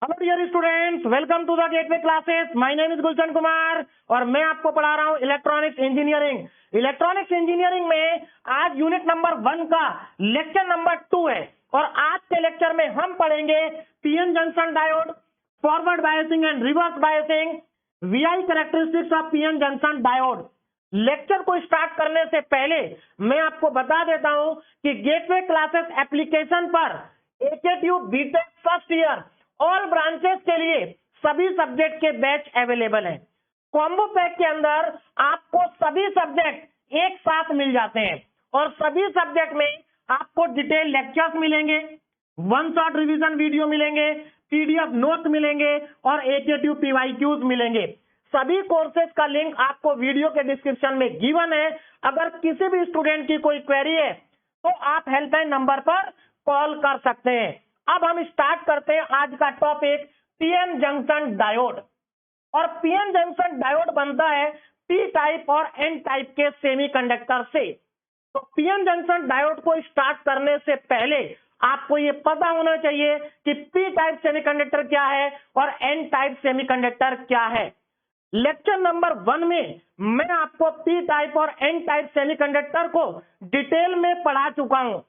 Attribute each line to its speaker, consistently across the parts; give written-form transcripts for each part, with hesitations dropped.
Speaker 1: Hello dear students, welcome to the gateway classes. My name is Gulshan Kumar और मैं आपको पढ़ा रहा हूँ इलेक्ट्रॉनिक्स इंजीनियरिंग। इलेक्ट्रॉनिक्स इंजीनियरिंग में आज यूनिट नंबर 1 का लेक्चर नंबर 2 है और आज के लेक्चर में हम पढ़ेंगे PN junction diode, forward biasing and reverse biasing, VI characteristics of PN junction diode. Lecture को स्टार्ट करने से पहले मैं आपको बता देता हूं कि गेटवे क्लासेस एप्लीकेशन पर एकेट्यूब BTech first year all branches के लिए सभी सब्जेक्ट के बैच अवेलेबल हैं। कॉम्बो पैक के अंदर आपको सभी सब्जेक्ट एक साथ मिल जाते हैं और सभी सब्जेक्ट में आपको डिटेल लेक्चर्स मिलेंगे, वन शॉट रिवीजन वीडियो मिलेंगे, पीडीएफ नोट मिलेंगे और एकेट्यूब पीवाईक्यूज मिलेंगे। सभी कोर्सेज का लिंक आपको वीडियो के डिस्क्रिप्शन में गिवन है। अगर किसी भी स्टूडेंट की कोई क्वेरी है तो आप हेल्पलाइन नंबर पर कॉल कर सकते हैं। अब हम स्टार्ट करते हैं आज का टॉपिक पीएन जंक्शन डायोड। और पीएन जंक्शन डायोड बनता है पी टाइप और एन टाइप के सेमीकंडक्टर से। तो पीएन जंक्शन डायोड को स्टार्ट करने से पहले आपको ये पता होना चाहिए कि पी टाइप सेमीकंडक्टर क्या है और एन टाइप सेमीकंडक्टर क्या है। लेक्चर नंबर 1 में मैं आपको पी टाइप और एन टाइप सेमीकंडक्टर को डिटेल में पढ़ा चुका हूं।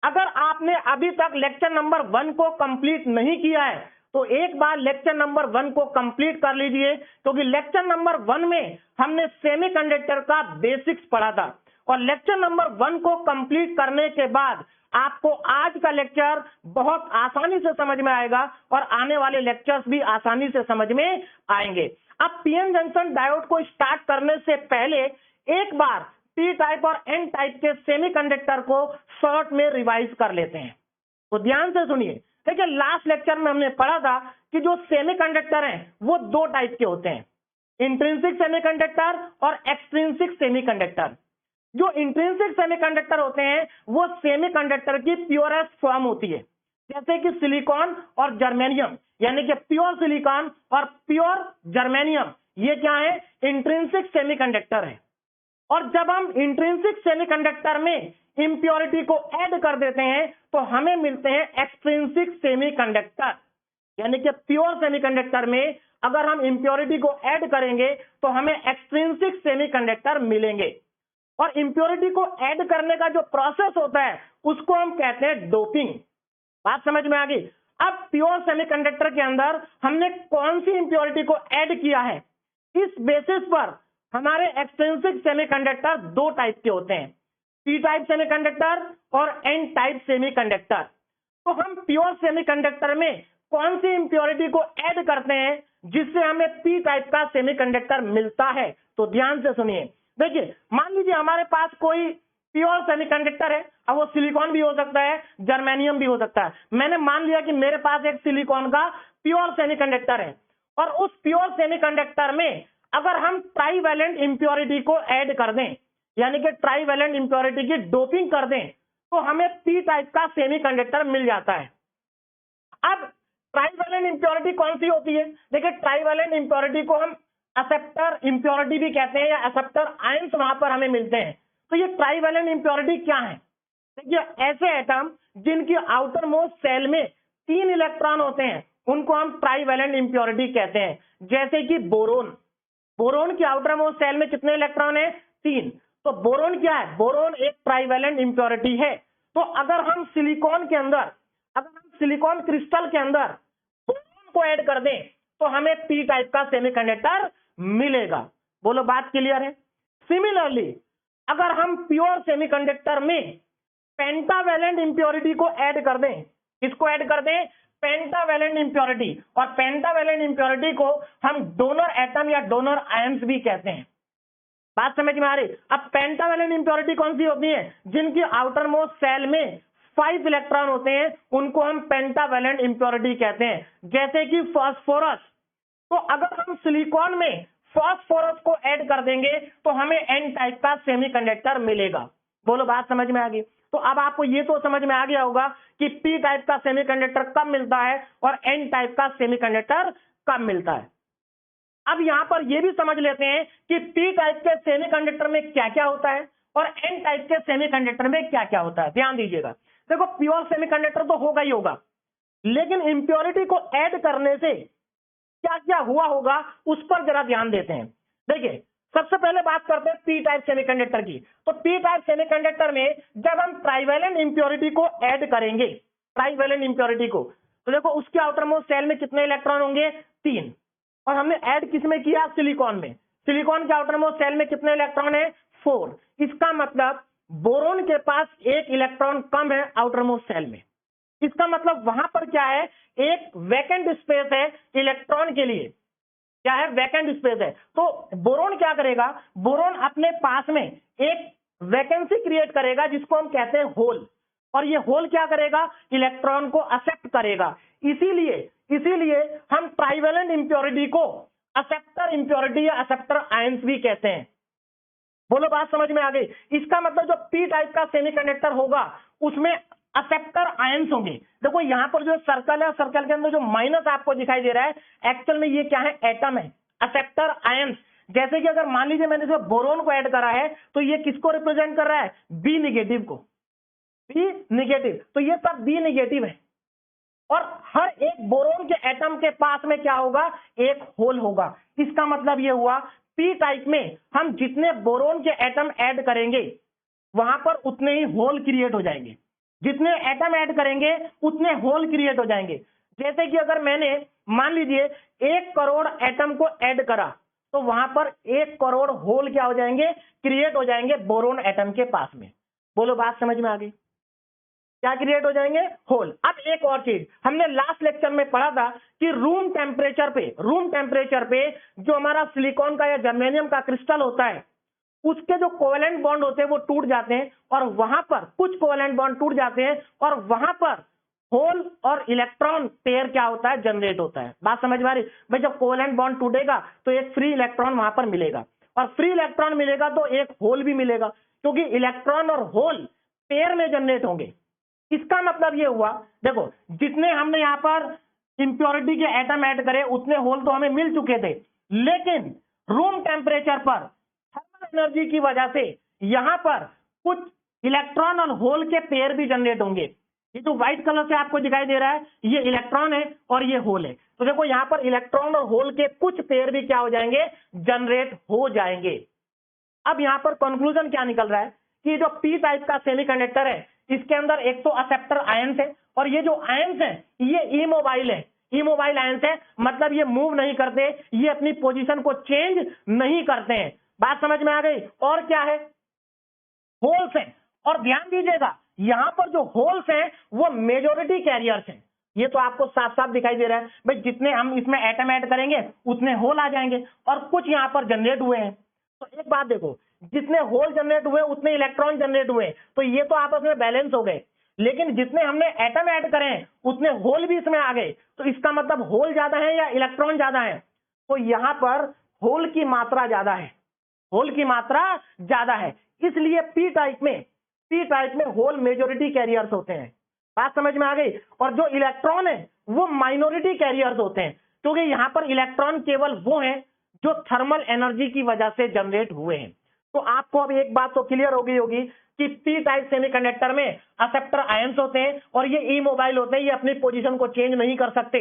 Speaker 1: अगर आपने अभी तक लेक्चर नंबर 1 को कंप्लीट नहीं किया है तो एक बार लेक्चर नंबर 1 को कंप्लीट कर लीजिए, क्योंकि लेक्चर नंबर 1 में हमने सेमीकंडक्टर का बेसिक्स पढ़ा था और लेक्चर नंबर 1 को कंप्लीट करने के बाद आपको आज का लेक्चर बहुत आसानी से समझ में आएगा और आने वाले लेक्चर्स भी आसानी से समझ में आएंगे। अब पीएन जंक्शन डायोड को स्टार्ट करने से पहले एक बार पी टाइप और एन टाइप के सेमीकंडक्टर को शॉर्ट में रिवाइज कर लेते हैं। तो ध्यान से सुनिए। देखिए, लास्ट लेक्चर में हमने पढ़ा था कि जो सेमीकंडक्टर हैं वो दो टाइप के होते हैं, इंट्रिंसिक सेमीकंडक्टर और एक्सट्रिंसिक सेमीकंडक्टर। जो इंट्रिंसिक सेमीकंडक्टर होते हैं वो सेमीकंडक्टर की प्योरेस्ट फॉर्म होती है, जैसे कि सिलिकॉन और जर्मेनियम, यानी कि प्योर सिलिकॉन और प्योर जर्मेनियम, ये क्या है? इंट्रिंसिक सेमीकंडक्टर है। और जब हम इंट्रिंसिक सेमीकंडक्टर में इंप्योरिटी को ऐड कर देते हैं तो हमें मिलते हैं एक्सट्रिंसिक सेमीकंडक्टर, यानी कि प्योर सेमीकंडक्टर में अगर हम इंप्योरिटी को ऐड करेंगे तो हमें एक्सट्रिंसिक सेमीकंडक्टर मिलेंगे। और इंप्योरिटी को ऐड करने का जो प्रोसेस होता है उसको हम कहते हैं डोपिंग। बात समझ में आ गई? अब प्योर सेमीकंडक्टर के अंदर हमने कौन सी इंप्योरिटी को ऐड किया है, इस बेसिस पर हमारे एक्सट्रिंसिक सेमीकंडक्टर दो टाइप के होते हैं, पी टाइप सेमीकंडक्टर और एन टाइप सेमीकंडक्टर। तो हम प्योर सेमीकंडक्टर में कौन सी इंप्योरिटी को ऐड करते हैं जिससे हमें पी टाइप का सेमीकंडक्टर मिलता है? तो ध्यान से सुनिए। देखिए, मान लीजिए हमारे पास कोई प्योर सेमीकंडक्टर है, अब वो सिलिकॉन भी हो सकता है, जर्मेनियम भी हो सकता है। मैंने मान लिया कि मेरे पास एक सिलिकॉन का प्योर सेमीकंडक्टर है और उस प्योर सेमीकंडक्टर में अगर हम ट्राईवैलेंट इंप्योरिटी को ऐड कर दें, यानी कि ट्राईवैलेंट इंप्योरिटी की डोपिंग कर दें, तो हमें पी टाइप का सेमीकंडक्टर मिल जाता है। अब ट्राईवैलेंट इंप्योरिटी कौन सी होती है? देखिए, ट्राईवैलेंट इंप्योरिटी को हम एक्सेप्टर इंप्योरिटी भी कहते हैं या एक्सेप्टर आयंस वहां पर हमें मिलते हैं। तो ये ट्राईवैलेंट इंप्योरिटी क्या है? देखिए, ऐसे एटम जिनकी आउटर मोस्ट सेल में 3 इलेक्ट्रॉन होते हैं उनको हम ट्राईवैलेंट इंप्योरिटी कहते हैं, जैसे कि बोरोन। बोरोन की आउटर मोस्ट सेल में कितने इलेक्ट्रॉन है? 3। तो बोरोन क्या है? बोरोन एक ट्राईवैलेंट इंप्योरिटी है। तो अगर हम सिलिकॉन के अंदर, अगर हम सिलिकॉन क्रिस्टल के अंदर बोरोन को ऐड कर दें तो हमें पी टाइप का सेमीकंडक्टर मिलेगा। बोलो, बात क्लियर है? सिमिलरली अगर हम प्योर सेमीकंडक्टर में पेंटावैलेंट इंप्योरिटी को ऐड कर दें, इसको ऐड कर दें पेंटावैलेंट इंप्योरिटी, और पेंटावैलेंट इंप्योरिटी को हम डोनर एटम या डोनर आयंस भी कहते हैं। बात समझ में आ रही? अब पेंटावैलेंट इंप्योरिटी कौन सी होती है? जिनकी आउटर मोस्ट सेल में 5 इलेक्ट्रॉन होते हैं उनको हम पेंटावैलेंट इंप्योरिटी कहते हैं, जैसे कि फास्फोरस। तो अगर हम सिलिकॉन में फास्फोरस को ऐड कर देंगे तो हमें एन टाइप का सेमीकंडक्टर मिलेगा। बोलो, बात समझ में आ गई? तो अब आपको ये तो समझ में आ गया होगा कि पी टाइप का सेमीकंडक्टर कब मिलता है और एन टाइप का सेमीकंडक्टर कब मिलता है। अब यहां पर यह भी समझ लेते हैं कि पी टाइप के सेमीकंडक्टर में क्या क्या होता है और एन टाइप के सेमीकंडक्टर में क्या क्या होता है। ध्यान दीजिएगा। देखो, प्योर सेमीकंडक्टर तो होगा ही होगा, लेकिन इंप्योरिटी को ऐड करने से क्या क्या हुआ होगा उस पर जरा ध्यान देते हैं। देखिए, सबसे पहले बात करते हैं पी टाइप सेमीकंडक्टर की। तो पी टाइप सेमीकंडक्टर में जब हम ट्राइवेलेंट इंप्योरिटी को ऐड करेंगे, ट्राइवेलेंट इंप्योरिटी को, तो देखो उसके आउटर मोस्ट शेल में कितने इलेक्ट्रॉन होंगे? 3। और हमने ऐड किस में किया? सिलिकॉन में। सिलिकॉन के आउटर मोस्ट शेल में कितने इलेक्ट्रॉन है? 4। इसका मतलब बोरोन के पास 1 इलेक्ट्रॉन कम है आउटर मोस्ट शेल में। इसका मतलब वहां पर क्या है? एक वैकेंट स्पेस है इलेक्ट्रॉन के लिए। क्या है? वैकेंट स्पेस है। तो बोरोन क्या करेगा? बोरोन अपने पास में एक वैकेंसी क्रिएट करेगा जिसको हम कहते हैं होल। और ये होल क्या करेगा? इलेक्ट्रॉन को एक्सेप्ट करेगा। इसीलिए हम ट्राइवेलेंट इंप्योरिटी को एक्सेप्टर इंप्योरिटी या एक्सेप्टर आयंस भी कहते हैं। बोलो, बात समझ में आ गई? इसका मतलब जो पी टाइप का सेमीकंडक्टर होगा उसमें एक्सेप्टर आयंस होंगे। देखो यहां पर जो सर्कल है, सर्कल के अंदर जो माइनस आपको दिखाई दे रहा है, एक्चुअल में ये क्या है? एटम है, एक्सेप्टर आयंस। जैसे कि अगर मान लीजिए मैंने इसमें बोरोन को ऐड करा है तो ये किसको रिप्रेजेंट कर रहा है? बी निगेटिव को। बी निगेटिव, तो ये सब बी निगेटिव है। और हर एक बोरोन के एटम के पास में क्या होगा? एक होल होगा। इसका मतलब ये हुआ पी टाइप में हम जितने बोरोन के एटम ऐड करेंगे वहां पर उतने ही होल क्रिएट हो जाएंगे। जितने एटम ऐड करेंगे उतने होल क्रिएट हो जाएंगे। जैसे कि अगर मैंने मान लीजिए 1 करोड़ एटम को ऐड करा तो वहां पर 1 करोड़ होल क्या हो जाएंगे? क्रिएट हो जाएंगे बोरोन एटम के पास में। बोलो, बात समझ में आ गई? क्या क्रिएट हो जाएंगे? होल। अब एक और चीज हमने लास्ट लेक्चर में पढ़ा था कि रूम टेम्परेचर पे जो हमारा सिलिकॉन का या जर्मेनियम का क्रिस्टल होता है उसके जो कोवेलेंट बॉन्ड होते हैं वो टूट जाते हैं और वहां पर कुछ कोवेलेंट बॉन्ड टूट जाते हैं और वहां पर होल और इलेक्ट्रॉन पेयर क्या होता है? जनरेट होता है। बात समझ में आ रही? भाई जब कोवेलेंट बॉन्ड टूटेगा तो एक फ्री इलेक्ट्रॉन वहां पर मिलेगा और फ्री इलेक्ट्रॉन मिलेगा तो एक होल भी मिलेगा, क्योंकि इलेक्ट्रॉन और होल पेयर में जनरेट होंगे। इसका मतलब ये हुआ, देखो जितने हमने यहां पर इंप्योरिटी के एटम ऐड करे उतने होल तो हमें मिल चुके थे, लेकिन रूम टेम्परेचर पर थर्मल एनर्जी की वजह से यहां पर कुछ इलेक्ट्रॉन और होल के पेयर भी जनरेट होंगे। ये जो व्हाइट कलर से आपको दिखाई दे रहा है ये इलेक्ट्रॉन है और ये होल है। तो देखो यहां पर इलेक्ट्रॉन और होल के कुछ पेयर भी क्या हो जाएंगे? जनरेट हो जाएंगे। अब यहां पर कंक्लूजन क्या निकल रहा है कि जो पी टाइप का सेमीकंडक्टर है इसके अंदर एक तो एक्सेप्टर आयंस है और ये जो आयंस है ये इमोबाइल है। इमोबाइल आयंस है मतलब ये मूव नहीं करते, ये अपनी पोजीशन को चेंज नहीं करते हैं। बात समझ में आ गई? और क्या है? होल्स हैं। और ध्यान दीजिएगा यहां पर जो होल्स हैं वो मेजोरिटी कैरियर्स हैं। ये तो आपको साफ साफ दिखाई दे रहा है। भाई जितने हम इसमें एटम ऐड करेंगे उतने होल आ जाएंगे और कुछ यहां पर जनरेट हुए हैं। तो एक बात देखो, जितने होल जनरेट हुए उतने इलेक्ट्रॉन जनरेट हुए, तो ये तो आपस में बैलेंस हो गए। लेकिन जितने हमने एटम ऐड करे हैं उतने होल भी इसमें आ गए, तो इसका मतलब होल ज्यादा है या इलेक्ट्रॉन ज्यादा है? तो यहां पर होल की मात्रा ज्यादा है, होल की मात्रा ज्यादा है। इसलिए पी टाइप में होल मेजोरिटी कैरियर्स होते हैं। बात समझ में आ गई? और जो इलेक्ट्रॉन है वो माइनॉरिटी कैरियर्स होते हैं, क्योंकि यहां पर इलेक्ट्रॉन केवल वो हैं जो थर्मल एनर्जी की वजह से जनरेट हुए हैं। तो आपको अब एक बात तो क्लियर हो गई होगी कि पी टाइप सेमीकंडक्टर में एक्सेप्टर आयंस होते हैं और ये इमोबाइल होते हैं, ये अपनी पोजीशन को चेंज नहीं कर सकते।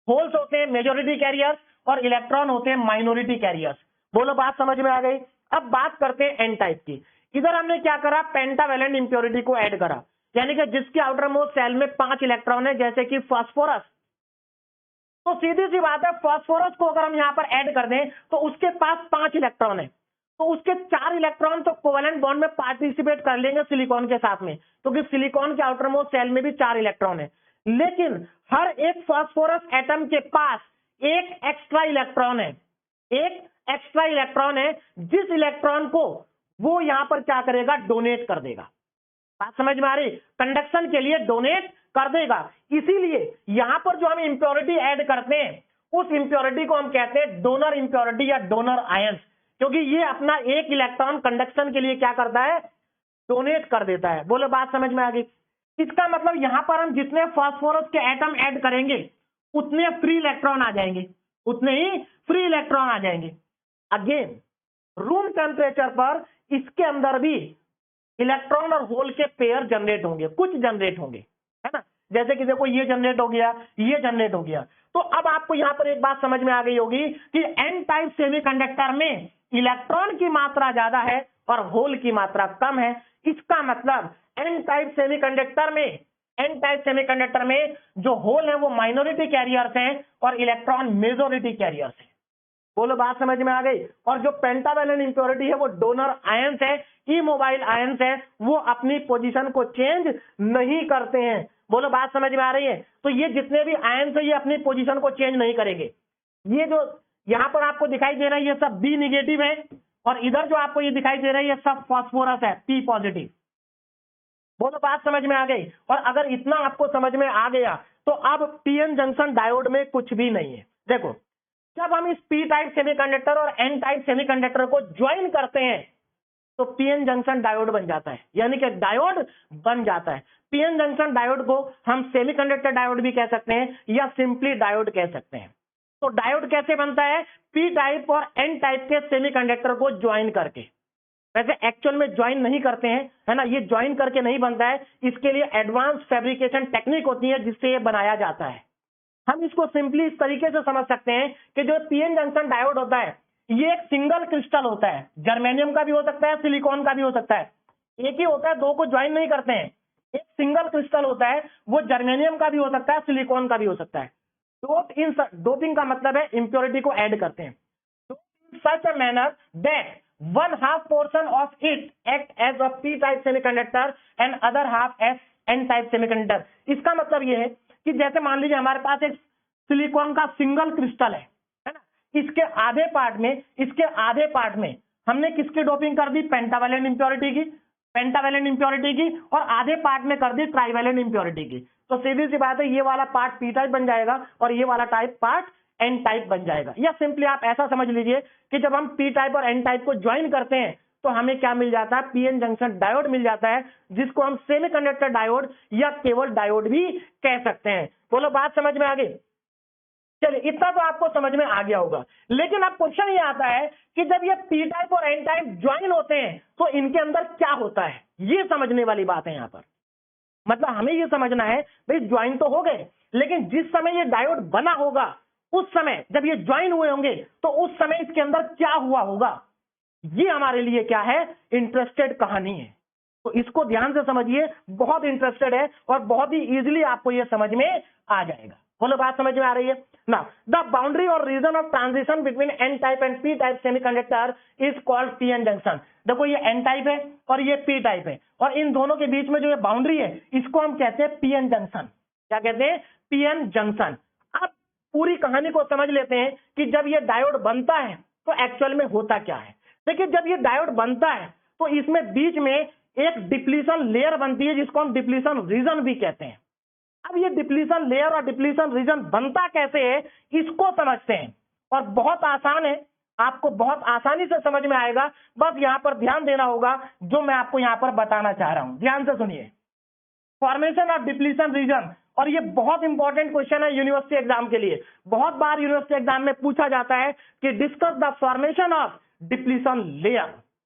Speaker 1: होल्स होते हैं मेजोरिटी कैरियर्स और इलेक्ट्रॉन होते हैं माइनॉरिटी कैरियर्स। बोलो, बात समझ में आ गई? अब बात करते हैं एन टाइप की। इधर हमने क्या करा? पेंटावेलेंट इंप्योरिटी को ऐड करा, यानी कि जिसके आउटर मोस्ट शेल में 5 इलेक्ट्रॉन है, जैसे कि फास्फोरस। तो सीधी सी बात है, फास्फोरस को अगर हम यहां पर ऐड कर दें तो उसके पास 5 इलेक्ट्रॉन है, तो उसके 4 इलेक्ट्रॉन तो कोवेलेंट बॉन्ड में पार्टिसिपेट कर लेंगे सिलिकॉन के साथ में, क्योंकि सिलिकॉन के आउटर मोस्ट शेल में भी 4 इलेक्ट्रॉन है। लेकिन हर एक फास्फोरस एटम के पास एक एक्स्ट्रा इलेक्ट्रॉन है, एक एक्स्ट्रा इलेक्ट्रॉन है, जिस इलेक्ट्रॉन को वो यहां पर क्या करेगा? डोनेट कर देगा। बात समझ में आ रही? कंडक्शन के लिए डोनेट कर देगा। इसीलिए यहां पर जो हम इंप्योरिटी ऐड करते हैं उस इंप्योरिटी को हम कहते हैं डोनर इंप्योरिटी या डोनर आयंस, क्योंकि ये अपना एक इलेक्ट्रॉन कंडक्शन के लिए क्या करता है? डोनेट कर देता है। बोलो, बात समझ में आ गई? इसका मतलब यहां पर हम जितने फास्फोरस के एटम ऐड करेंगे उतने फ्री इलेक्ट्रॉन आ जाएंगे, उतने ही फ्री इलेक्ट्रॉन आ जाएंगे। अगेन रूम टेम्परेचर पर इसके अंदर भी इलेक्ट्रॉन और होल के पेयर जनरेट होंगे, कुछ जनरेट होंगे, है ना? जैसे कि देखो ये जनरेट हो गया, ये जनरेट हो गया। तो अब आपको यहां पर एक बात समझ में आ गई होगी कि एन टाइप सेमीकंडक्टर में इलेक्ट्रॉन की मात्रा ज्यादा है और होल की मात्रा कम है। इसका मतलब एन टाइप सेमीकंडक्टर में जो होल है वो माइनॉरिटी कैरियर्स हैं और इलेक्ट्रॉन मेजॉरिटी कैरियर्स हैं। बोलो बात समझ में आ गई। और जो पेंटावैलेंट इंप्योरिटी है वो डोनर आयंस है, इमोबाइल आयंस है, वो अपनी पोजीशन को चेंज नहीं करते हैं। बोलो बात समझ में आ रही है। तो ये जितने भी आयंस है ये अपनी पोजीशन को चेंज नहीं करेंगे। ये जो यहां पर आपको दिखाई दे रहा है ये सब बी निगेटिव है और इधर जो आपको ये दिखाई दे रहा है ये सब फॉस्फोरस है, पी पॉजिटिव। बोलो बात समझ में आ गई। और अगर इतना आपको समझ में आ गया तो अब पीएन जंक्शन डायोड में कुछ भी नहीं है। देखो जब हम इस पी टाइप सेमीकंडक्टर और एन टाइप सेमीकंडक्टर को ज्वाइन करते हैं तो पीएन जंक्शन डायोड बन जाता है, यानी कि डायोड बन जाता है। पीएन जंक्शन डायोड को हम सेमीकंडक्टर डायोड भी कह सकते हैं या सिंपली डायोड कह सकते हैं। तो डायोड कैसे बनता है? पी टाइप और एन टाइप के सेमीकंडक्टर को ज्वाइन करके। वैसे एक्चुअल में ज्वाइन नहीं करते हैं, है ना, ये ज्वाइन करके नहीं बनता है। इसके लिए एडवांस फैब्रिकेशन टेक्निक होती है जिससे ये बनाया जाता है। हम इसको सिंपली इस तरीके से समझ सकते हैं कि जो पीएन जंक्शन डायोड होता है ये एक सिंगल क्रिस्टल होता है। जर्मेनियम का भी हो सकता है, सिलिकॉन का भी हो सकता है। एक ही होता है, दो को ज्वाइन नहीं करते हैं। एक सिंगल क्रिस्टल होता है, वो जर्मेनियम का भी हो सकता है, सिलिकॉन का भी हो सकता है। डोपिंग का मतलब है इंप्योरिटी को ऐड करते हैं। Such a manner that 1/2 portion of it act as a p type semiconductor and other half as n type semiconductor। इसका मतलब ये है कि जैसे मान लीजिए हमारे पास एक सिलिकॉन का सिंगल क्रिस्टल है ना, इसके आधे पार्ट में हमने किसकी डोपिंग कर दी? पेंटावैलेंट इंप्योरिटी की और आधे पार्ट में कर दी ट्राइवैलेंट इंप्योरिटी की। तो सीधी सी बात है, ये वाला पार्ट पी टाइप बन जाएगा और ये वाला टाइप पार्ट एन टाइप बन जाएगा। या सिंपली आप ऐसा समझ लीजिए कि जब हम पी टाइप और एन टाइप को ज्वाइन करते हैं तो हमें क्या मिल जाता है? पीएन जंक्शन डायोड मिल जाता है, जिसको हम सेमीकंडक्टर डायोड या केवल डायोड भी कह सकते हैं। बोलो बात समझ में आ गई। चलिए इतना तो आपको समझ में आ गया होगा। लेकिन अब क्वेश्चन ये आता है कि जब ये पी टाइप और एन टाइप ज्वाइन होते हैं तो इनके अंदर क्या होता है? ये समझने वाली बात है। यहां पर मतलब हमें ये समझना है भाई ज्वाइन तो हो गए, लेकिन जिस समय ये डायोड बना होगा उस समय जब ये ज्वाइन हुए होंगे तो उस समय इसके अंदर क्या हुआ होगा, ये हमारे लिए क्या है? इंटरेस्टेड कहानी है। तो इसको ध्यान से समझिए, बहुत इंटरेस्टेड है और बहुत ही इजीली आपको ये समझ में आ जाएगा। बोलो बात समझ में आ रही है ना। द बाउंड्री और region of transition between n type and p type semiconductor is called PN junction. देखो ये एन टाइप है और ये पी टाइप है और इन दोनों के बीच में जो ये बाउंड्री है इसको हम कहते हैं पीएन जंक्शन। क्या कहते हैं? PN junction. अब पूरी कहानी को समझ लेते हैं कि जब ये डायोड बनता है तो एक्चुअल में होता क्या है। देखिए जब ये डायोड बनता है तो इसमें बीच में एक डिप्लीशन लेयर बनती है जिसको हम डिप्लीशन रीजन भी कहते हैं। अब ये डिप्लीशन लेयर और डिप्लीशन रीजन बनता कैसे है इसको समझते हैं और बहुत आसान है, आपको बहुत आसानी से समझ में आएगा। बस यहां पर ध्यान देना होगा जो मैं आपको यहां पर बताना चाह रहा हूं। ध्यान से सुनिए, फॉर्मेशन ऑफ डिप्लीशन रीजन। और ये बहुत इंपॉर्टेंट क्वेश्चन है यूनिवर्सिटी एग्जाम के लिए। बहुत बार यूनिवर्सिटी एग्जाम में पूछा जाता है कि discuss the formation of depletion layer.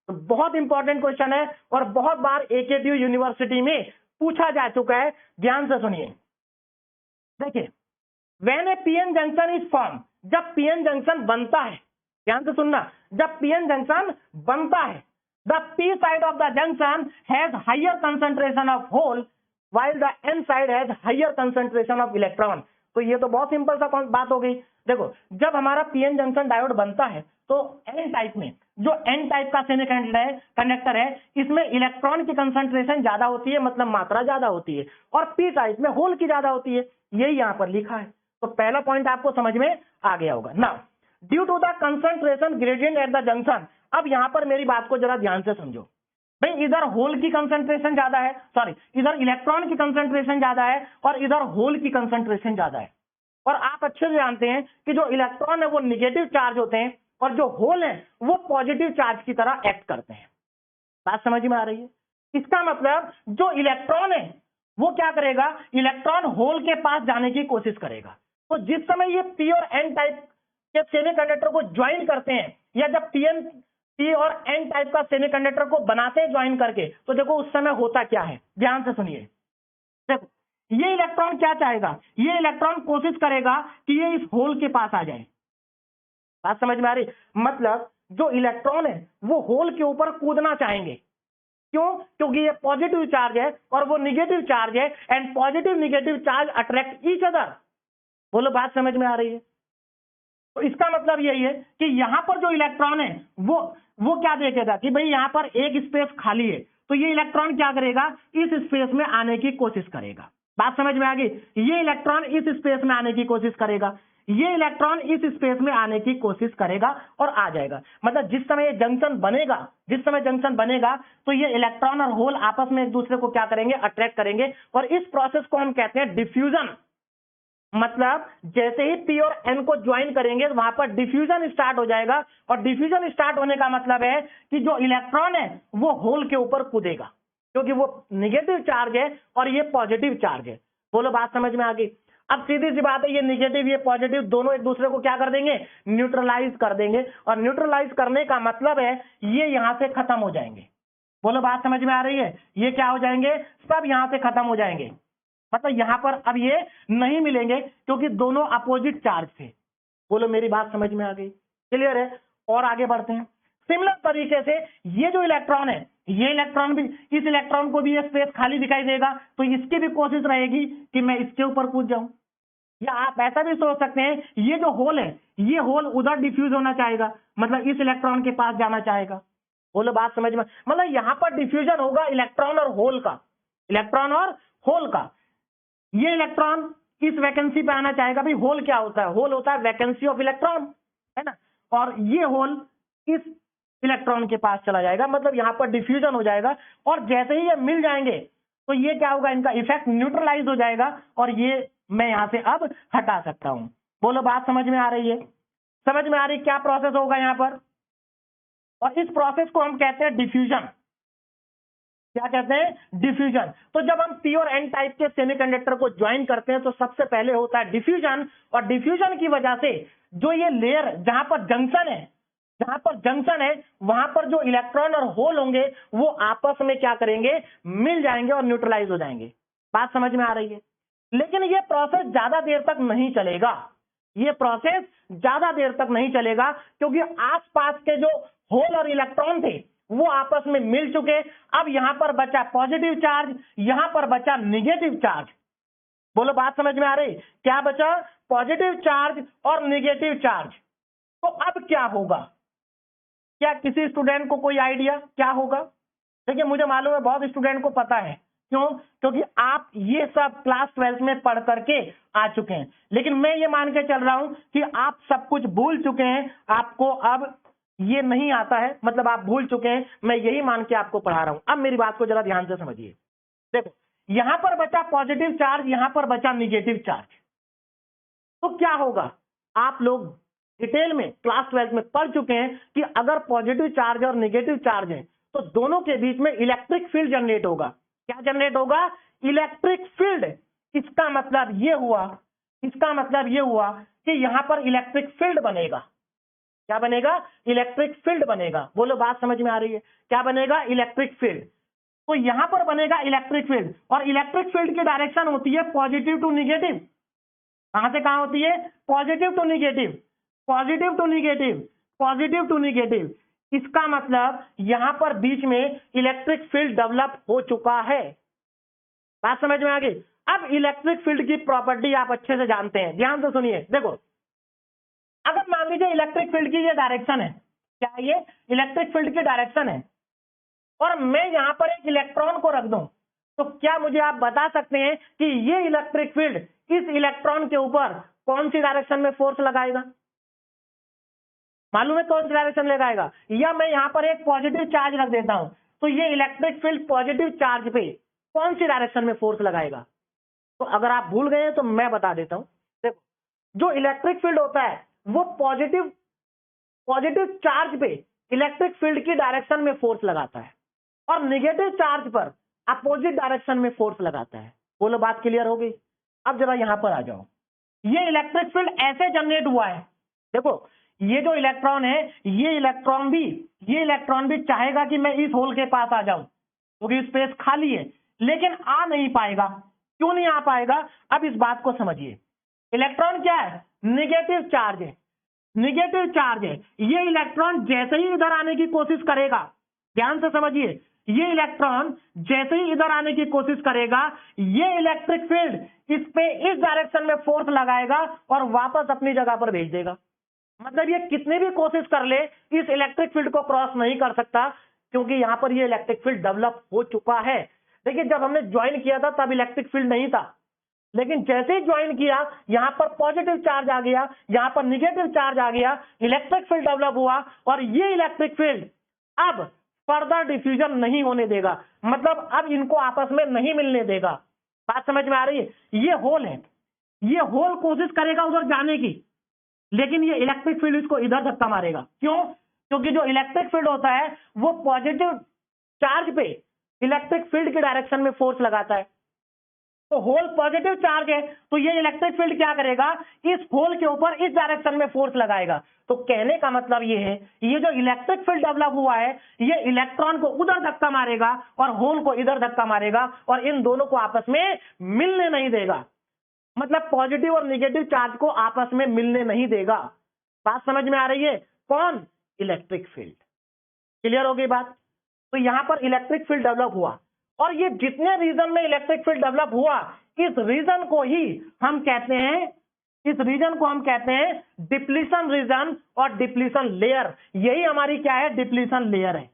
Speaker 1: तो बहुत इंपॉर्टेंट क्वेश्चन है और बहुत बार एकेटीयू यूनिवर्सिटी में पूछा जा चुका है। ध्यान से सुनिए, देखिए when A PN junction is form, जब पीएन जंक्शन बनता है, ध्यान से सुनना, जब पीएन जंक्शन बनता है, the p side of the junction has higher concentration of hole while the n side has higher concentration of electron। तो ये तो बहुत सिंपल सा बात हो गई। देखो जब हमारा पीएन जंक्शन डायोड बनता है तो एन टाइप में जो एन टाइप का सेमीकंडक्टर है इसमें इलेक्ट्रॉन की कंसंट्रेशन ज्यादा होती है, मतलब मात्रा ज्यादा होती है, और पी टाइप में होल की ज्यादा होती है। यही यहाँ पर लिखा है। तो पहला पॉइंट आपको समझ में आ गया होगा ना। Due to the concentration gradient at the junction. अब यहाँ पर मेरी बात को जरा ध्यान से समझो भाई, इधर होल की कंसंट्रेशन ज्यादा है, सॉरी इधर इलेक्ट्रॉन की कंसंट्रेशन ज्यादा है और इधर होल की कंसंट्रेशन ज्यादा है। और आप अच्छे से जानते हैं कि जो इलेक्ट्रॉन है वो निगेटिव चार्ज होते हैं और जो होल है वो पॉजिटिव चार्ज की तरह एक्ट करते हैं। बात समझ में आ रही है? इसका मतलब जो इलेक्ट्रॉन है वो क्या करेगा? इलेक्ट्रॉन होल के पास जाने की कोशिश करेगा। तो जिस समय ये पी और एन टाइप के सेमीकंडक्टर को ज्वाइन करते हैं या जब पी और एन टाइप का सेमीकंडक्टर को बनाते हैं ज्वाइन करके, तो देखो उस समय होता क्या है। ध्यान से सुनिए, देखो ये इलेक्ट्रॉन क्या चाहेगा, ये इलेक्ट्रॉन कोशिश करेगा कि ये इस होल के पास आ जाए। बात समझ में आ रही? मतलब जो इलेक्ट्रॉन है वो होल के ऊपर कूदना चाहेंगे। क्यों? क्योंकि ये पॉजिटिव चार्ज है और वो निगेटिव चार्ज है, and positive negative charge attract each other. बोलो बात समझ में आ रही है? तो इसका मतलब यही है कि यहां पर जो इलेक्ट्रॉन है वो क्या देखेगा कि भाई यहां पर एक स्पेस खाली है, तो ये इलेक्ट्रॉन क्या करेगा, इस स्पेस में आने की कोशिश करेगा। बात समझ में आ गई? ये इलेक्ट्रॉन इस स्पेस में आने की कोशिश करेगा, ये इलेक्ट्रॉन इस स्पेस में आने की कोशिश करेगा और आ जाएगा। मतलब जिस समय ये जंक्शन बनेगा, जिस समय जंक्शन बनेगा तो ये इलेक्ट्रॉन और होल आपस में एक दूसरे को क्या करेंगे, अट्रैक्ट करेंगे, और इस प्रोसेस को हम कहते हैं डिफ्यूजन। मतलब जैसे ही पी और एन को ज्वाइन करेंगे वहां पर डिफ्यूजन स्टार्ट हो जाएगा, और डिफ्यूजन स्टार्ट होने का मतलब है कि जो इलेक्ट्रॉन है वो होल के ऊपर कूदेगा, क्योंकि वो निगेटिव चार्ज है और ये पॉजिटिव चार्ज है। बोलो बात समझ में आ गई? अब सीधी सी बात है, ये निगेटिव ये पॉजिटिव दोनों एक दूसरे को क्या कर देंगे, न्यूट्रलाइज कर देंगे, और न्यूट्रलाइज करने का मतलब है ये यहां से खत्म हो जाएंगे। बोलो बात समझ में आ रही है? ये क्या हो जाएंगे, सब यहां से खत्म हो जाएंगे। मतलब यहां पर अब ये नहीं मिलेंगे क्योंकि दोनों अपोजिट चार्ज थे। बोलो मेरी बात समझ में आ गई? क्लियर है? और आगे बढ़ते हैं। सिमिलर तरीके से ये जो इलेक्ट्रॉन है, ये इलेक्ट्रॉन भी, इस इलेक्ट्रॉन को भी ये स्पेस खाली दिखाई देगा, तो इसकी भी कोशिश रहेगी कि मैं इसके ऊपर कूद जाऊं। या आप ऐसा भी सोच सकते हैं, ये जो होल है, ये होल उधर डिफ्यूज होना चाहेगा, मतलब इस इलेक्ट्रॉन के पास जाना चाहेगा। बोलो बात समझ में? मतलब यहां पर डिफ्यूजन होगा इलेक्ट्रॉन और होल का, इलेक्ट्रॉन और होल का। ये इलेक्ट्रॉन इस वैकेंसी पे आना चाहेगा। भाई होल क्या होता है, होल होता है वैकेंसी ऑफ इलेक्ट्रॉन, है ना, और ये होल इस इलेक्ट्रॉन के पास चला जाएगा, मतलब यहां पर डिफ्यूजन हो जाएगा, और जैसे ही ये मिल जाएंगे तो ये क्या होगा, इनका इफेक्ट न्यूट्रलाइज हो जाएगा, और ये मैं यहां से अब हटा सकता हूं। बोलो बात समझ में आ रही है? समझ में आ रही क्या प्रोसेस होगा यहां पर? और इस प्रोसेस को हम कहते हैं डिफ्यूजन। क्या कहते हैं? डिफ्यूजन। तो जब हम पी और एन टाइप के सेमीकंडक्टर को ज्वाइन करते हैं तो सबसे पहले होता है डिफ्यूजन, और डिफ्यूजन की वजह से जो ये लेयर जहां पर जंक्शन है, जहां पर जंक्शन है वहां पर जो इलेक्ट्रॉन और होल होंगे वो आपस में क्या करेंगे, मिल जाएंगे और न्यूट्रलाइज हो जाएंगे। बात समझ में आ रही है? लेकिन ये प्रोसेस ज्यादा देर तक नहीं चलेगा, ये प्रोसेस ज्यादा देर तक नहीं चलेगा, क्योंकि आसपास के जो होल और इलेक्ट्रॉन थे वो आपस में मिल चुके। अब यहां पर बचा पॉजिटिव चार्ज, यहां पर बचा निगेटिव चार्ज। बोलो बात समझ में आ रही? क्या बचा? पॉजिटिव चार्ज और निगेटिव चार्ज। तो अब क्या होगा? क्या किसी स्टूडेंट को कोई आइडिया क्या होगा? देखिए मुझे मालूम है बहुत स्टूडेंट को पता है। क्यों? क्योंकि आप ये सब क्लास 12 में पढ़ करके आ चुके हैं, लेकिन मैं ये मान के चल रहा हूं कि आप सब कुछ भूल चुके हैं, आपको अब ये नहीं आता है, मतलब आप भूल चुके हैं। मैं यही मान के आपको पढ़ा रहा हूं। अब मेरी बात को जरा ध्यान से समझिए। देखो यहां पर बचा पॉजिटिव चार्ज, यहां पर बचा निगेटिव चार्ज। तो क्या होगा? आप लोग डिटेल में क्लास 12 में पढ़ चुके हैं कि अगर पॉजिटिव चार्ज और निगेटिव चार्ज है तो दोनों के बीच में इलेक्ट्रिक फील्ड जनरेट होगा। क्या जनरेट होगा? Electric field. इसका मतलब ये हुआ, इसका मतलब ये हुआ कि यहां पर इलेक्ट्रिक फील्ड बनेगा। क्या बनेगा? इलेक्ट्रिक फील्ड बनेगा। बोलो बात समझ में आ रही है? क्या बनेगा? Electric field. तो यहां पर बनेगा इलेक्ट्रिक फील्ड, और इलेक्ट्रिक फील्ड की डायरेक्शन होती है पॉजिटिव टू निगेटिव। कहां से कहां होती है? Positive to negative, positive to negative, positive to negative. इसका मतलब यहां पर बीच में इलेक्ट्रिक फील्ड डेवलप हो चुका है। बात समझ में आ गई? अब इलेक्ट्रिक फील्ड की प्रॉपर्टी आप अच्छे से जानते हैं, ध्यान से सुनिए। देखो अगर मान लीजिए इलेक्ट्रिक फील्ड की ये डायरेक्शन है, क्या ये इलेक्ट्रिक फील्ड की डायरेक्शन है, और मैं यहां पर एक इलेक्ट्रॉन को रख दूं, तो क्या मुझे आप बता सकते हैं कि ये इलेक्ट्रिक फील्ड इस इलेक्ट्रॉन के ऊपर कौन सी डायरेक्शन में फोर्स लगाएगा? मालूम है कौन सी डायरेक्शन लगाएगा? या मैं यहां पर एक पॉजिटिव चार्ज रख देता हूं, तो ये इलेक्ट्रिक फील्ड पॉजिटिव चार्ज पे कौन सी डायरेक्शन में फोर्स लगाएगा? तो अगर आप भूल गए तो मैं बता देता हूं। देखो जो इलेक्ट्रिक फील्ड होता है वो पॉजिटिव चार्ज पे इलेक्ट्रिक फील्ड की डायरेक्शन में फोर्स लगाता है, और निगेटिव चार्ज पर अपोजिट डायरेक्शन में फोर्स लगाता है। बोलो बात क्लियर हो गई? अब जरा यहां पर आ जाओ। ये इलेक्ट्रिक फील्ड ऐसे जनरेट हुआ है। देखो ये जो इलेक्ट्रॉन है, ये इलेक्ट्रॉन भी चाहेगा कि मैं इस होल के पास आ जाऊं, क्योंकि स्पेस खाली है, लेकिन आ नहीं पाएगा। क्यों नहीं आ पाएगा? अब इस बात को समझिए। इलेक्ट्रॉन क्या है? निगेटिव चार्ज है, निगेटिव चार्ज है। ये इलेक्ट्रॉन जैसे ही इधर आने की कोशिश करेगा, ध्यान से समझिए, ये इलेक्ट्रॉन जैसे ही इधर आने की कोशिश करेगा, ये इलेक्ट्रिक फील्ड इस पे इस डायरेक्शन में फोर्स लगाएगा और वापस अपनी जगह पर भेज देगा। मतलब ये कितनी भी कोशिश कर ले, इस इलेक्ट्रिक फील्ड को क्रॉस नहीं कर सकता, क्योंकि यहां पर ये इलेक्ट्रिक फील्ड डेवलप हो चुका है। देखिए, जब हमने ज्वाइन किया था तब इलेक्ट्रिक फील्ड नहीं था, लेकिन जैसे ही ज्वाइन किया, यहां पर पॉजिटिव चार्ज आ गया, यहां पर निगेटिव चार्ज आ गया, इलेक्ट्रिक फील्ड डेवलप हुआ, और ये इलेक्ट्रिक फील्ड अब फर्दर डिफ्यूजन नहीं होने देगा। मतलब अब इनको आपस में नहीं मिलने देगा। बात समझ में आ रही है? ये होल है, ये होल कोशिश करेगा उधर जाने की, लेकिन ये इलेक्ट्रिक फील्ड इसको इधर धक्का मारेगा। क्यों? क्योंकि जो इलेक्ट्रिक फील्ड होता है वो पॉजिटिव चार्ज पे इलेक्ट्रिक फील्ड के डायरेक्शन में फोर्स लगाता है। तो होल पॉजिटिव चार्ज है, तो ये इलेक्ट्रिक फील्ड क्या करेगा? इस होल के ऊपर इस डायरेक्शन में फोर्स लगाएगा। तो कहने का मतलब ये है, ये जो इलेक्ट्रिक फील्ड डेवलप हुआ है, ये इलेक्ट्रॉन को उधर धक्का मारेगा और होल को इधर धक्का मारेगा, और इन दोनों को आपस में मिलने नहीं देगा। मतलब पॉजिटिव और निगेटिव चार्ज को आपस में मिलने नहीं देगा। बात समझ में आ रही है? कौन? Electric field. क्लियर हो गई बात? तो यहां पर इलेक्ट्रिक फील्ड डेवलप हुआ, और ये जितने रीजन में इलेक्ट्रिक फील्ड डेवलप हुआ, इस रीजन को ही हम कहते हैं, इस रीजन को हम कहते हैं डिप्लीशन रीजन और डिप्लीशन लेयर। यही हमारी क्या है? डिप्लीशन लेयर है।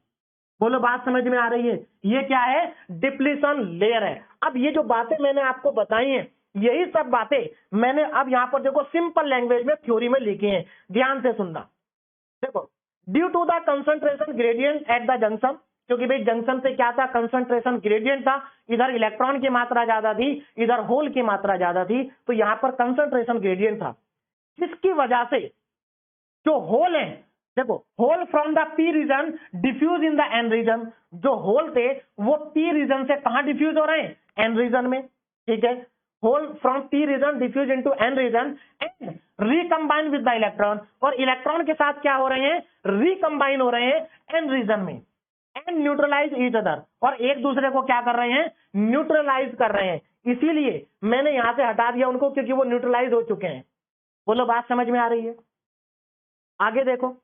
Speaker 1: बोलो, बात समझ में आ रही है? ये क्या है? डिप्लीशन लेयर है। अब ये जो बातें मैंने आपको बताई हैं, यही सब बातें मैंने अब यहां पर देखो सिंपल लैंग्वेज में थ्योरी में लिखी हैं। ध्यान से सुनना। देखो, due to the concentration gradient at the junction, क्योंकि भाई जंक्शन पे क्या था? कंसंट्रेशन ग्रेडियंट था। इधर इलेक्ट्रॉन की मात्रा ज्यादा थी, इधर होल की मात्रा ज्यादा थी, तो यहां पर कंसंट्रेशन ग्रेडियंट था। जिसकी वजह से जो होल है, देखो, hole from the p region diffuse in the n region. जो होल थे वो पी रीजन से कहां डिफ्यूज हो रहे हैं? एन रीजन में। ठीक है, hole from P region diffuse into N region and recombine with the electron, और इलेक्ट्रॉन के साथ क्या हो रहे हैं? रिकंबाइन हो रहे हैं एन रीजन में, एंड न्यूट्रलाइज ईच अदर, और एक दूसरे को क्या कर रहे हैं? न्यूट्रलाइज कर रहे हैं। इसीलिए मैंने यहां से हटा दिया उनको, क्योंकि वो न्यूट्रलाइज हो चुके हैं। बोलो, बात समझ में आ रही है? आगे देखो,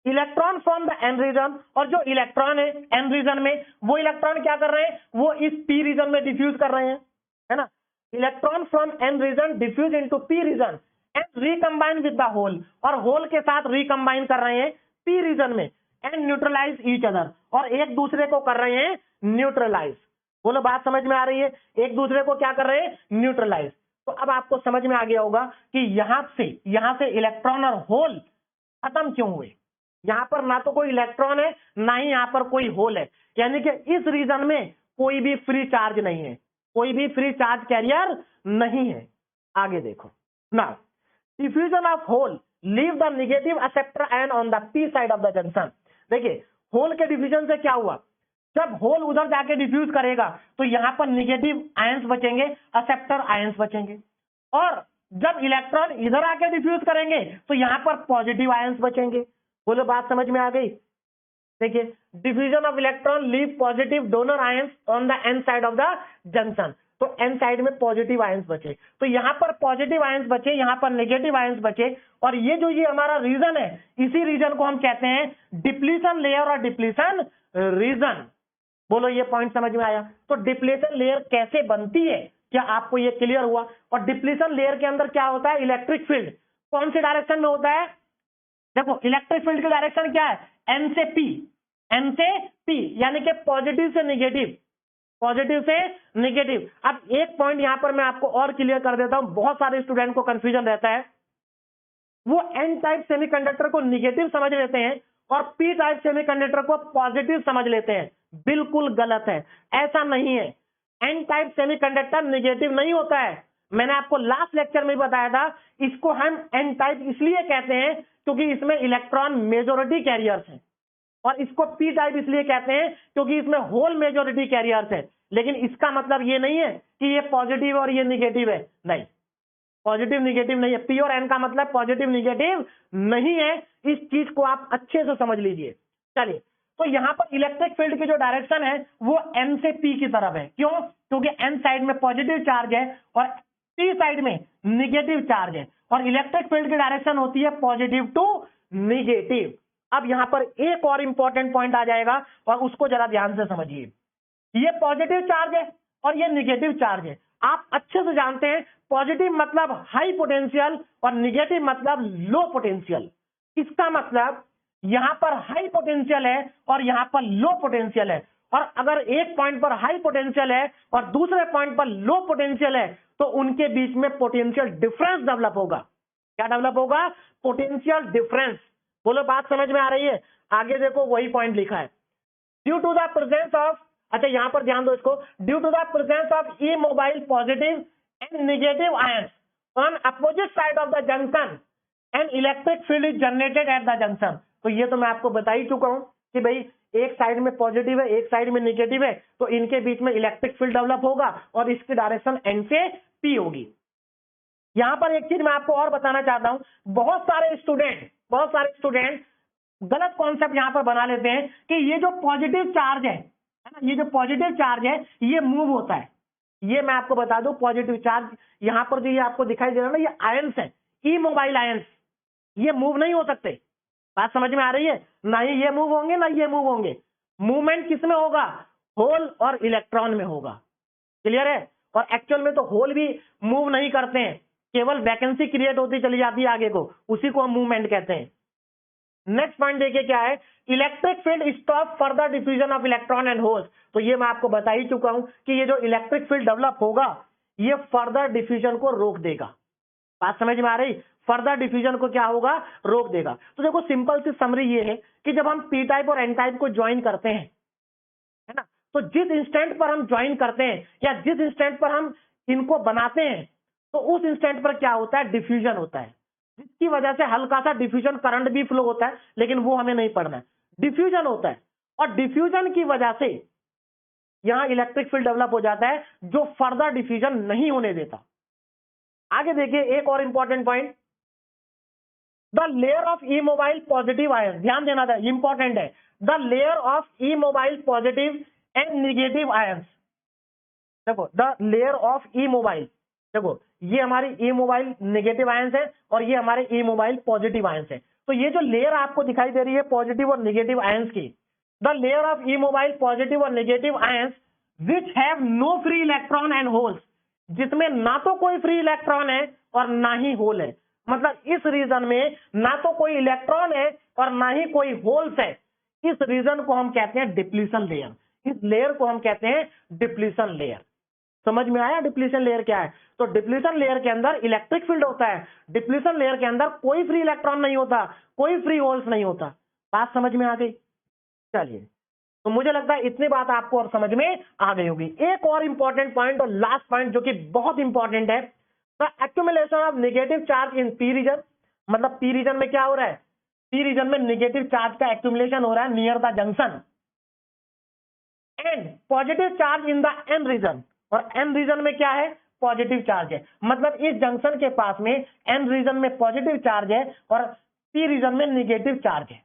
Speaker 1: electron from the n region, और जो इलेक्ट्रॉन है एन रीजन में, वो इलेक्ट्रॉन क्या कर रहे हैं? वो इस पी रीजन में डिफ्यूज कर रहे हैं, है ना? Electron from N region diffuse into P region and recombine with the hole, और होल के साथ रिकंबाइन कर रहे हैं पी रीजन में, एंड न्यूट्रलाइज ईच अदर, और एक दूसरे को कर रहे हैं न्यूट्रलाइज। बोलो, बात समझ में आ रही है? एक दूसरे को क्या कर रहे हैं? न्यूट्रलाइज। तो अब आपको समझ में आ गया होगा कि यहां से इलेक्ट्रॉन और होल खत्म क्यों हुए। यहां पर ना तो कोई इलेक्ट्रॉन है, ना ही यहां पर कोई होल है, यानी कि इस रीजन में कोई भी फ्री चार्ज नहीं है, कोई भी फ्री चार्ज कैरियर नहीं है। आगे देखो ना, diffusion of hole leave the negative acceptor ion on the p side of the junction. देखिए, होल के डिफ्यूजन से क्या हुआ? जब होल उधर जाके डिफ्यूज करेगा तो यहां पर नेगेटिव आयंस बचेंगे, एक्सेप्टर आयंस बचेंगे, और जब इलेक्ट्रॉन इधर आके डिफ्यूज करेंगे तो यहां पर पॉजिटिव आयंस बचेंगे। बोलो, बात समझ में आ गई? देखिए, diffusion of electron leave positive donor ions on the n side of the junction, तो एन साइड में पॉजिटिव आयंस बचे, तो यहां पर पॉजिटिव आयंस बचे, यहां पर नेगेटिव आयंस बचे, और ये जो ये हमारा रीजन है, इसी रीजन को हम कहते हैं डिप्लीशन लेयर और डिप्लीशन रीजन। बोलो, ये पॉइंट समझ में आया? तो डिप्लीशन लेयर कैसे बनती है, क्या आपको ये क्लियर हुआ? और डिप्लीशन लेयर के अंदर क्या होता है? इलेक्ट्रिक फील्ड कौन से डायरेक्शन में होता है? देखो, इलेक्ट्रिक फील्ड की डायरेक्शन क्या है? एन से पी, एन से पी, यानी कि पॉजिटिव से निगेटिव, पॉजिटिव से निगेटिव। अब एक पॉइंट यहां पर मैं आपको और क्लियर कर देता हूं, बहुत सारे स्टूडेंट को कंफ्यूजन रहता है, वो एन टाइप सेमीकंडक्टर को निगेटिव समझ लेते हैं और पी टाइप सेमीकंडक्टर को पॉजिटिव समझ लेते हैं। बिल्कुल गलत है, ऐसा नहीं है। एन टाइप सेमीकंडक्टर निगेटिव नहीं होता है, मैंने आपको लास्ट लेक्चर में बताया था। इसको हम एन टाइप इसलिए कहते हैं क्योंकि इसमें इलेक्ट्रॉन मेजॉरिटी कैरियर्स हैं, और इसको पी टाइप इसलिए कहते हैं क्योंकि इसमें होल मेजॉरिटी कैरियर्स है। लेकिन इसका मतलब ये नहीं है कि ये पॉजिटिव और ये निगेटिव है, नहीं, पॉजिटिव निगेटिव नहीं है। पी और एन का मतलब पॉजिटिव निगेटिव नहीं है, इस चीज को आप अच्छे से समझ लीजिए। चलिए, तो यहाँ पर इलेक्ट्रिक फील्ड की जो डायरेक्शन है वो एन से पी की तरफ है। क्यों? क्योंकि एन साइड में पॉजिटिव चार्ज है और पी साइड में निगेटिव चार्ज है, और इलेक्ट्रिक फील्ड की डायरेक्शन होती है पॉजिटिव टू निगेटिव। अब यहाँ पर एक और इंपॉर्टेंट पॉइंट आ जाएगा और उसको जरा ध्यान से समझिए। ये पॉजिटिव चार्ज है और ये निगेटिव चार्ज है। आप अच्छे से जानते हैं पॉजिटिव मतलब हाई पोटेंशियल और निगेटिव मतलब लो पोटेंशियल। इसका मतलब यहां पर हाई पोटेंशियल है और यहां पर लो पोटेंशियल है, और अगर एक पॉइंट पर हाई पोटेंशियल है और दूसरे पॉइंट पर लो पोटेंशियल है तो उनके बीच में पोटेंशियल डिफरेंस डेवलप होगा। क्या डेवलप होगा? Potential difference. बोलो बात समझ में आ रही है? आगे देखो वही पॉइंट लिखा है, due to the presence of, अच्छा यहां पर ध्यान दो इसको, due to the presence of immobile positive and negative ions on opposite side of the junction and electric field is generated at the junction. तो ये तो मैं आपको बता ही चुका हूं कि भाई एक साइड में पॉजिटिव है एक साइड में नेगेटिव है, तो इनके बीच में इलेक्ट्रिक फील्ड डेवलप होगा और इसकी डायरेक्शन एन से पी होगी। यहां पर एक चीज मैं आपको और बताना चाहता हूं, बहुत सारे स्टूडेंट गलत कॉन्सेप्ट यहां पर बना लेते हैं कि ये जो पॉजिटिव चार्ज है ना, ये जो पॉजिटिव चार्ज है ये मूव होता है। ये मैं आपको बता दूं, पॉजिटिव चार्ज यहां पर जो ये आपको दिखाई दे रहा है ना, ये आयंस है, ई मोबाइल आयंस, ये मूव नहीं हो सकते। बात समझ में आ रही है? ना ही ये मूव होंगे ना ये मूव होंगे। मूवमेंट किसमें होगा? होल और इलेक्ट्रॉन में होगा। क्लियर है? और एक्चुअल में तो होल भी मूव नहीं करते हैं, केवल वैकेंसी क्रिएट होती चली जाती है आगे को, उसी को हम मूवमेंट कहते हैं। नेक्स्ट पॉइंट देखिए क्या है, electric field stop further diffusion of electron and holes. तो ये मैं आपको बता ही चुका हूं कि ये जो इलेक्ट्रिक फील्ड डेवलप होगा ये फर्दर डिफ्यूजन को रोक देगा। बात समझ में आ रही? फर्दर डिफ्यूजन को क्या होगा? रोक देगा। तो देखो सिंपल सी समरी ये है कि जब हम पी टाइप और एन टाइप को ज्वाइन करते हैं, है ना, तो जिस इंस्टेंट पर हम ज्वाइन करते हैं या जिस इंस्टेंट पर हम इनको बनाते हैं, तो उस इंस्टेंट पर क्या होता है? डिफ्यूजन होता है, जिसकी वजह से हल्का सा डिफ्यूजन करंट भी फ्लो होता है, लेकिन वो हमें नहीं पढ़ना है। डिफ्यूजन होता है और डिफ्यूजन की वजह से यहां इलेक्ट्रिक फील्ड डेवलप हो जाता है जो फर्दर डिफ्यूजन नहीं होने देता। आगे देखिए एक और important point, the layer of immobile positive ion, ध्यान देना था, इंपॉर्टेंट है। The layer of immobile positive and negative ions, देखो the layer of immobile, देखो ये हमारी ई मोबाइल नेगेटिव आयंस है और ये हमारे ई मोबाइल पॉजिटिव आयंस है। तो ये जो लेयर आपको दिखाई दे रही है पॉजिटिव और नेगेटिव आयंस की, the layer of immobile positive और negative ions which have no free electron and holes, जिसमें ना तो कोई फ्री इलेक्ट्रॉन है और ना ही होल है। मतलब इस रीजन में ना तो कोई इलेक्ट्रॉन है और ना ही कोई होल्स है। इस रीजन को हम कहते हैं डिप्लीशन लेयर। इस लेयर को हम कहते हैं डिप्लीशन लेयर। समझ में आया डिप्लीशन लेयर क्या है? तो डिप्लीशन लेयर के अंदर इलेक्ट्रिक फील्ड होता है, डिप्लीशन लेयर के अंदर कोई फ्री इलेक्ट्रॉन नहीं होता, कोई फ्री होल्स नहीं होता। बात समझ में आ गई? चलिए, तो मुझे लगता है इतनी बात आपको और समझ में आ गई होगी। एक और इंपॉर्टेंट पॉइंट और लास्ट पॉइंट जो कि बहुत इंपॉर्टेंट है, the accumulation of negative charge in p region. मतलब पी रीजन में क्या हो रहा है? पी रीजन में नेगेटिव चार्ज का एक्यूमुलेशन हो रहा है near the junction, and positive charge in the n region. और एन रीजन में क्या है? पॉजिटिव चार्ज है। मतलब इस जंक्शन के पास में एन रीजन में पॉजिटिव चार्ज है और पी रीजन में नेगेटिव चार्ज है।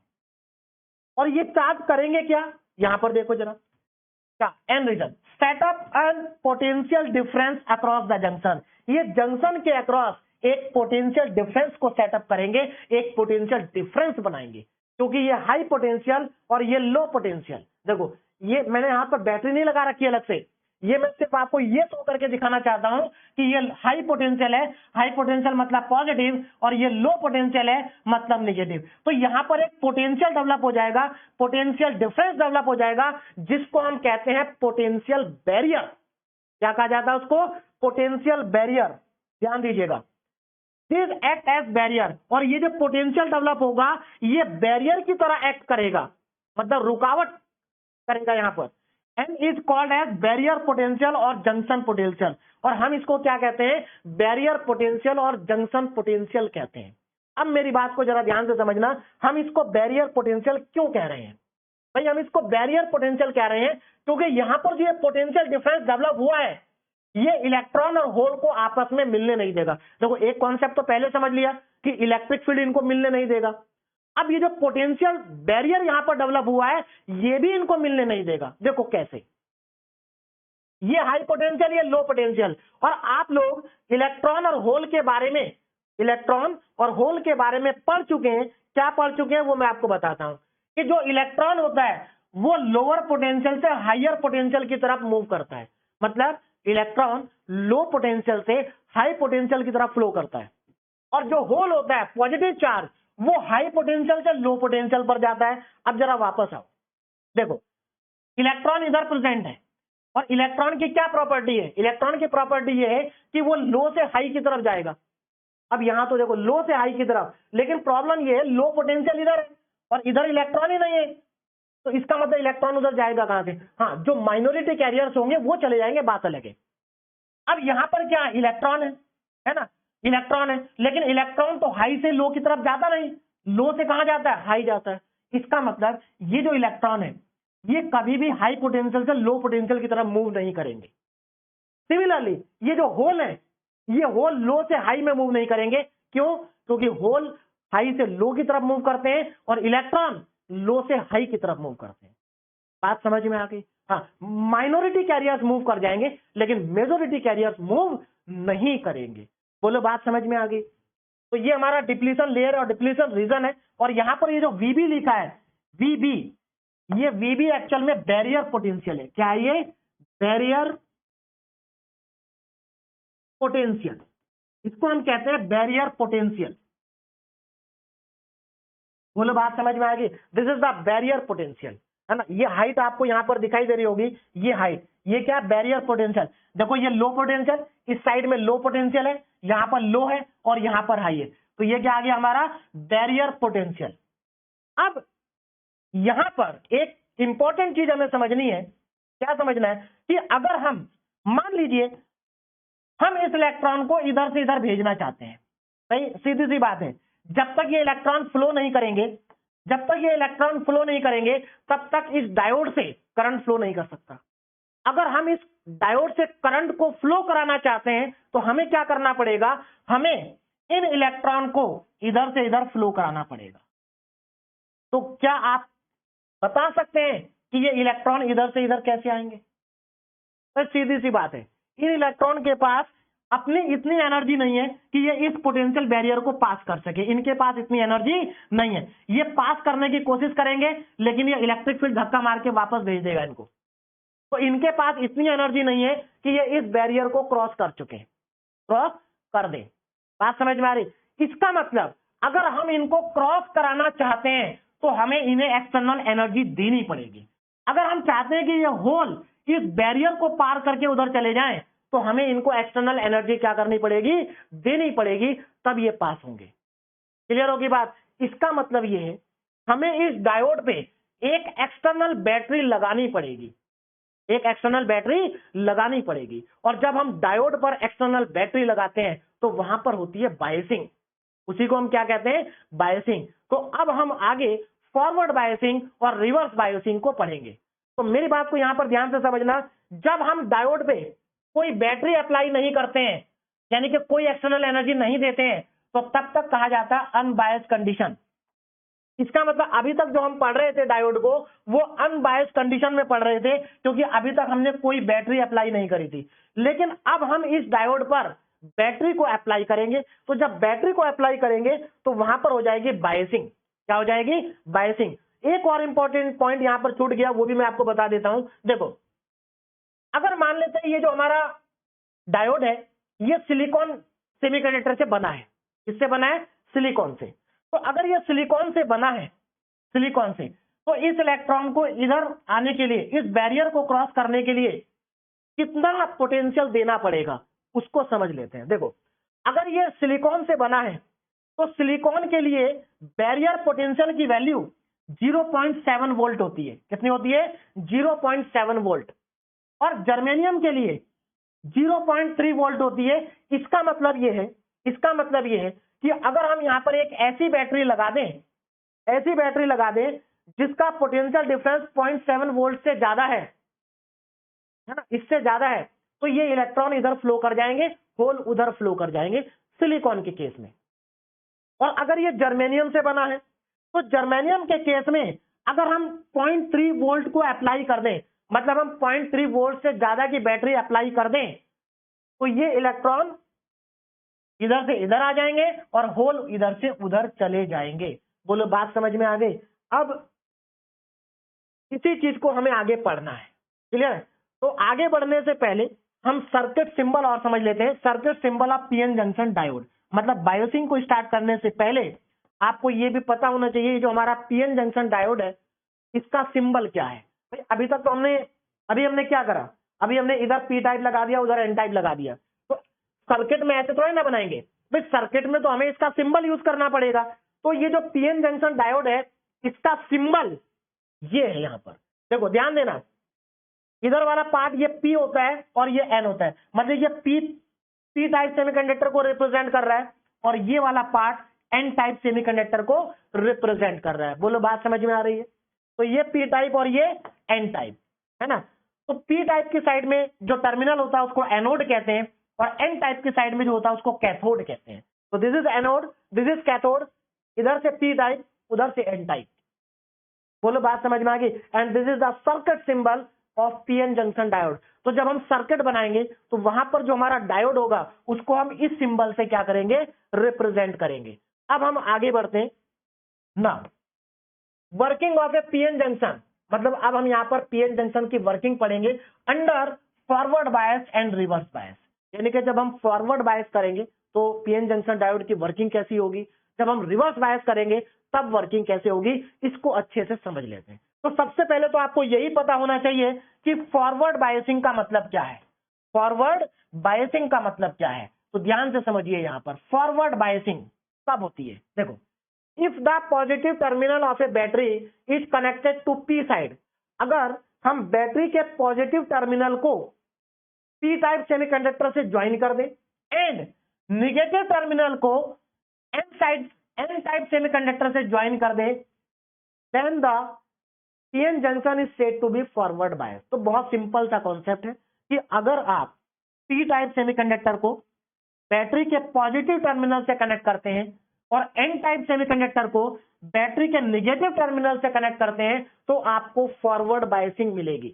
Speaker 1: और ये चार्ज करेंगे क्या? यहां पर देखो जरा, क्या n region set up an potential difference across the junction. ये जंक्शन के अक्रॉस एक पोटेंशियल डिफरेंस को सेटअप करेंगे, एक पोटेंशियल डिफरेंस बनाएंगे, क्योंकि ये हाई पोटेंशियल और ये लो पोटेंशियल। देखो ये मैंने यहां पर बैटरी नहीं लगा रखी अलग से, ये मैं सिर्फ आपको ये शो करके दिखाना चाहता हूं कि ये हाई पोटेंशियल है, हाई पोटेंशियल मतलब पॉजिटिव, और ये लो पोटेंशियल है मतलब नेगेटिव। तो यहां पर एक पोटेंशियल डेवलप हो जाएगा, पोटेंशियल डिफरेंस डेवलप हो जाएगा, जिसको हम कहते हैं पोटेंशियल बैरियर। क्या कहा जाता है उसको? Potential barrier. ध्यान दीजिएगा, दिस एक्ट एज बैरियर। और ये जो पोटेंशियल डेवलप होगा ये बैरियर की तरह एक्ट करेगा, मतलब रुकावट करेगा यहां पर, and is called as barrier potential और जंक्शन पोटेंशियल। और हम इसको क्या कहते हैं? बैरियर पोटेंशियल और जंक्शन पोटेंशियल कहते हैं। अब मेरी बात को जरा ध्यान से समझना, हम इसको बैरियर पोटेंशियल क्यों कह रहे हैं? भाई हम इसको बैरियर पोटेंशियल कह रहे हैं क्योंकि यहां पर जो पोटेंशियल डिफरेंस डेवलप हुआ है ये इलेक्ट्रॉन और होल को आपस में मिलने नहीं देगा। देखो एक कॉन्सेप्ट तो पहले समझ लिया कि इलेक्ट्रिक फील्ड इनको मिलने नहीं देगा, अब ये जो पोटेंशियल बैरियर यहां पर डेवलप हुआ है, ये भी इनको मिलने नहीं देगा। देखो कैसे, ये हाई पोटेंशियल, ये लो पोटेंशियल। और आप लोग इलेक्ट्रॉन और होल के बारे में, इलेक्ट्रॉन और होल के बारे में पढ़ चुके हैं। क्या पढ़ चुके हैं वो मैं आपको बताता हूं कि जो इलेक्ट्रॉन होता है वो लोअर पोटेंशियल से हायर पोटेंशियल की तरफ मूव करता है। मतलब इलेक्ट्रॉन लो पोटेंशियल से हाई पोटेंशियल की तरफ फ्लो करता है। और जो होल होता है पॉजिटिव चार्ज, वो हाई पोटेंशियल से लो पोटेंशियल पर जाता है। अब जरा वापस आओ, देखो इलेक्ट्रॉन इधर प्रेजेंट है और इलेक्ट्रॉन की क्या प्रॉपर्टी है? इलेक्ट्रॉन की प्रॉपर्टी ये है कि वो लो से हाई की तरफ जाएगा। अब यहां तो देखो लो से हाई की तरफ, लेकिन प्रॉब्लम ये है लो पोटेंशियल इधर है और इधर इलेक्ट्रॉन ही नहीं है, तो इसका मतलब इलेक्ट्रॉन उधर जाएगा कहां से? हाँ, जो माइनॉरिटी कैरियर्स होंगे वो चले जाएंगे, बात अलग है। अब यहां पर क्या इलेक्ट्रॉन है ना, इलेक्ट्रॉन है, लेकिन इलेक्ट्रॉन तो हाई से लो की तरफ जाता नहीं, लो से कहां जाता है? हाई जाता है। इसका मतलब ये जो इलेक्ट्रॉन है ये कभी भी हाई पोटेंशियल से लो पोटेंशियल की तरफ मूव नहीं करेंगे। सिमिलरली ये जो होल है, ये होल लो से हाई में मूव नहीं करेंगे। क्यों? क्योंकि होल हाई से लो की तरफ मूव करते हैं और इलेक्ट्रॉन लो से हाई की तरफ मूव करते हैं। बात समझ में आ गई? हाँ, माइनॉरिटी कैरियर्स मूव कर जाएंगे लेकिन मेजोरिटी कैरियर्स मूव नहीं करेंगे। बोलो बात समझ में आ गई? तो ये हमारा डिप्लीशन लेयर और डिप्लीशन रीजन है। और यहां पर ये जो वीबी लिखा है, वीबी, ये वीबी एक्चुअल में बैरियर पोटेंशियल है। क्या है ये? Barrier potential. इसको हम कहते हैं बैरियर पोटेंशियल। बोलो बात समझ में आएगी? This is the barrier potential, है ना। ये हाइट आपको यहां पर दिखाई दे रही होगी, ये हाइट, ये क्या? Barrier potential. देखो ये लो पोटेंशियल, इस साइड में लो पोटेंशियल है, यहां पर लो है और यहां पर हाई है, तो ये क्या आ गया हमारा? Barrier potential. अब यहां पर एक इंपॉर्टेंट चीज हमें समझनी है। क्या समझना है? कि अगर हम मान लीजिए हम इस इलेक्ट्रॉन को इधर से इधर भेजना चाहते हैं, सही, सीधी सी बात है, जब तक ये इलेक्ट्रॉन फ्लो नहीं करेंगे, जब तक ये इलेक्ट्रॉन फ्लो नहीं करेंगे तब तक इस डायोड से करंट फ्लो नहीं कर सकता। अगर हम इस डायोड से करंट को फ्लो कराना चाहते हैं तो हमें क्या करना पड़ेगा? हमें इन इलेक्ट्रॉन को इधर से इधर फ्लो कराना पड़ेगा। तो क्या आप बता सकते हैं कि ये इलेक्ट्रॉन इधर से इधर कैसे आएंगे? तो सीधी सी बात है, इन इलेक्ट्रॉन के पास अपनी इतनी एनर्जी नहीं है कि ये इस पोटेंशियल बैरियर को पास कर सके। इनके पास इतनी एनर्जी नहीं है। ये पास करने की कोशिश करेंगे लेकिन ये इलेक्ट्रिक फील्ड धक्का मार के वापस भेज देगा इनको। तो इनके पास इतनी एनर्जी नहीं है कि ये इस बैरियर को क्रॉस कर चुके, क्रॉस कर दे। बात समझ में आ रही? इसका मतलब अगर हम इनको क्रॉस कराना चाहते हैं तो हमें इन्हें एक्सटर्नल एनर्जी देनी पड़ेगी। अगर हम चाहते हैं कि ये होल इस बैरियर को पार करके उधर चले जाएं तो हमें इनको एक्सटर्नल एनर्जी क्या करनी पड़ेगी? देनी पड़ेगी, तब ये पास होंगे। क्लियर होगी बात? इसका मतलब ये है हमें इस डायोड पे एक एक्सटर्नल बैटरी लगानी पड़ेगी, एक एक्सटर्नल बैटरी लगानी पड़ेगी। और जब हम डायोड पर एक्सटर्नल बैटरी लगाते हैं तो वहां पर होती है बायसिंग। उसी को हम क्या कहते हैं? बायसिंग। तो अब हम आगे फॉरवर्ड बायसिंग और रिवर्स बायसिंग को पढ़ेंगे। तो मेरी बात को यहां पर ध्यान से समझना, जब हम डायोड पे कोई बैटरी अप्लाई नहीं करते हैं, यानी कि कोई एक्सटर्नल एनर्जी नहीं देते हैं, तो तब तक कहा जाता है अनबायस्ड कंडीशन। इसका मतलब अभी तक जो हम पढ़ रहे थे डायोड को, वो अनबायस्ड कंडीशन में पढ़ रहे थे क्योंकि अभी तक हमने कोई बैटरी अप्लाई नहीं करी थी। लेकिन अब हम इस डायोड पर बैटरी को अप्लाई करेंगे, तो जब बैटरी को अप्लाई करेंगे तो वहां पर हो जाएगी बायसिंग। क्या हो जाएगी? बायसिंग। एक और इंपॉर्टेंट पॉइंट यहां पर छूट गया, वो भी मैं आपको बता देता हूं। देखो, अगर मान लेते हैं ये जो हमारा डायोड है ये सिलिकॉन सेमीकंडक्टर से बना है। किससे बना है? सिलिकॉन से। तो अगर ये सिलिकॉन से बना है, सिलिकॉन से, तो इस इलेक्ट्रॉन को इधर आने के लिए, इस बैरियर को क्रॉस करने के लिए कितना पोटेंशियल देना पड़ेगा उसको समझ लेते हैं। देखो, अगर ये सिलिकॉन से बना है तो सिलिकॉन के लिए बैरियर पोटेंशियल की वैल्यू 0.7 वोल्ट होती है। कितनी होती है? 0.7 वोल्ट। और जर्मेनियम के लिए 0.3 वोल्ट होती है। इसका मतलब यह है, इसका मतलब यह है कि अगर हम यहां पर एक ऐसी बैटरी लगा दें, ऐसी बैटरी लगा दें जिसका पोटेंशियल डिफरेंस 0.7 वोल्ट से ज्यादा है ना, इससे ज्यादा है, तो ये इलेक्ट्रॉन इधर फ्लो कर जाएंगे, होल उधर फ्लो कर जाएंगे, सिलिकॉन के केस में। और अगर ये जर्मेनियम से बना है तो जर्मेनियम के केस में अगर हम 0.3 वोल्ट को अप्लाई कर दें, मतलब हम 0.3 वोल्ट से ज्यादा की बैटरी अप्लाई कर दें, तो ये इलेक्ट्रॉन इधर से इधर आ जाएंगे और होल इधर से उधर चले जाएंगे। बोलो बात समझ में आ गई। अब इसी चीज को हमें आगे पढ़ना है, क्लियर है। तो आगे बढ़ने से पहले हम सर्किट सिंबल और समझ लेते हैं। Circuit symbol of PN junction diode, मतलब बायोसिंग को स्टार्ट करने से पहले आपको ये भी पता होना चाहिए जो हमारा पीएन जंक्शन डायोड है इसका सिंबल क्या है। भाई अभी तक तो हमने क्या करा, अभी हमने इधर पी टाइप लगा दिया, उधर एन टाइप लगा दिया। तो सर्किट में ऐसे थोड़ा ना बनाएंगे भाई, सर्किट में तो हमें इसका सिंबल यूज करना पड़ेगा। तो ये जो पीएन जंक्शन डायोड है इसका सिंबल ये है। यहां पर देखो ध्यान देना, इधर वाला पार्ट ये P होता है और ये N होता है, मतलब ये P टाइप सेमीकंडक्टर को रिप्रेजेंट कर रहा है और ये वाला पार्ट N टाइप सेमीकंडक्टर को रिप्रेजेंट कर रहा है। बोलो बात समझ में आ रही है। तो ये P टाइप और ये N टाइप है ना। तो P टाइप की साइड में जो टर्मिनल होता है उसको एनोड कहते हैं और N टाइप की साइड में जो होता है उसको कैथोड कहते हैं। तो this is anode, this is cathode, इधर से P टाइप उधर से N टाइप। बोलो बात समझ में आ गई। And this is the circuit symbol of PN junction diode. तो जब हम सर्किट बनाएंगे तो वहां पर जो हमारा डायोड होगा उसको हम इस सिंबल से क्या करेंगे, रिप्रेजेंट करेंगे। अब हम आगे बढ़ते हैं ना, working of A PN junction, मतलब अब हम यहां पर पीएन जंक्शन की वर्किंग पढ़ेंगे under forward bias and reverse bias. यानी कि जब हम फॉरवर्ड बायस करेंगे तो पीएन जंक्शन डायोड की वर्किंग कैसी होगी, जब हम रिवर्स बायस करेंगे तब वर्किंग कैसे होगी, इसको अच्छे से समझ लेते हैं। तो सबसे पहले तो आपको यही पता होना चाहिए कि फॉरवर्ड बायसिंग का मतलब क्या है। फॉरवर्ड बायसिंग का मतलब क्या है, तो ध्यान से समझिए। यहां पर फॉरवर्ड बायसिंग कब होती है, देखो, if the positive terminal of a battery is connected to P side, अगर हम बैटरी के पॉजिटिव टर्मिनल को पी टाइप सेमीकंडक्टर से ज्वाइन कर दें एंड निगेटिव टर्मिनल को एन टाइप सेमीकंडक्टर से ज्वाइन कर दे, then the PN junction is said to be forward bias. तो बहुत सिंपल सा कॉन्सेप्ट है कि अगर आप पी टाइप सेमीकंडक्टर को बैटरी के पॉजिटिव टर्मिनल से कनेक्ट करते हैं और एन टाइप सेमीकंडक्टर को बैटरी के नेगेटिव टर्मिनल से कनेक्ट करते हैं तो आपको फॉरवर्ड बायसिंग मिलेगी।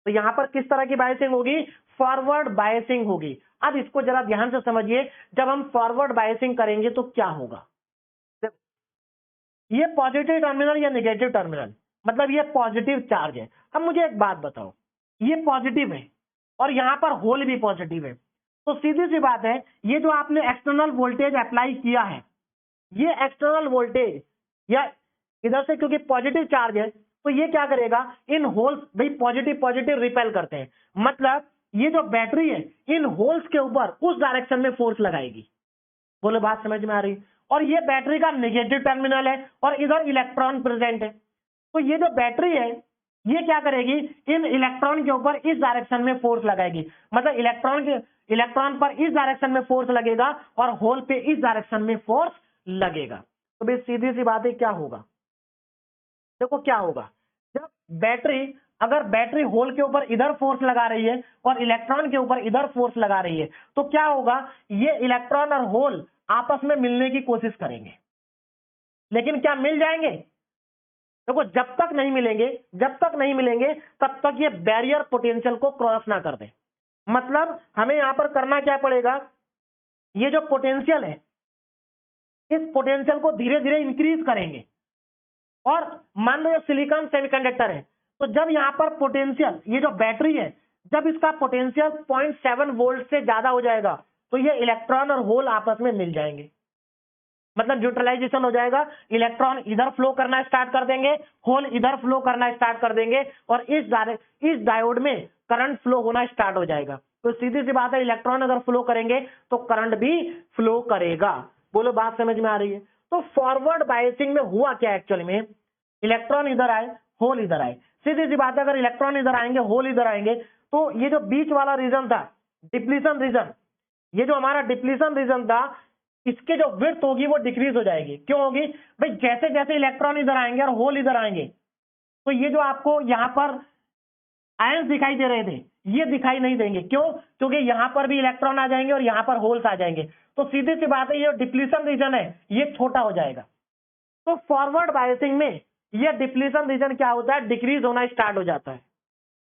Speaker 1: तो यहां पर किस तरह की बायसिंग होगी, फॉरवर्ड बायसिंग होगी। अब इसको जरा ध्यान से समझिए, जब हम फॉरवर्ड बायसिंग करेंगे तो क्या होगा। ये पॉजिटिव टर्मिनल या नेगेटिव टर्मिनल, मतलब ये पॉजिटिव चार्ज है। अब मुझे एक बात बताओ, ये पॉजिटिव है और यहां पर होल भी पॉजिटिव है, तो सीधी सी बात है ये जो आपने एक्सटर्नल वोल्टेज अप्लाई किया है, ये एक्सटर्नल वोल्टेज या इधर से क्योंकि पॉजिटिव चार्ज है तो ये क्या करेगा, इन होल्स, भाई पॉजिटिव पॉजिटिव रिपेल करते हैं, मतलब ये जो बैटरी है इन होल्स के ऊपर उस डायरेक्शन में फोर्स लगाएगी। बोले बात समझ में आ रही। और ये बैटरी का नेगेटिव टर्मिनल है और इधर इलेक्ट्रॉन प्रेजेंट है, तो ये जो बैटरी है ये क्या करेगी, इन इलेक्ट्रॉन के ऊपर इस डायरेक्शन में फोर्स लगाएगी, मतलब इलेक्ट्रॉन पर इस डायरेक्शन में फोर्स लगेगा और होल पे इस डायरेक्शन में फोर्स लगेगा। तो भाई सीधी सी बात है क्या होगा, देखो क्या होगा, जब अगर बैटरी होल के ऊपर इधर फोर्स लगा रही है और इलेक्ट्रॉन के ऊपर इधर फोर्स लगा रही है तो क्या होगा, ये इलेक्ट्रॉन और होल आपस में मिलने की कोशिश करेंगे, लेकिन क्या मिल जाएंगे, देखो जब तक नहीं मिलेंगे तब तक ये बैरियर पोटेंशियल को क्रॉस ना कर दे। मतलब हमें यहां पर करना क्या पड़ेगा, ये जो पोटेंशियल है इस पोटेंशियल को धीरे धीरे इंक्रीज करेंगे। और मान लो ये सिलिकॉन सेमीकंडक्टर है, तो जब यहां पर पोटेंशियल, ये जो बैटरी है जब इसका पोटेंशियल 0.7 वोल्ट से ज्यादा हो जाएगा तो ये इलेक्ट्रॉन और होल आपस में मिल जाएंगे, मतलब न्यूट्रलाइजेशन हो जाएगा। इलेक्ट्रॉन इधर फ्लो करना स्टार्ट कर देंगे, होल इधर फ्लो करना स्टार्ट कर देंगे और इस डायोड में करंट फ्लो होना स्टार्ट हो जाएगा। तो सीधी सी बात है, इलेक्ट्रॉन अगर फ्लो करेंगे तो करंट भी फ्लो करेगा। बोलो बात समझ में आ रही है। तो फॉरवर्ड बायसिंग में हुआ क्या एक्चुअली में, इलेक्ट्रॉन इधर आए होल इधर आए, सीधी सी बात है अगर इलेक्ट्रॉन इधर आएंगे होल इधर आएंगे तो ये जो बीच वाला रीजन था डिप्लीशन रीजन, ये जो हमारा डिप्लीशन रीजन था इसके जो विड्थ होगी वो डिक्रीज हो जाएगी। क्यों होगी भाई, जैसे जैसे इलेक्ट्रॉन इधर आएंगे और होल इधर आएंगे तो ये जो आपको यहां पर आयंस दिखाई दे रहे थे ये दिखाई नहीं देंगे। क्यों, क्योंकि यहां पर भी इलेक्ट्रॉन आ जाएंगे और यहां पर होल्स आ जाएंगे। तो सीधी सी बात है ये डिप्लीशन रीजन है ये छोटा हो जाएगा। तो फॉरवर्ड बायसिंग में ये डिप्लीशन रीजन क्या होता है, डिक्रीज होना स्टार्ट हो जाता है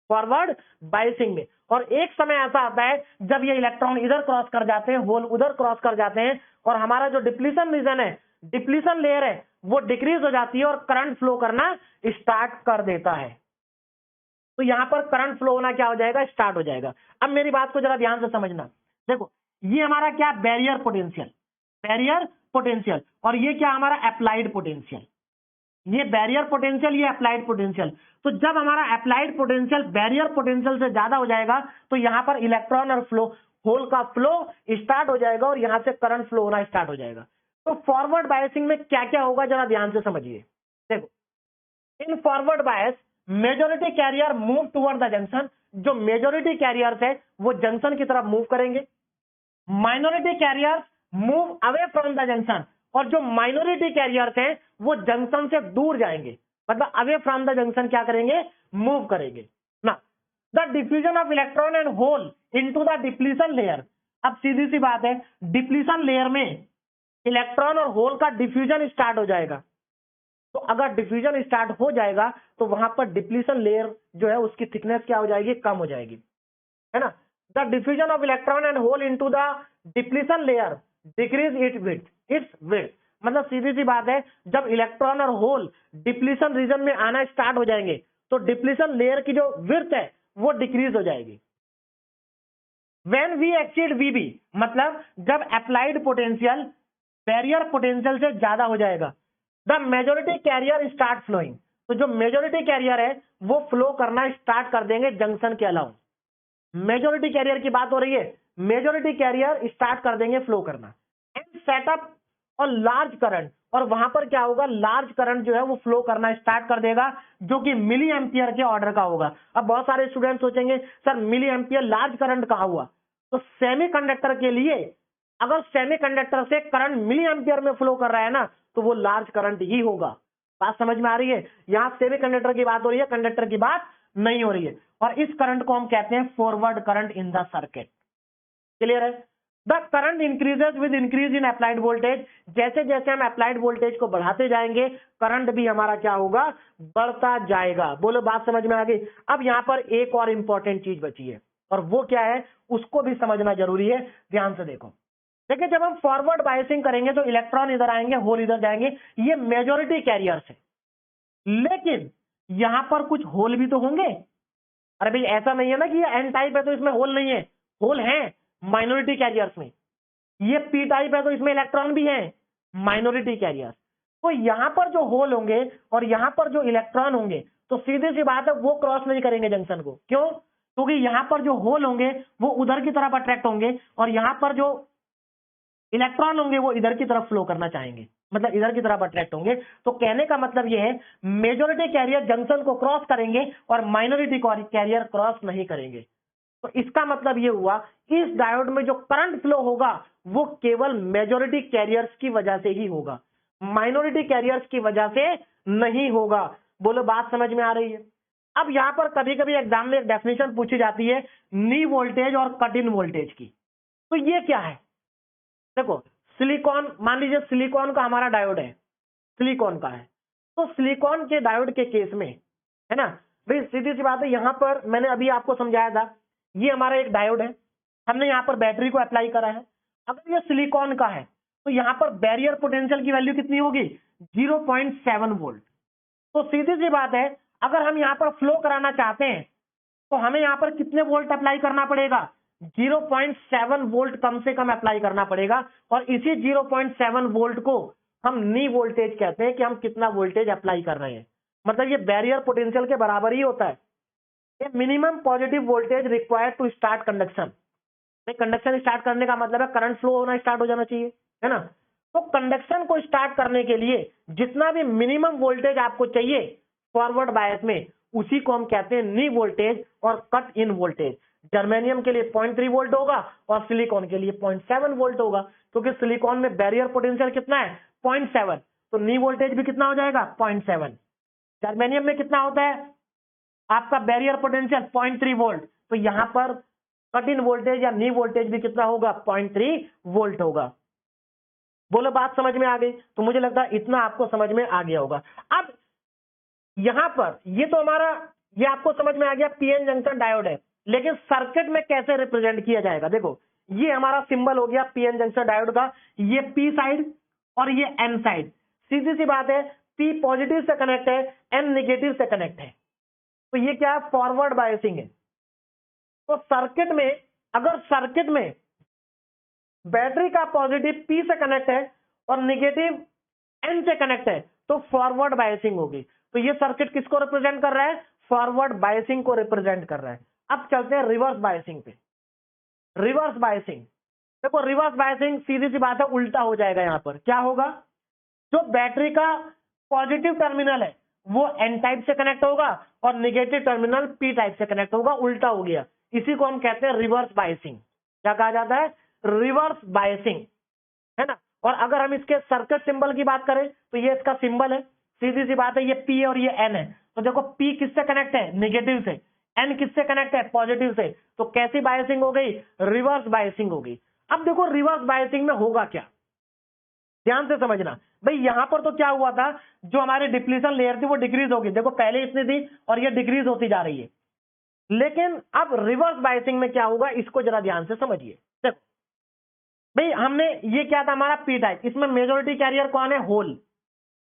Speaker 1: फॉरवर्ड बायसिंग में। और एक समय ऐसा आता है जब ये इलेक्ट्रॉन इधर क्रॉस कर जाते हैं, होल उधर क्रॉस कर जाते हैं, और हमारा जो डिप्लीशन रीजन है, डिप्लीशन लेयर है, वो डिक्रीज हो जाती है और करंट फ्लो करना स्टार्ट कर देता है। तो यहां पर करंट फ्लो होना क्या हो जाएगा, स्टार्ट हो जाएगा। अब मेरी बात को जरा ध्यान से समझना। देखो ये हमारा क्या, बैरियर पोटेंशियल, बैरियर पोटेंशियल, और ये क्या हमारा अप्लाइड पोटेंशियल। ये बैरियर पोटेंशियल, ये अप्लाइड पोटेंशियल। तो जब हमारा अप्लाइड पोटेंशियल बैरियर पोटेंशियल से ज्यादा हो जाएगा तो यहां पर इलेक्ट्रॉन और फ्लो, होल का फ्लो स्टार्ट हो जाएगा और यहां से करंट फ्लो होना स्टार्ट हो जाएगा। तो फॉरवर्ड बायसिंग में क्या क्या होगा जरा ध्यान से समझिए। देखो in forward bias majority carrier move toward the junction, जो मेजोरिटी कैरियर्स है वो जंक्शन की तरफ मूव करेंगे। Minority carriers move away from the junction, और जो माइनॉरिटी कैरियर्स हैं वो जंक्शन से दूर जाएंगे, मतलब अवे फ्रॉम द जंक्शन क्या करेंगे, मूव करेंगे ना। The diffusion of electron and hole into the depletion layer. अब सीधी सी बात है, डिप्लीशन लेयर में इलेक्ट्रॉन और होल का डिफ्यूजन स्टार्ट हो जाएगा। तो अगर डिफ्यूजन स्टार्ट हो जाएगा तो वहां पर डिप्लीशन लेयर जो है उसकी थिकनेस क्या हो जाएगी, कम हो जाएगी, है ना। The diffusion of electron and hole into the depletion layer decrease its width. मतलब सीधी सी बात है, जब इलेक्ट्रॉन और होल डिप्लीशन रीजन में आना स्टार्ट हो जाएंगे तो डिप्लीशन लेयर की जो विड्थ है वो डिक्रीज हो जाएगी। व्हेन वी एक्सीड वीबी, मतलब जब अप्लाइड पोटेंशियल बैरियर पोटेंशियल से ज्यादा हो जाएगा, the majority carrier start flowing. तो जो मेजोरिटी कैरियर है वो फ्लो करना स्टार्ट कर देंगे जंक्शन के अलावा। मेजोरिटी कैरियर की बात हो रही है, मेजोरिटी कैरियर स्टार्ट कर देंगे फ्लो करना एंड सेटअप और लार्ज करंट, और वहां पर क्या होगा, लार्ज करंट जो है वो फ्लो करना स्टार्ट कर देगा जो कि मिली एम्पियर के ऑर्डर का होगा। अब बहुत सारे स्टूडेंट सोचेंगे sir milliampere large current कहां हुआ, तो सेमीकंडक्टर के लिए अगर सेमीकंडक्टर से करंट मिली एम्पियर में फ्लो कर रहा है ना तो वो लार्ज करंट ही होगा। बात समझ में आ रही है, यहां सेमीकंडक्टर की बात हो रही है, कंडक्टर की बात नहीं हो रही है। और इस करंट को हम कहते हैं forward current in the circuit. Clear है। The current increases with increase in applied voltage. जैसे जैसे हम अप्लाइड वोल्टेज को बढ़ाते जाएंगे करंट भी हमारा क्या होगा, बढ़ता जाएगा। बोलो बात समझ में आ गई। अब यहां पर एक और इंपॉर्टेंट चीज बची है और वो क्या है, उसको भी समझना जरूरी है। ध्यान से देखो, देखिए जब हम फॉरवर्ड बायसिंग करेंगे तो इलेक्ट्रॉन इधर आएंगे, होल इधर जाएंगे, ये मेजोरिटी कैरियर्स है। लेकिन यहां पर कुछ होल भी तो होंगे। अरे भाई ऐसा नहीं है ना कि ये एन टाइप है तो इसमें होल नहीं है, होल है माइनॉरिटी कैरियर्स में। ये पी टाइप है तो इसमें इलेक्ट्रॉन भी है माइनॉरिटी कैरियर्स। तो यहां पर जो होल होंगे और यहां पर जो इलेक्ट्रॉन होंगे तो सीधी सी बात है वो क्रॉस नहीं करेंगे जंक्शन को। क्यों? क्योंकि यहां पर जो होल होंगे वो उधर की तरफ अट्रैक्ट होंगे और यहां पर जो इलेक्ट्रॉन होंगे वो इधर की तरफ फ्लो करना चाहेंगे, मतलब इधर की तरफ अट्रैक्ट होंगे। तो कहने का मतलब ये है मेजोरिटी कैरियर जंक्शन को क्रॉस करेंगे और माइनॉरिटी कैरियर क्रॉस नहीं करेंगे। तो इसका मतलब ये हुआ इस डायोड में जो करंट फ्लो होगा वो केवल मेजोरिटी कैरियर्स की वजह से ही होगा, माइनॉरिटी कैरियर्स की वजह से नहीं होगा। बोलो बात समझ में आ रही है। अब यहां पर कभी कभी एग्जाम में एक डेफिनेशन पूछी जाती है नी वोल्टेज और कट इन वोल्टेज की। तो ये क्या है, देखो सिलिकॉन, मान लीजिए सिलिकॉन का हमारा डायोड है, सिलिकॉन का है, तो सिलिकॉन के डायोड के केस में है ना भाई सीधी सी बात है, यहां पर मैंने अभी आपको समझाया था ये हमारा एक डायोड है, हमने यहां पर बैटरी को अप्लाई करा है। अगर ये सिलिकॉन का है तो यहां पर बैरियर पोटेंशियल की वैल्यू कितनी होगी, 0.7 वोल्ट। तो सीधी सी बात है अगर हम यहां पर फ्लो कराना चाहते हैं तो हमें यहां पर कितने वोल्ट अप्लाई करना पड़ेगा, 0.7 वोल्ट कम से कम अप्लाई करना पड़ेगा। और इसी 0.7 वोल्ट को हम नी वोल्टेज कहते हैं कि हम कितना वोल्टेज अप्लाई कर रहे हैं, मतलब ये बैरियर पोटेंशियल के बराबर ही होता है। ये minimum positive voltage required to start conduction. Conduction start करने का मतलब है करंट फ्लो होना स्टार्ट हो जाना चाहिए, है ना। तो कंडक्शन को स्टार्ट करने के लिए जितना भी मिनिमम वोल्टेज आपको चाहिए फॉरवर्ड बायस में, उसी को हम कहते हैं नी वोल्टेज और कट इन वोल्टेज। जर्मेनियम के लिए 0.3 वोल्ट होगा और सिलिकॉन के लिए 0.7 वोल्ट होगा, क्योंकि सिलिकॉन में बैरियर पोटेंशियल कितना है, 0.7, तो नी वोल्टेज भी कितना हो जाएगा, 0.7। जर्मेनियम में कितना होता है आपका बैरियर पोटेंशियल, 0.3 वोल्ट, तो यहां पर कट इन वोल्टेज या नी वोल्टेज भी कितना होगा, 0.3 वोल्ट होगा। बोलो बात समझ में आ गई? तो मुझे लगता है इतना आपको समझ में आ गया होगा। अब यहां पर ये तो हमारा, ये आपको समझ में आ गया पीएन जंक्शन डायोड है, लेकिन सर्किट में कैसे रिप्रेजेंट किया जाएगा? देखो ये हमारा सिंबल हो गया पीएन जंक्शन डायोड का, ये पी साइड और ये एन साइड। सीधी सी बात है, पी पॉजिटिव से कनेक्ट है, एन नेगेटिव से कनेक्ट है, तो ये क्या है? फॉरवर्ड बायसिंग है। तो सर्किट में, अगर सर्किट में बैटरी का पॉजिटिव पी से कनेक्ट है और नेगेटिव एन से कनेक्ट है, तो फॉरवर्ड बायसिंग होगी। तो ये सर्किट किसको रिप्रेजेंट कर रहा है? फॉरवर्ड बायसिंग को रिप्रेजेंट कर रहा है। अब चलते हैं रिवर्स बायसिंग पे। रिवर्स बायसिंग, देखो रिवर्स बायसिंग सीधी सी बात है, उल्टा हो जाएगा। यहां पर क्या होगा? जो बैटरी का पॉजिटिव टर्मिनल है वो एन टाइप से कनेक्ट होगा और नेगेटिव टर्मिनल पी टाइप से कनेक्ट होगा, उल्टा हो गया। इसी को हम कहते हैं रिवर्स बायसिंग। क्या कहा जाता है? रिवर्स बायसिंग, है ना। और अगर हम इसके सर्किट सिंबल की बात करें तो ये इसका सिंबल है, सीधी सी बात है, ये पी और ये एन है। तो देखो पी किससे कनेक्ट है? नेगेटिव से। एन किससे कनेक्ट है? पॉजिटिव से। तो कैसी बायसिंग हो गई? रिवर्स बायसिंग हो गई। अब देखो रिवर्स बायसिंग में होगा क्या, ध्यान से समझना भाई। यहां पर तो क्या हुआ था, जो हमारी डिप्लीशन लेयर थी वो डिक्रीज होगी। देखो पहले इतनी थी और ये डिक्रीज होती जा रही है। लेकिन अब रिवर्स बायसिंग में क्या होगा, इसको जरा ध्यान से समझिए। देखो भाई, हमने ये क्या था हमारा पी टाइप, इसमें मेजोरिटी कैरियर कौन है? होल।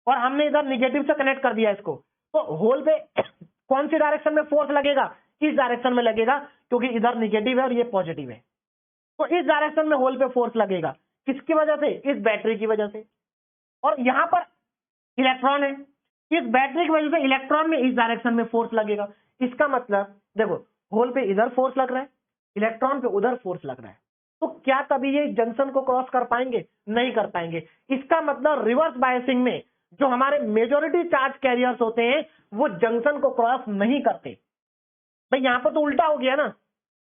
Speaker 1: और हमने इधर निगेटिव से कनेक्ट कर दिया इसको, तो होल पे कौन सी डायरेक्शन में फोर्स लगेगा? इस डायरेक्शन में लगेगा, क्योंकि इधर निगेटिव है और ये पॉजिटिव है। तो इस डायरेक्शन में होल पे फोर्स लगेगा, किसकी वजह से? इस बैटरी की वजह से। और यहां पर इलेक्ट्रॉन है, इस बैटरी की वजह से इलेक्ट्रॉन में इस डायरेक्शन में फोर्स लगेगा। इसका मतलब देखो, होल पे इधर फोर्स लग रहा है, इलेक्ट्रॉन पे उधर फोर्स लग रहा है। तो क्या कभी ये जंक्शन को क्रॉस कर पाएंगे? नहीं कर पाएंगे। इसका मतलब रिवर्स बायसिंग में जो हमारे मेजॉरिटी चार्ज कैरियर्स होते हैं वो जंक्शन को क्रॉस नहीं करते। भाई यहां पर तो उल्टा हो गया ना,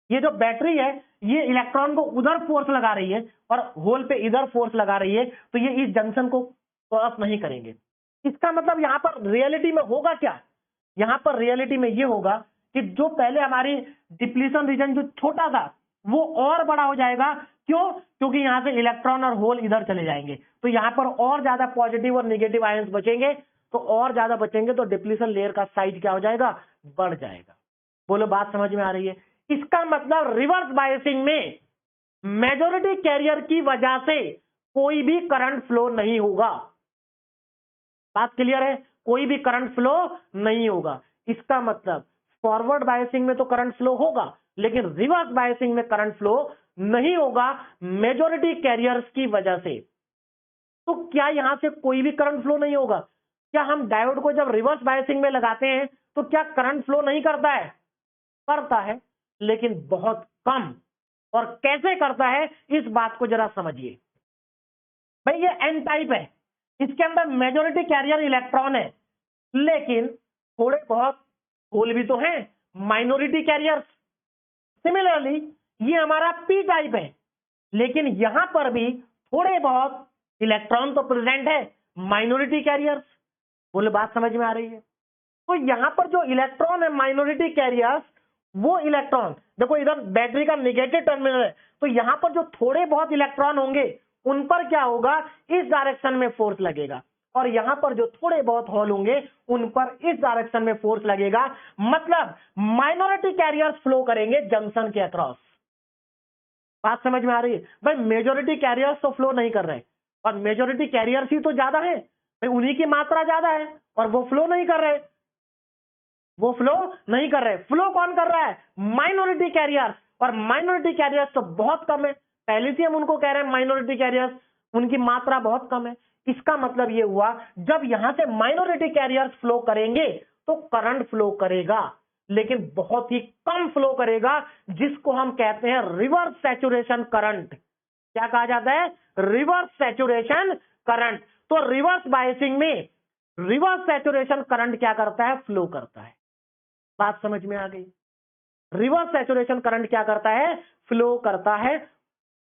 Speaker 1: ये जो बैटरी है ये इलेक्ट्रॉन को उधर फोर्स लगा रही है और होल पे इधर फोर्स लगा रही है, तो ये इस जंक्शन को क्रॉस नहीं करेंगे। इसका मतलब यहां पर रियलिटी में होगा क्या? यहां पर रियलिटी में ये होगा कि जो पहले हमारी डिप्लीशन रीजन जो छोटा था वो और बड़ा हो जाएगा। क्यों? क्योंकि यहां से इलेक्ट्रॉन और होल इधर चले जाएंगे, तो यहां पर और ज्यादा पॉजिटिव और नेगेटिव आयंस बचेंगे। तो और ज्यादा बचेंगे तो डिप्लीशन लेयर का साइज क्या हो जाएगा? बढ़ जाएगा। बोलो बात समझ में आ रही है? इसका मतलब रिवर्स बायसिंग में मेजॉरिटी कैरियर की वजह से कोई भी करंट फ्लो नहीं होगा। बात क्लियर है? कोई भी करंट फ्लो नहीं होगा। इसका मतलब फॉरवर्ड बायसिंग में तो करंट फ्लो होगा, लेकिन रिवर्स बायसिंग में करंट फ्लो नहीं होगा मेजॉरिटी कैरियर्स की वजह से। तो क्या यहां से कोई भी करंट फ्लो नहीं होगा? क्या हम डायोड को जब रिवर्स बायसिंग में लगाते हैं तो क्या करंट फ्लो नहीं करता है? करता है, लेकिन बहुत कम। और कैसे करता है इस बात को जरा समझिए। भाई ये एन टाइप है, इसके अंदर मेजॉरिटी कैरियर इलेक्ट्रॉन है, लेकिन थोड़े बहुत होल भी तो हैं, माइनॉरिटी कैरियर्स। सिमिलरली ये हमारा पी टाइप है, लेकिन यहां पर भी थोड़े बहुत इलेक्ट्रॉन तो प्रेजेंट है, माइनॉरिटी कैरियर्स। बोले बात समझ में आ रही है? तो यहां पर जो इलेक्ट्रॉन है माइनॉरिटी कैरियर्स, वो इलेक्ट्रॉन देखो इधर बैटरी का नेगेटिव टर्मिनल है, तो यहां पर जो थोड़े बहुत इलेक्ट्रॉन होंगे उन पर क्या होगा? इस डायरेक्शन में फोर्स लगेगा। और यहां पर जो थोड़े बहुत होल होंगे उन पर इस डायरेक्शन में फोर्स लगेगा। मतलब माइनॉरिटी कैरियर्स फ्लो करेंगे जंक्शन के अक्रॉस। बात समझ में आ रही है? भाई मेजॉरिटी कैरियर्स तो फ्लो नहीं कर रहे, और मेजॉरिटी कैरियर्स ही तो ज्यादा है, भाई उन्हीं की मात्रा ज्यादा है और वो फ्लो नहीं कर रहे। वो फ्लो नहीं कर रहे। फ्लो कौन कर रहा है? Minority carriers. और माइनॉरिटी कैरियर्स तो बहुत कम है, पहले से हम उनको कह रहे हैं माइनॉरिटी कैरियर्स, उनकी मात्रा बहुत कम है। इसका मतलब ये हुआ जब यहां से माइनॉरिटी कैरियर्स फ्लो करेंगे तो करंट फ्लो करेगा, लेकिन बहुत ही कम फ्लो करेगा, जिसको हम कहते हैं रिवर्स सैचुरेशन करंट। क्या कहा जाता है? Reverse saturation current. तो रिवर्स बायसिंग में रिवर्स सैचुरेशन करंट क्या करता है? फ्लो करता है। बात समझ में आ गई? रिवर्स सैचुरेशन करंट क्या करता है? फ्लो करता है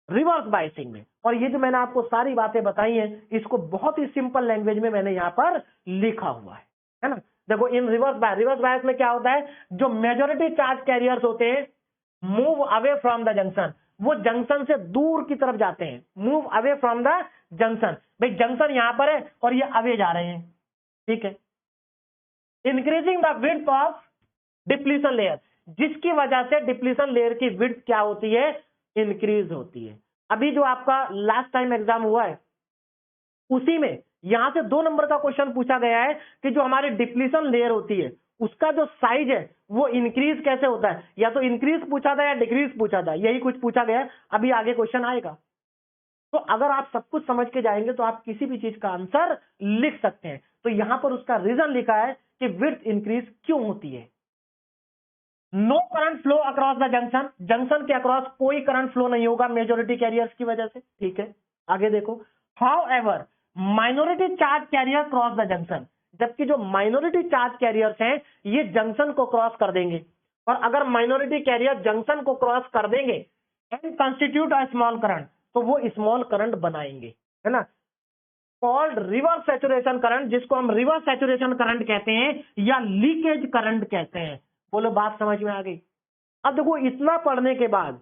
Speaker 1: रिवर्स बायसिंग में। और ये जो मैंने आपको सारी बातें बताई हैं, इसको बहुत ही सिंपल लैंग्वेज में मैंने यहां पर लिखा हुआ है ना। देखो इन रिवर्स बायस में क्या होता है? जो मेजॉरिटी चार्ज कैरियर्स होते हैं move away from the junction, वो जंक्शन से दूर की तरफ जाते हैं, move away from the junction. भाई जंक्शन यहां पर है और ये अवे जा रहे हैं, ठीक है। Increasing the width of depletion layer, जिसकी वजह से डिप्लीशन लेयर की विड्थ क्या होती है, इंक्रीज होती है। अभी जो आपका लास्ट टाइम एग्जाम हुआ है उसी में यहां से 2 नंबर का क्वेश्चन पूछा गया है कि जो हमारी डिप्लीशन लेयर होती है उसका जो साइज है वो इंक्रीज कैसे होता है, या तो इंक्रीज पूछा था या डिक्रीज पूछा था, यही कुछ पूछा गया है। अभी आगे क्वेश्चन आएगा। तो अगर आप सब कुछ समझ के जाएंगे तो आप किसी भी चीज का आंसर लिख सकते हैं। तो यहां पर उसका रीजन लिखा है कि विड्थ इंक्रीज क्यों होती है। No current flow across the junction, junction के अक्रॉस कोई करंट फ्लो नहीं होगा मेजोरिटी कैरियर्स की वजह से, ठीक है। आगे देखो, how ever minority charge carrier cross the junction, जबकि जो माइनॉरिटी चार्ज कैरियर्स हैं ये जंक्शन को क्रॉस कर देंगे, और अगर माइनॉरिटी कैरियर जंक्शन को क्रॉस कर देंगे and constitute a small current, तो वो स्मॉल करंट बनाएंगे, है ना, कॉल्ड रिवर्स सैचुरेशन करंट, जिसको हम रिवर्स सैचुरेशन करंट कहते हैं या लीकेज करंट कहते हैं। बोलो बात समझ में आ गई। अब देखो इतना पढ़ने के बाद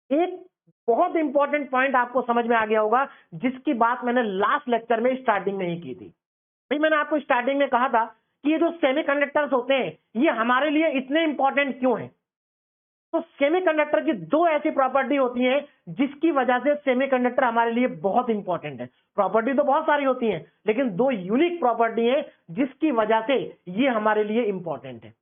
Speaker 1: एक बहुत इंपॉर्टेंट पॉइंट आपको समझ में आ गया होगा, जिसकी बात मैंने लास्ट लेक्चर में स्टार्टिंग में ही की थी। भाई मैंने आपको स्टार्टिंग में कहा था कि ये जो सेमीकंडक्टर्स होते हैं ये हमारे लिए इतने इंपॉर्टेंट क्यों हैं। तो सेमीकंडक्टर की 2 ऐसी प्रॉपर्टी होती हैं जिसकी वजह से सेमीकंडक्टर हमारे लिए बहुत इंपॉर्टेंट है। प्रॉपर्टी तो बहुत सारी होती हैं, लेकिन 2 यूनिक प्रॉपर्टी है जिसकी वजह से ये हमारे लिए इंपॉर्टेंट है।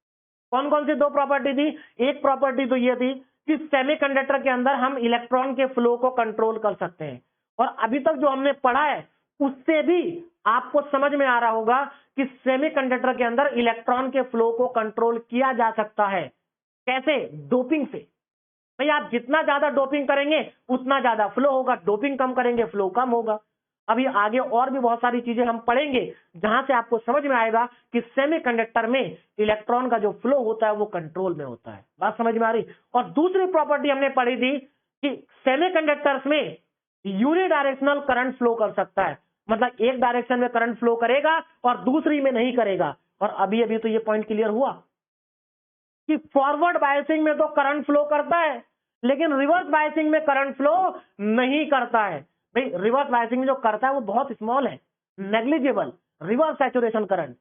Speaker 1: कौन कौन सी 2 प्रॉपर्टी थी? एक प्रॉपर्टी तो ये थी कि सेमीकंडक्टर के अंदर हम इलेक्ट्रॉन के फ्लो को कंट्रोल कर सकते हैं, और अभी तक जो हमने पढ़ा है उससे भी आपको समझ में आ रहा होगा कि सेमीकंडक्टर के अंदर इलेक्ट्रॉन के फ्लो को कंट्रोल किया जा सकता है। कैसे? डोपिंग से। भाई आप जितना ज्यादा डोपिंग करेंगे उतना ज्यादा फ्लो होगा, डोपिंग कम करेंगे फ्लो कम होगा। अभी आगे और भी बहुत सारी चीजें हम पढ़ेंगे जहां से आपको समझ में आएगा कि सेमीकंडक्टर में इलेक्ट्रॉन का जो फ्लो होता है वो कंट्रोल में होता है। बात समझ में आ रही? और दूसरी प्रॉपर्टी हमने पढ़ी थी कि सेमीकंडक्टर्स में यूनिडायरेक्शनल करंट फ्लो कर सकता है, मतलब एक डायरेक्शन में करंट फ्लो करेगा और दूसरी में नहीं करेगा। और अभी अभी तो ये पॉइंट क्लियर हुआ कि फॉरवर्ड बायसिंग में तो करंट फ्लो करता है, लेकिन रिवर्स बायसिंग में करंट फ्लो नहीं करता है। भाई रिवर्स बायसिंग में जो करता है वो बहुत स्मॉल है, नेग्लिजिबल, रिवर्स सैचुरेशन करंट।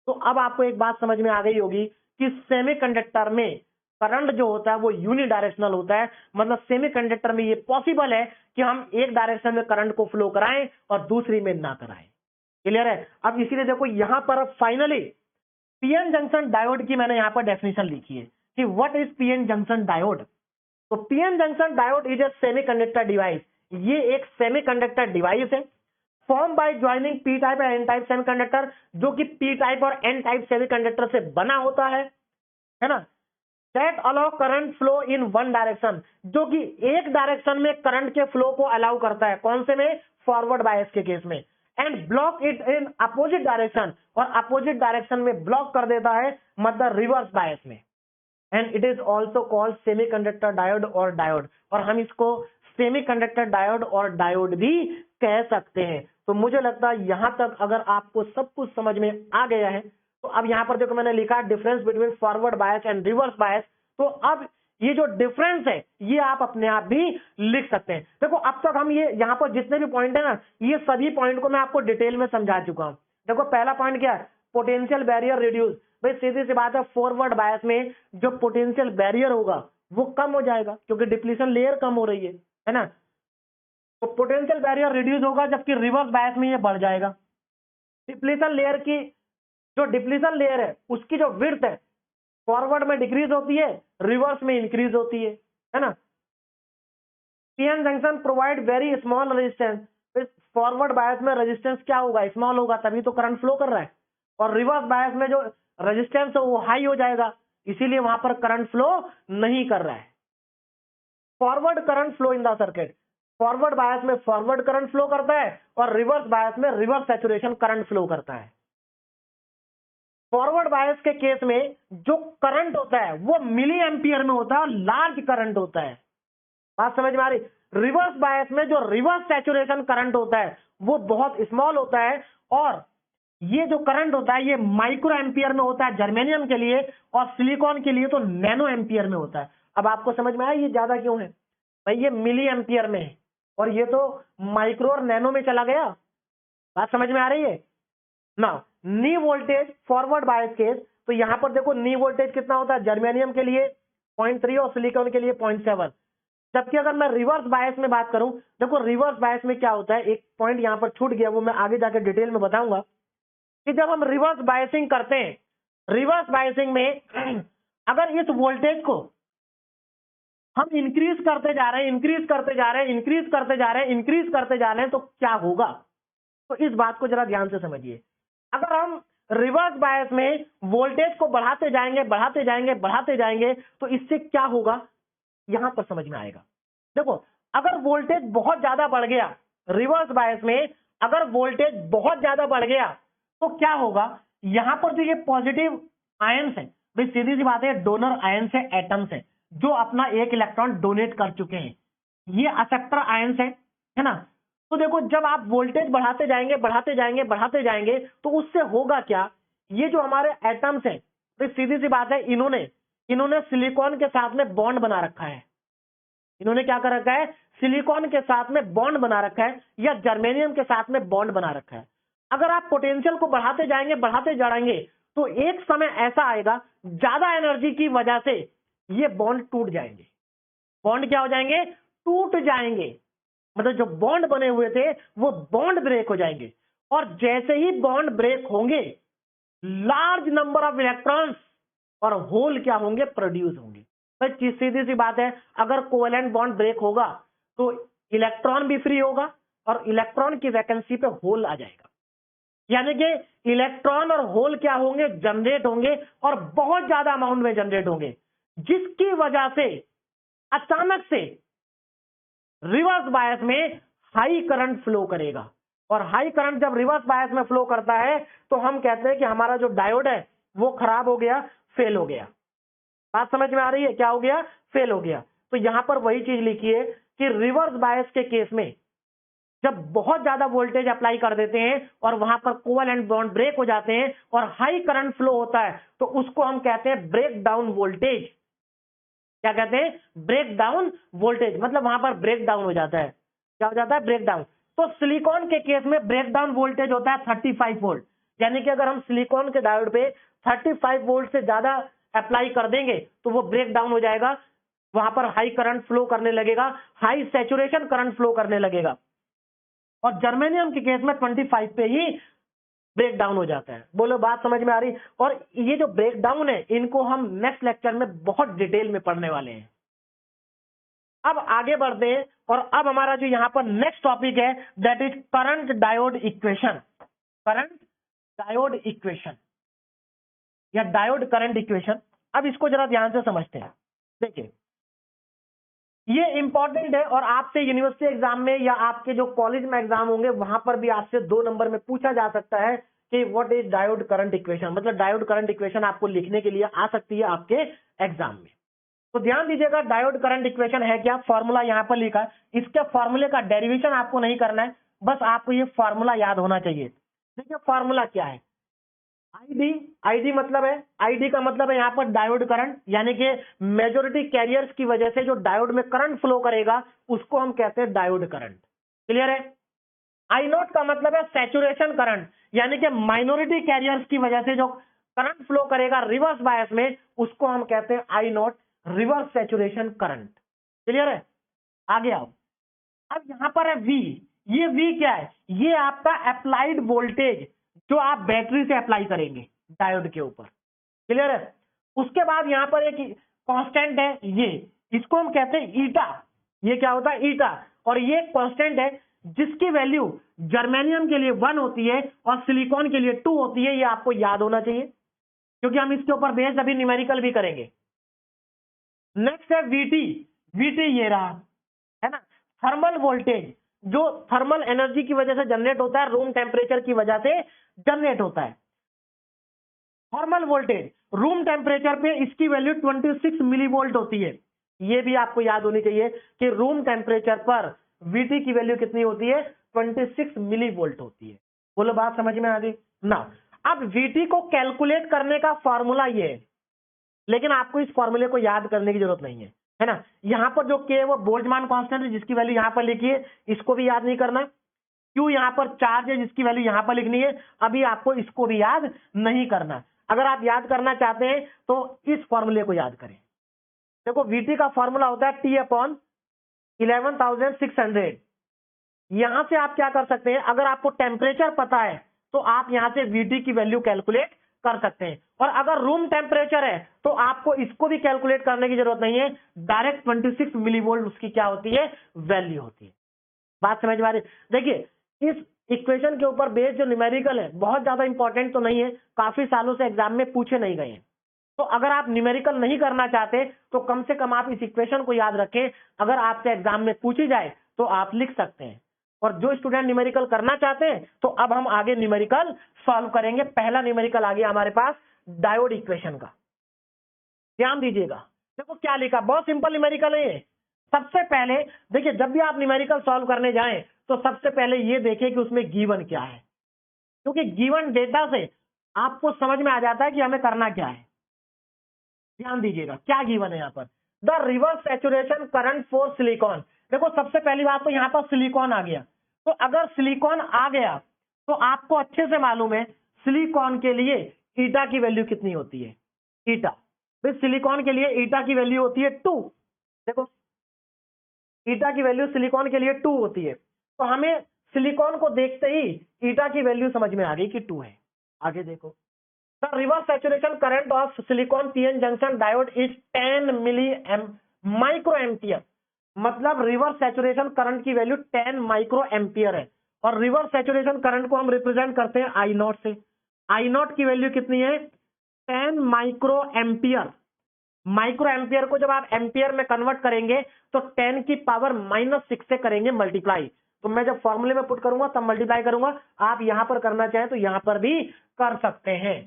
Speaker 1: तो अब आपको एक बात समझ में आ गई होगी कि सेमीकंडक्टर में करंट जो होता है वो यूनिडायरेक्शनल होता है, मतलब सेमीकंडक्टर में ये पॉसिबल है कि हम एक डायरेक्शन में करंट को फ्लो कराएं और दूसरी में ना कराएं। क्लियर है? अब इसीलिए देखो यहां पर फाइनली पीएन जंक्शन डायोड की मैंने यहां पर डेफिनेशन लिखी है कि what is PN junction diode. तो PN junction diode is a semiconductor device, ये एक सेमीकंडक्टर डिवाइस है form by joining P type and N type semiconductor, जो कि पी टाइप और एन टाइप सेमीकंडक्टर से बना होता है ना, that allow current flow in one direction, जो कि एक डायरेक्शन में करंट के फ्लो को अलाउ करता है। कौन से में? फॉरवर्ड बायस के केस में। And block it in opposite direction, और अपोजिट डायरेक्शन में ब्लॉक कर देता है, मतलब रिवर्स बायस में। And it is also called semiconductor diode और डायोड, और हम इसको सेमीकंडक्टर डायोड और डायोड भी कह सकते हैं। तो मुझे लगता है यहां तक अगर आपको सब कुछ समझ में आ गया है, तो अब यहां पर देखो मैंने लिखा difference between forward bias and reverse bias. तो अब ये जो डिफरेंस है ये आप अपने आप भी लिख सकते हैं। देखो अब तक हम ये यहाँ पर जितने भी पॉइंट है ना, ये सभी पॉइंट को मैं आपको डिटेल में समझा चुका हूं। देखो पहला पॉइंट क्या है? Potential barrier reduce. भाई सीधी सी बात है, फॉरवर्ड बायस में जो पोटेंशियल बैरियर होगा वो कम हो जाएगा क्योंकि डिप्लीशन लेयर कम हो रही है ना। तो पोटेंशियल बैरियर रिड्यूस होगा, जबकि रिवर्स बायस में ये बढ़ जाएगा। डिप्लीशन लेयर की जो डिप्लीशन लेयर है उसकी जो विड्थ है फॉरवर्ड में डिक्रीज होती है, रिवर्स में इंक्रीज होती है ना। PN junction provide very small resistance. Forward bias में रेजिस्टेंस क्या होगा? स्मॉल होगा, तभी तो करंट फ्लो कर रहा है। और रिवर्स बायस में जो रेजिस्टेंस है वो हाई हो जाएगा, इसीलिए वहां पर करंट फ्लो नहीं कर रहा है। Forward current flow in the circuit, forward bias में फॉरवर्ड करंट फ्लो करता है और रिवर्स बायस में रिवर्स सैचुरेशन करंट फ्लो करता है। फॉरवर्ड बायस के केस में जो करंट होता है वो मिली एम्पियर में होता है और लार्ज करंट होता है। बात समझ में आ रही? रिवर्स बायस में जो रिवर्स सैचुरेशन करंट होता है वो बहुत स्मॉल होता है, और ये जो करंट होता है ये माइक्रो एम्पियर में होता है जर्मेनियम के लिए, और सिलिकॉन के लिए तो नैनो एम्पियर में होता है। अब आपको समझ में आया ये ज्यादा क्यों है? भाई ये मिली एम्पियर में है और ये तो माइक्रो और नैनो में चला गया। बात समझ में आ रही है ना। नी वोल्टेज फॉरवर्ड बायस केस, तो यहां पर देखो नी वोल्टेज कितना होता है, जर्मेनियम के लिए 0.3 और सिलिकॉन के लिए 0.7। जबकि अगर मैं रिवर्स बायस में बात करूं, देखो रिवर्स बायस में क्या होता है, एक पॉइंट यहां पर छूट गया, वो मैं आगे जाकर डिटेल में बताऊंगा कि जब हम रिवर्स बायसिंग करते हैं, रिवर्स बायसिंग में अगर इस वोल्टेज को हम इंक्रीज करते जा रहे हैं, इंक्रीज करते जा रहे हैं, इंक्रीज करते जा रहे हैं, इंक्रीज करते जा रहे हैं, तो क्या होगा। तो इस बात को जरा ध्यान से समझिए। अगर हम रिवर्स बायस में वोल्टेज को बढ़ाते जाएंगे, बढ़ाते जाएंगे, बढ़ाते जाएंगे, तो इससे क्या होगा यहां पर समझ में आएगा। देखो अगर वोल्टेज बहुत ज्यादा बढ़ गया, रिवर्स बायस में अगर वोल्टेज बहुत ज्यादा बढ़ गया तो क्या होगा, यहां पर जो ये पॉजिटिव आयंस है, भाई सीधी सी बात है, डोनर आयंस है, एटम्स है जो अपना एक इलेक्ट्रॉन डोनेट कर चुके हैं, ये एक्सेप्टर आयंस है ना। तो देखो जब आप वोल्टेज बढ़ाते जाएंगे, बढ़ाते जाएंगे, बढ़ाते जाएंगे, तो उससे होगा क्या, ये जो हमारे एटम्स है, तो सीधी सी बात है, इन्होंने सिलिकॉन के साथ में बॉन्ड बना रखा है। इन्होंने क्या कर रखा है, सिलिकॉन के साथ में बॉन्ड बना रखा है या जर्मेनियम के साथ में बॉन्ड बना रखा है। अगर आप पोटेंशियल को बढ़ाते जाएंगे, बढ़ाते जाएंगे, तो एक समय ऐसा आएगा, ज्यादा एनर्जी की वजह से ये बॉन्ड टूट जाएंगे। बॉन्ड क्या हो जाएंगे, टूट जाएंगे। मतलब जो बॉन्ड बने हुए थे वो बॉन्ड ब्रेक हो जाएंगे, और जैसे ही बॉन्ड ब्रेक होंगे, लार्ज नंबर ऑफ इलेक्ट्रॉन्स और होल क्या होंगे, प्रोड्यूस होंगे। तो सीधी सी बात है, अगर कोवेलेंट बॉन्ड ब्रेक होगा तो इलेक्ट्रॉन भी फ्री होगा और इलेक्ट्रॉन की वैकेंसी पे होल आ जाएगा। यानी कि इलेक्ट्रॉन और होल क्या होंगे, जनरेट होंगे, और बहुत ज्यादा अमाउंट में जनरेट होंगे, जिसकी वजह से अचानक से रिवर्स बायस में हाई करंट फ्लो करेगा। और हाई करंट जब रिवर्स बायस में फ्लो करता है तो हम कहते हैं कि हमारा जो डायोड है वो खराब हो गया, फेल हो गया। बात समझ में आ रही है, क्या हो गया, फेल हो गया। तो यहां पर वही चीज लिखी है कि रिवर्स बायस के केस में जब बहुत ज्यादा वोल्टेज अप्लाई कर देते हैं और वहां पर कोवेलेंट बॉन्ड ब्रेक हो जाते हैं और हाई करंट फ्लो होता है, तो उसको हम कहते हैं ब्रेक डाउन वोल्टेज। क्या कहते हैं, ब्रेक डाउन वोल्टेज, मतलब वहां पर ब्रेक डाउन हो जाता है। क्या हो जाता है, ब्रेक डाउन। तो सिलिकॉन के केस में ब्रेक डाउन वोल्टेज होता है 35 वोल्ट। यानी कि अगर हम सिलिकॉन के डायोड पे 35 वोल्ट से ज्यादा अप्लाई कर देंगे तो वो ब्रेक डाउन हो जाएगा, वहां पर हाई करंट फ्लो करने लगेगा, हाई सैचुरेशन करंट फ्लो करने लगेगा। और जर्मेनियम के केस में 25 पे ही ब्रेक डाउन हो जाता है। बोलो बात समझ में आ रही। और ये जो ब्रेक डाउन है, इनको हम नेक्स्ट लेक्चर में बहुत डिटेल में पढ़ने वाले हैं। अब आगे बढ़ते हैं, और अब हमारा जो यहां पर नेक्स्ट टॉपिक है, that is current diode equation. Current diode equation या डायोड करंट इक्वेशन। अब इसको जरा ध्यान से समझते हैं। देखिए ये इंपॉर्टेंट है, और आपसे यूनिवर्सिटी एग्जाम में या आपके जो कॉलेज में एग्जाम होंगे वहां पर भी आपसे 2 नंबर में पूछा जा सकता है कि what is diode current equation. मतलब डायोड करंट इक्वेशन आपको लिखने के लिए आ सकती है आपके एग्जाम में। तो ध्यान दीजिएगा, डायोड करंट इक्वेशन है क्या, फॉर्मूला यहां पर लिखा है। इसके फॉर्मूले का डेरिवेशन आपको नहीं करना है, बस आपको ये फॉर्मूला याद होना चाहिए। देखिए फॉर्मूला क्या है, आईडी। आईडी मतलब है, आईडी का मतलब है यहाँ पर डायोड करंट, यानी कि मेजोरिटी कैरियर्स की वजह से जो डायोड में करंट फ्लो करेगा उसको हम कहते हैं डायोड करंट। क्लियर है। आई नोट का मतलब है सैचुरेशन करंट, यानी कि माइनॉरिटी कैरियर्स की वजह से जो करंट फ्लो करेगा रिवर्स बायस में, उसको हम कहते हैं I naught, reverse saturation current. Clear है। आगे आओ। अब यहां पर है V। ये V क्या है, ये आपका अप्लाइड वोल्टेज जो आप बैटरी से अप्लाई करेंगे डायोड के ऊपर। क्लियर है। उसके बाद यहां पर एक कांस्टेंट है, ये इसको हम कहते हैं ईटा। ये क्या होता है, ईटा। और ये कांस्टेंट है जिसकी वैल्यू जर्मेनियम के लिए 1 होती है और सिलिकॉन के लिए 2 होती है। ये आपको याद होना चाहिए क्योंकि हम इसके ऊपर बेस्ड अभी न्यूमेरिकल भी करेंगे। नेक्स्ट है VT। VT ये रहा, है ना, थर्मल वोल्टेज, जो थर्मल एनर्जी की वजह से जनरेट होता है, रूम टेम्परेचर की वजह से जनरेट होता है। थर्मल वोल्टेज रूम टेम्परेचर पे इसकी वैल्यू 26 मिलीवोल्ट होती है। ये भी आपको याद होनी चाहिए कि रूम टेम्परेचर पर VT की वैल्यू कितनी होती है, 26 मिलीवोल्ट होती है। बोलो बात समझ में आ गई ना। अब VT को कैलकुलेट करने का फॉर्मूला ये है, लेकिन आपको इस फॉर्मूले को याद करने की जरूरत नहीं है। है ना। यहाँ पर जो के है वो बोल्ट्जमान कांस्टेंट है जिसकी वैल्यू यहाँ पर लिखिए, इसको भी याद नहीं करना। क्यू यहाँ पर चार्ज है जिसकी वैल्यू यहाँ पर लिखनी है, अभी आपको इसको भी याद नहीं करना। अगर आप याद करना चाहते हैं तो इस फॉर्मूले को याद करें। देखो वीटी का फॉर्मूला होता है T अपॉन 11,600। यहां से आप क्या कर सकते हैं, अगर आपको टेम्परेचर पता है तो आप यहां से वीटी की वैल्यू कैलकुलेट कर सकते हैं, और अगर रूम टेम्परेचर है तो आपको इसको भी कैलकुलेट करने की जरूरत नहीं है, डायरेक्ट 26 मिलीवोल्ट उसकी क्या होती है, वैल्यू होती है। बात समझ में आ रही है? देखिए इस इक्वेशन के ऊपर बेस्ड जो न्यूमेरिकल है बहुत ज्यादा इंपॉर्टेंट तो नहीं है, काफी सालों से एग्जाम में पूछे नहीं गए हैं, तो अगर आप न्यूमेरिकल नहीं करना चाहते तो कम से कम आप इस इक्वेशन को याद रखें, अगर आपसे एग्जाम में पूछी जाए तो आप लिख सकते हैं। और जो स्टूडेंट न्यूमेरिकल करना चाहते हैं तो अब हम आगे न्यूमेरिकल सॉल्व करेंगे। पहला न्यूमेरिकल आ गया हमारे पास डायोड इक्वेशन का, ध्यान दीजिएगा। देखो क्या लिखा, बहुत सिंपल न्यूमेरिकल है ये। सबसे पहले देखिए, जब भी आप न्यूमेरिकल सॉल्व करने जाएं तो सबसे पहले ये देखें कि उसमें गिवन क्या है, क्योंकि गिवन डेटा से आपको समझ में आ जाता है कि हमें करना क्या है। ध्यान दीजिएगा क्या गिवन है यहाँ पर, the reverse saturation current for silicon. देखो सबसे पहली बात तो यहाँ पर सिलिकॉन आ गया, तो अगर सिलिकॉन आ गया तो आपको अच्छे से मालूम है सिलिकॉन के लिए ईटा की वैल्यू कितनी होती है। ईटा भाई सिलिकॉन के लिए ईटा की वैल्यू होती है 2। देखो ईटा की वैल्यू सिलिकॉन के लिए 2 होती है, तो हमें सिलिकॉन को देखते ही ईटा की वैल्यू समझ में आ गई कि 2 है। आगे देखो, the reverse saturation current of silicon PN junction diode is 10 milli microampere. मतलब रिवर्स सैचुरेशन करंट की वैल्यू 10 माइक्रो एम्पियर है, और रिवर्स सैचुरेशन करंट को हम रिप्रेजेंट करते हैं आई नॉट से। आई नॉट की वैल्यू कितनी है, 10 माइक्रो एम्पियर। माइक्रो एम्पियर को जब आप एम्पियर में कन्वर्ट करेंगे तो 10 की पावर -6 से करेंगे मल्टीप्लाई, तो मैं जब फॉर्मूले में पुट करूंगा तब मल्टीप्लाई करूंगा। आप यहां पर करना चाहें तो यहां पर भी कर सकते हैं।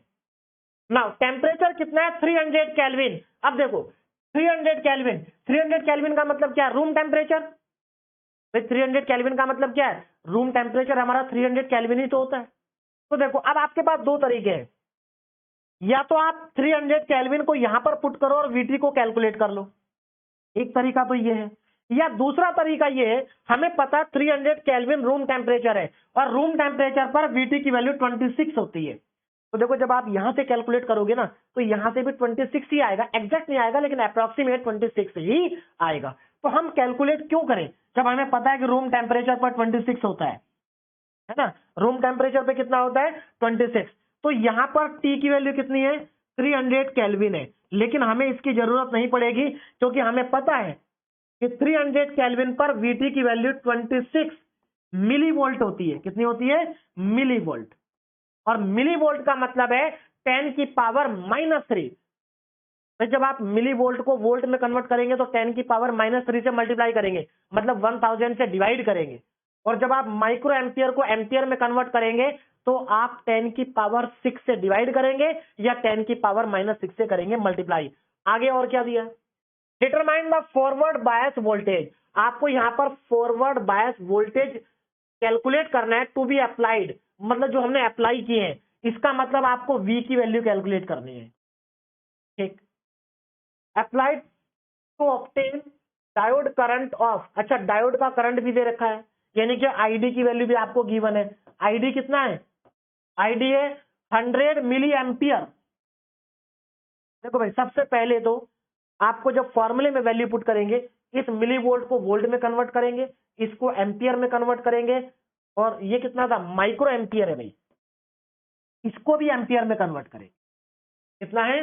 Speaker 1: नाउ टेम्परेचर कितना है, 300 केल्विन। अब देखो 300 केल्विन, 300 केल्विन का मतलब क्या है, रूम टेम्परेचर। 300 केल्विन का मतलब क्या है, रूम टेम्परेचर हमारा 300 केल्विन ही तो होता है। तो देखो अब आपके पास दो तरीके हैं, या तो आप 300 केल्विन को यहां पर पुट करो और वीटी को कैलकुलेट कर लो, एक तरीका तो ये है। या दूसरा तरीका ये है, हमें पता 300 केल्विन रूम टेम्परेचर है और रूम टेम्परेचर पर वीटी की वैल्यू 26 होती है। तो देखो जब आप यहां से कैलकुलेट करोगे ना तो यहां से भी 26 ही आएगा, एग्जैक्ट नहीं आएगा लेकिन अप्रोक्सीमेट 26 ही आएगा। तो हम कैलकुलेट क्यों करें जब हमें पता है कि रूम टेम्परेचर पर 26 होता है ना। रूम टेम्परेचर पे कितना होता है, 26। तो यहां पर T की वैल्यू कितनी है, 300 केल्विन है, लेकिन हमें इसकी जरूरत नहीं पड़ेगी क्योंकि हमें पता है कि 300 केल्विन पर VT की वैल्यू 26 मिली वोल्ट होती है। कितनी होती है, मिली वोल्ट। और मिली वोल्ट का मतलब है 10 की पावर -3। तो जब आप मिली वोल्ट को वोल्ट में कन्वर्ट करेंगे तो 10 की पावर -3 से मल्टीप्लाई करेंगे, मतलब 1000 से डिवाइड करेंगे। और जब आप माइक्रो एम्पियर को एम्पियर में कन्वर्ट करेंगे तो आप 10 की पावर 6 से डिवाइड करेंगे या 10 की पावर -6 से करेंगे मल्टीप्लाई। आगे और क्या दिया, determine the forward bias voltage. आपको यहां पर फॉरवर्ड बायस वोल्टेज कैलकुलेट करना है टू बी अप्लाइड, मतलब जो हमने अप्लाई किए हैं, इसका मतलब आपको V की वैल्यू कैलकुलेट करनी है। ठीक, applied to obtain diode current of. अच्छा डायोड का करंट भी दे रखा है, यानी कि आईडी की वैल्यू भी आपको गिवन है। आईडी कितना है, आईडी है 100 मिली एम्पियर। देखो भाई सबसे पहले तो आपको जब फॉर्मूले में वैल्यू पुट करेंगे, इस मिली वोल्ट को वोल्ट में कन्वर्ट करेंगे, इसको एम्पियर में कन्वर्ट करेंगे, और ये कितना था, माइक्रो एम्पियर है भाई, इसको भी एम्पियर में कन्वर्ट करेंगे। कितना है,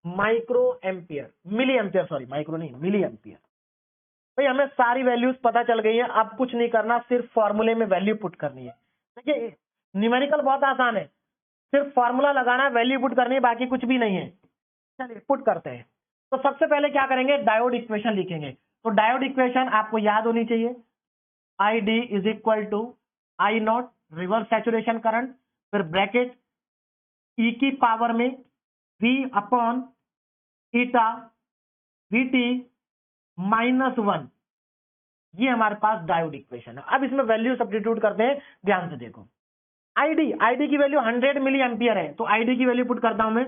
Speaker 1: microampere, milliampere, sorry micro नहीं मिली एम्पियर। भाई हमें सारी वैल्यूज पता चल गई है, अब कुछ नहीं करना, सिर्फ फॉर्मूले में वैल्यू पुट करनी है। देखिए न्यूमेरिकल बहुत आसान है, सिर्फ फॉर्मूला लगाना, वैल्यू पुट करनी है, बाकी कुछ भी नहीं है। चलिए पुट करते हैं। तो सबसे पहले क्या करेंगे, डायोड इक्वेशन लिखेंगे। तो डायोड इक्वेशन आपको याद होनी चाहिए, I D is equal to I naught reverse saturation current, फिर ब्रैकेट ई की पावर में V अपॉन ईटा VT -1। ये हमारे पास डायोड इक्वेशन है। अब इसमें वैल्यू सब्स्टिट्यूट करते हैं, ध्यान से देखो। आईडी की वैल्यू 100 मिली एम्पियर है, तो आईडी की वैल्यू पुट करता हूं मैं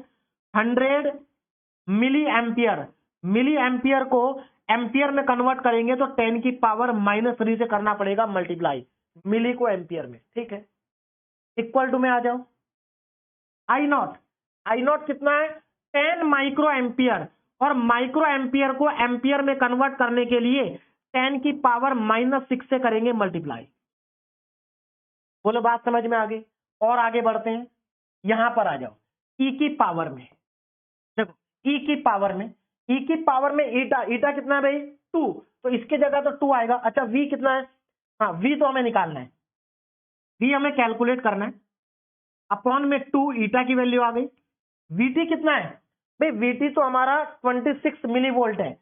Speaker 1: 100 मिली एम्पियर। मिली एम्पियर को एम्पियर में कन्वर्ट करेंगे तो 10 की पावर -3 से करना पड़ेगा मल्टीप्लाई, मिली को एम्पियर में, ठीक है। इक्वल टू में आ जाओ, आई नॉट कितना है 10 माइक्रो एम्पियर, और माइक्रो एम्पियर को एम्पियर में कन्वर्ट करने के लिए 10 की पावर -6 से करेंगे मल्टीप्लाई। बोलो बात समझ में आ गई। और आगे बढ़ते हैं, यहां पर आ जाओ, ई की पावर में, देखो ई की पावर में, ई की पावर में ईटा, ईटा कितना है भाई 2, तो इसके जगह तो 2 आएगा। अच्छा वी कितना है, हाँ वी तो हमें निकालना है, वी हमें कैलकुलेट करना है, अपॉन में 2 ईटा की वैल्यू आ गई। वीटी कितना है भाई, वीटी तो हमारा 26 मिली वोल्ट है,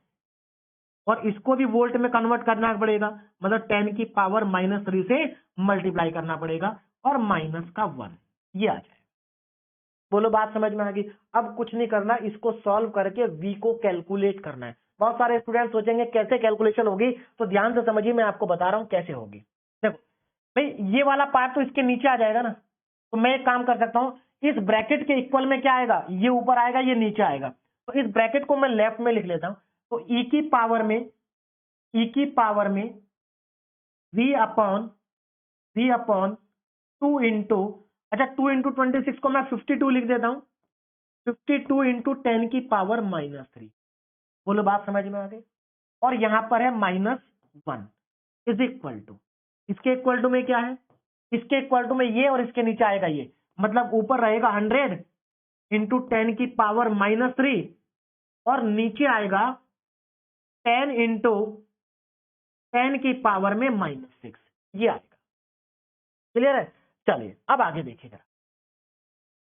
Speaker 1: और इसको भी वोल्ट में कन्वर्ट करना पड़ेगा, मतलब 10 की पावर -3 से मल्टीप्लाई करना पड़ेगा, और माइनस का 1 ये आ जाएगा। बोलो बात समझ में आ गई। अब कुछ नहीं करना, इसको सॉल्व करके v को कैलकुलेट करना है। बहुत सारे स्टूडेंट सोचेंगे कैसे कैलकुलेशन होगी, तो ध्यान से समझिए, मैं आपको बता रहा हूं कैसे होगी। देखो भाई ये वाला पार्ट तो इसके नीचे आ जाएगा ना, तो मैं एक काम कर सकता हूं, इस ब्रैकेट के इक्वल में क्या आएगा, ये ऊपर आएगा ये नीचे आएगा, तो इस ब्रैकेट को मैं लेफ्ट में लिख लेता हूं। तो ई की पावर में v अपॉन 2 इंटू, अच्छा 2 इंटू 26 को मैं 52 लिख देता हूं, 52 इंटू 10 की पावर -3। बोलो बात समझ में आ गई। और यहां पर है -1 इज इक्वल टू, इसके इक्वल टू में क्या है, इसके इक्वल टू में ये, और इसके नीचे आएगा ये, मतलब ऊपर रहेगा 100 इंटू 10 की पावर -3, और नीचे आएगा 10 इंटू 10 की पावर में -6, ये आएगा। क्लियर है। चलिए अब आगे देखिएगा,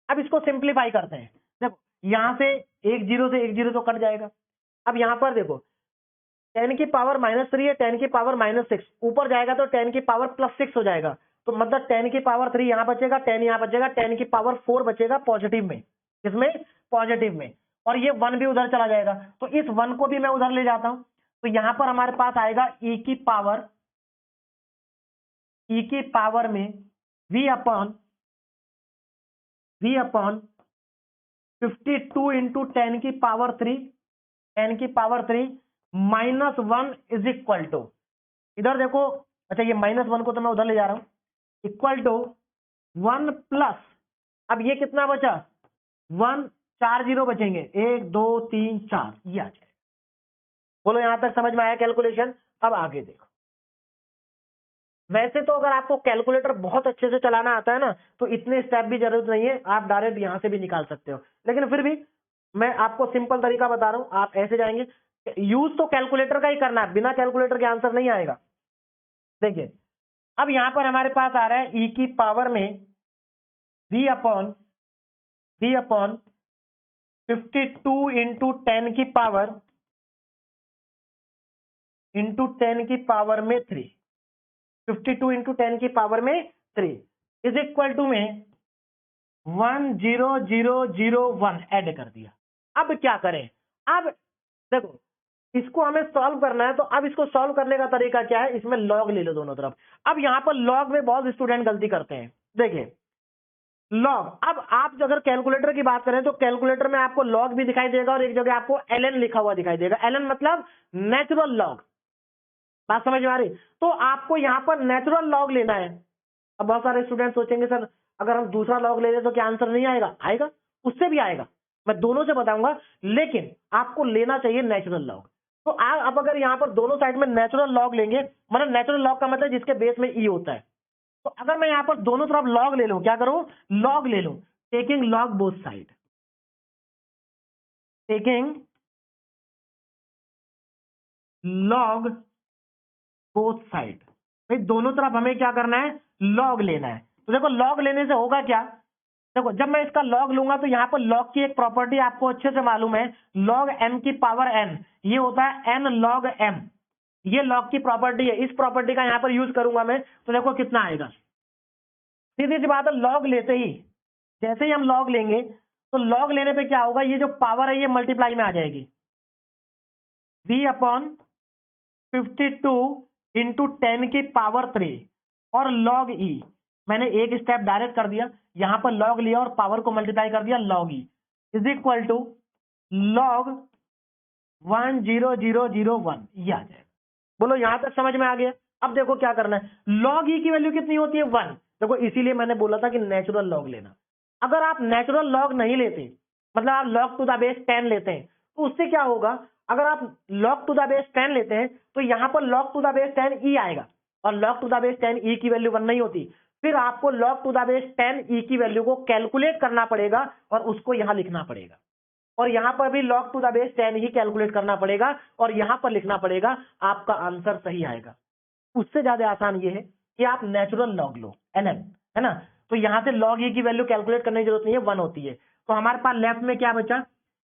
Speaker 1: अब इसको सिंप्लीफाई करते हैं। देखो यहां से एक जीरो तो कट जाएगा। अब यहां पर देखो 10 की पावर -3 है, 10 की पावर -6 ऊपर जाएगा तो 10 की पावर +6 हो जाएगा, तो मतलब 10 की पावर 3 यहां बचेगा, 10 यहां बचेगा, 10 की पावर 4 बचेगा पॉजिटिव में, किसमें पॉजिटिव में, और ये 1 भी उधर चला जाएगा, तो इस 1 को भी मैं उधर ले जाता हूं, तो यहां पर हमारे पास आएगा ई की पावर में v अपॉन 52 इंटू 10 की पावर 3 -1 इज इक्वल टू, इधर देखो, अच्छा ये -1 को तो मैं उधर ले जा रहा हूं, इक्वल टू 1 प्लस, अब ये कितना बचा 1, 4 जीरो बचेंगे, 1 2 3 4, ये आ जाएगा। बोलो यहां तक समझ में आया कैलकुलेशन। अब आगे देखो, वैसे तो अगर आपको कैलकुलेटर बहुत अच्छे से चलाना आता है ना, तो इतने स्टेप भी जरूरत नहीं है, आप डायरेक्ट यहां से भी निकाल सकते हो, लेकिन फिर भी मैं आपको सिंपल तरीका बता रहा हूं, आप ऐसे जाएंगे, यूज तो कैलकुलेटर का ही करना है, बिना कैलकुलेटर के आंसर नहीं आएगा। देखिए अब यहां पर हमारे पास आ रहा है ई की पावर में v अपॉन 52 इंटू 10 की पावर में 3, 52 इंटू 10 की पावर में 3 इज इक्वल टू में 10001 ऐड कर दिया। अब क्या करें, अब देखो इसको हमें सॉल्व करना है, तो अब इसको सॉल्व करने का तरीका क्या है, इसमें लॉग ले लो दोनों तरफ। अब यहां पर लॉग में बहुत स्टूडेंट गलती करते हैं, देखिए लॉग, अब आप अगर कैलकुलेटर की बात करें तो कैलकुलेटर में आपको लॉग भी दिखाई देगा, और एक जगह आपको ln लिखा हुआ दिखाई देगा, ln मतलब नेचुरल लॉग। बात समझ में आ रही, तो आपको यहां पर नेचुरल लॉग लेना है। अब बहुत सारे स्टूडेंट सोचेंगे सर अगर हम दूसरा लॉग ले लें तो क्या आंसर नहीं आएगा, आएगा, उससे भी आएगा, मैं दोनों से बताऊंगा, लेकिन आपको लेना चाहिए नेचुरल लॉग। तो आप अगर यहां पर दोनों साइड में नेचुरल लॉग लेंगे, मतलब नेचुरल लॉग का मतलब जिसके बेस में ई होता है, तो अगर मैं यहां पर दोनों तरफ लॉग ले लूं, क्या करूं, लॉग ले लूं, taking log both side, taking log both side, भाई दोनों तरफ हमें क्या करना है, लॉग लेना है। तो देखो लॉग लेने से होगा क्या, देखो जब मैं इसका लॉग लूंगा तो यहां पर लॉग की एक प्रॉपर्टी आपको अच्छे से मालूम है, लॉग m की पावर n, ये होता है n log m, ये लॉग की प्रॉपर्टी है, इस प्रॉपर्टी का यहां पर यूज करूंगा मैं, तो देखो कितना आएगा, सीधी सी बात है, लॉग लेते ही जैसे ही हम लॉग लेंगे तो लॉग लेने पे क्या होगा, ये जो पावर है ये मल्टीप्लाई में आ जाएगी, v अपॉन 52 इंटू 10 की पावर 3, और लॉग ई, मैंने एक स्टेप डायरेक्ट कर दिया, यहां पर लॉग लिया और पावर को मल्टीप्लाई कर दिया, log e is equal to log 10001 ये आ जाएगा। बोलो यहां तक समझ में आ गया। अब देखो क्या करना है, लॉग ई की वैल्यू कितनी होती है 1। देखो इसीलिए मैंने बोला था कि नेचुरल लॉग लेना। अगर आप नेचुरल लॉग नहीं लेते, मतलब आप लॉग टू द बेस 10 लेते हैं, तो उससे क्या होगा, अगर आप लॉग टू द बेस 10 लेते हैं तो यहां पर लॉग टू द बेस 10 ई आएगा, और लॉग टू द बेस 10 ई की वैल्यू 1 नहीं होती। फिर आपको लॉग टू द बेस 10 ई की वैल्यू को कैलकुलेट करना पड़ेगा और उसको यहां लिखना पड़ेगा, और यहां पर भी log टू द बेस 10 ही कैलकुलेट करना पड़ेगा और यहां पर लिखना पड़ेगा, आपका आंसर सही आएगा। उससे ज्यादा आसान ये है कि आप नेचुरल लॉग लो, NN, है ना। तो यहां से log e की वैल्यू कैलकुलेट करने की जरूरत नहीं है, 1 होती है। तो हमारे पास लेफ्ट में क्या बचा,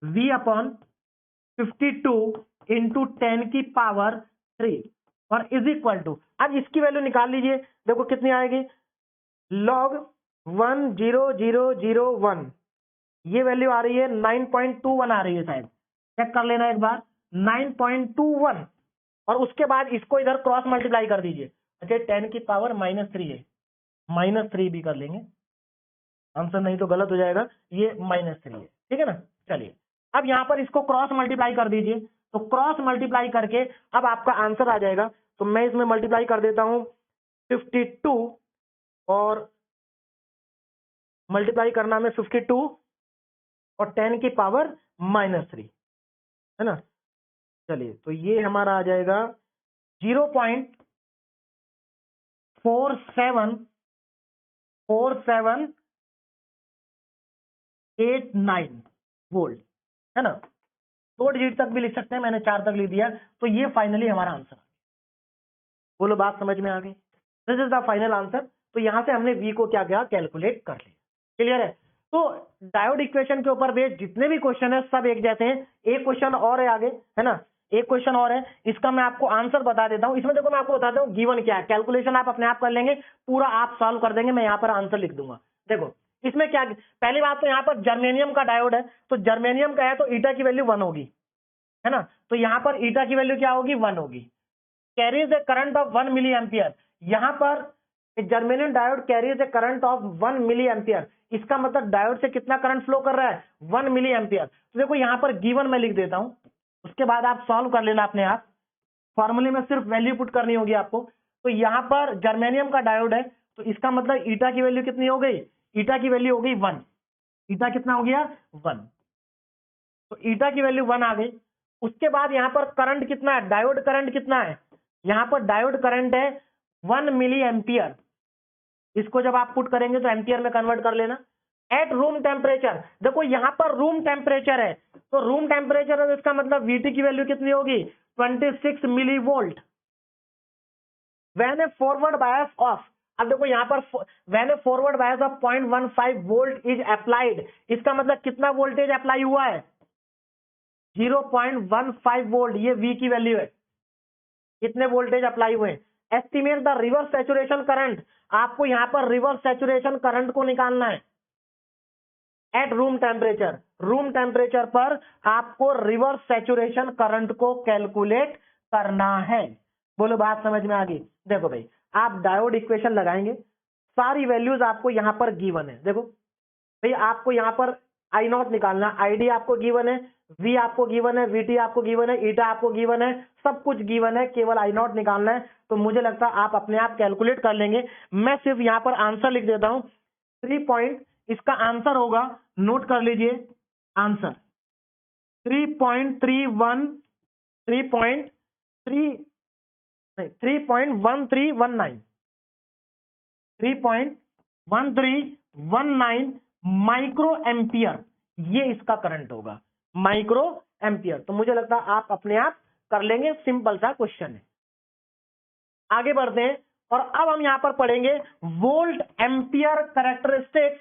Speaker 1: v/52 इंटू 10 की पावर 3 और इज इक्वल टू, अब इसकी वैल्यू निकाल लीजिए, देखो कितनी आएगी, log 10001 ये वैल्यू आ रही है 9.21 आ रही है, शायद चेक कर लेना एक बार, 9.21, और उसके बाद इसको इधर क्रॉस मल्टीप्लाई कर दीजिए। अच्छा 10 की पावर -3 है, -3 भी कर लेंगे, आंसर नहीं तो गलत हो जाएगा, ये -3 है, ठीक है ना। चलिए अब यहां पर इसको क्रॉस मल्टीप्लाई कर दीजिए, तो क्रॉस मल्टीप्लाई करके अब आपका आंसर आ जाएगा। तो मैं इसमें मल्टीप्लाई कर देता हूं 52, और मल्टीप्लाई करना में 52 और 10 की पावर -3, है ना। चलिए तो ये हमारा आ जाएगा 0.4789 वोल्ट, है ना। 2 डिजिट तक भी लिख सकते हैं, मैंने 4 तक लिख दिया। तो ये फाइनली हमारा आंसर। बोलो बात समझ में आ गई, this is the final answer. तो यहां से हमने V को क्या किया, कैलकुलेट कर लिया। क्लियर है। तो डायोड इक्वेशन के ऊपर बेस्ड जितने भी क्वेश्चन है सब एक जैसे हैं। एक क्वेश्चन और है आगे, है ना, एक क्वेश्चन और है, इसका मैं आपको आंसर बता देता हूं। इसमें देखो मैं आपको बताता हूं गिवन क्या है, कैलकुलेशन आप अपने आप कर लेंगे, पूरा आप सॉल्व कर देंगे, मैं यहाँ पर आंसर लिख दूंगा। देखो इसमें क्या, पहली बात तो यहाँ पर जर्मेनियम का डायोड है, तो जर्मेनियम का है तो ईटा की वैल्यू 1 होगी, है ना। तो यहाँ पर ईटा की वैल्यू क्या होगी, 1 होगी। Carries a current of 1 milliampere, यहाँ पर germanium diode carries a current of 1 milliampere, इसका मतलब डायोड से कितना करंट फ्लो कर रहा है, 1 मिली एम्पियर। तो देखो यहाँ पर गिवन मैं लिख देता हूं, उसके बाद आप सॉल्व कर लेना अपने आप, फॉर्मूले में सिर्फ वैल्यू पुट करनी होगी आपको। तो यहाँ पर जर्मेनियम का डायोड है, तो इसका मतलब ईटा की वैल्यू कितनी हो गई, ईटा की वैल्यू हो गई 1, ईटा कितना हो गया 1, तो ईटा की वैल्यू 1 आ गई। उसके बाद यहाँ पर करंट कितना है, डायोड करंट कितना है, यहाँ पर डायोड करंट है 1 मिली एम्पियर, इसको जब आप पुट करेंगे तो एम्पियर में कन्वर्ट कर लेना। एट रूम टेम्परेचर, देखो यहाँ पर रूम टेम्परेचर है, तो रूम टेम्परेचर है तो इसका मतलब VT की वैल्यू कितनी होगी, 26 millivolt. When a forward bias of, अब देखो यहाँ पर when a forward bias of 0.15 volt is applied, इसका मतलब कितना वोल्टेज अप्लाई हुआ है, 0.15 वोल्ट, ये V की वैल्यू है, कितने वोल्टेज अप्लाई हुए। Estimate the reverse saturation current, आपको यहां पर रिवर्स सैचुरेशन करंट को निकालना है at room temperature, room temperature पर आपको रिवर्स सैचुरेशन करंट को कैलकुलेट करना है। बोलो बात समझ में आ गई। देखो भाई आप डायोड इक्वेशन लगाएंगे, सारी वैल्यूज आपको यहां पर गिवन है। देखो भाई आपको यहां पर I0 निकालना, ID आपको गिवन है, V आपको गिवन है, VT आपको गिवन है, ईटा आपको गिवन है, सब कुछ गिवन है, केवल I0 निकालना है। तो मुझे लगता है आप अपने आप कैलकुलेट कर लेंगे। मैं सिर्फ यहां पर आंसर लिख देता हूं 3 पॉइंट, इसका आंसर होगा, नोट कर लीजिए आंसर 3.1319, 3.1319 माइक्रो एम्पियर, ये इसका करंट होगा, माइक्रो एम्पियर। तो मुझे लगता है आप अपने आप कर लेंगे, सिंपल सा क्वेश्चन है। आगे बढ़ते हैं और अब हम यहां पर पढ़ेंगे वोल्ट एम्पियर कैरेक्टरिस्टिक्स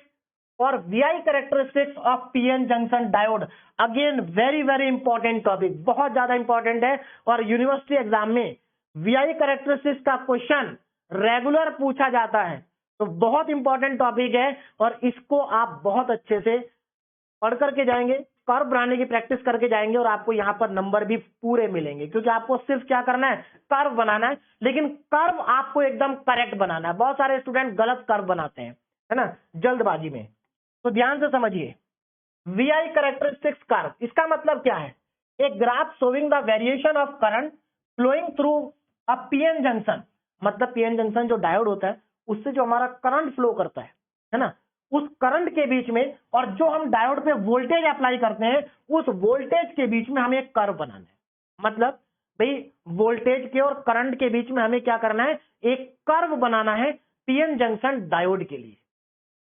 Speaker 1: और VI characteristics of PN junction diode. Again very very important topic, बहुत ज्यादा इंपॉर्टेंट है, और यूनिवर्सिटी एग्जाम में VI कैरेक्टरिस्टिक्स का क्वेश्चन रेगुलर पूछा जाता है, तो बहुत इंपॉर्टेंट टॉपिक है, और इसको आप बहुत अच्छे से पढ़ करके जाएंगे, कर्व बनाने की प्रैक्टिस करके जाएंगे, और आपको यहाँ पर नंबर भी पूरे मिलेंगे, क्योंकि आपको सिर्फ क्या करना है, कर्व बनाना है, लेकिन कर्व आपको एकदम करेक्ट बनाना है। बहुत सारे स्टूडेंट गलत कर्व बनाते हैं, है ना, जल्दबाजी में। तो ध्यान से समझिए, VI कैरेक्टरिस्टिक्स कर्व, इसका मतलब क्या है, a graph showing the variation of current flowing through a PN junction, मतलब पीएन जंक्शन जो डायोड होता है उससे जो हमारा करंट फ्लो करता है ना, उस करंट के बीच में और जो हम डायोड पे वोल्टेज अप्लाई करते हैं उस वोल्टेज के बीच में हमें एक कर्व बनाना है। मतलब भाई वोल्टेज के और करंट के बीच में हमें क्या करना है, एक कर्व बनाना है पीएन जंक्शन डायोड के लिए।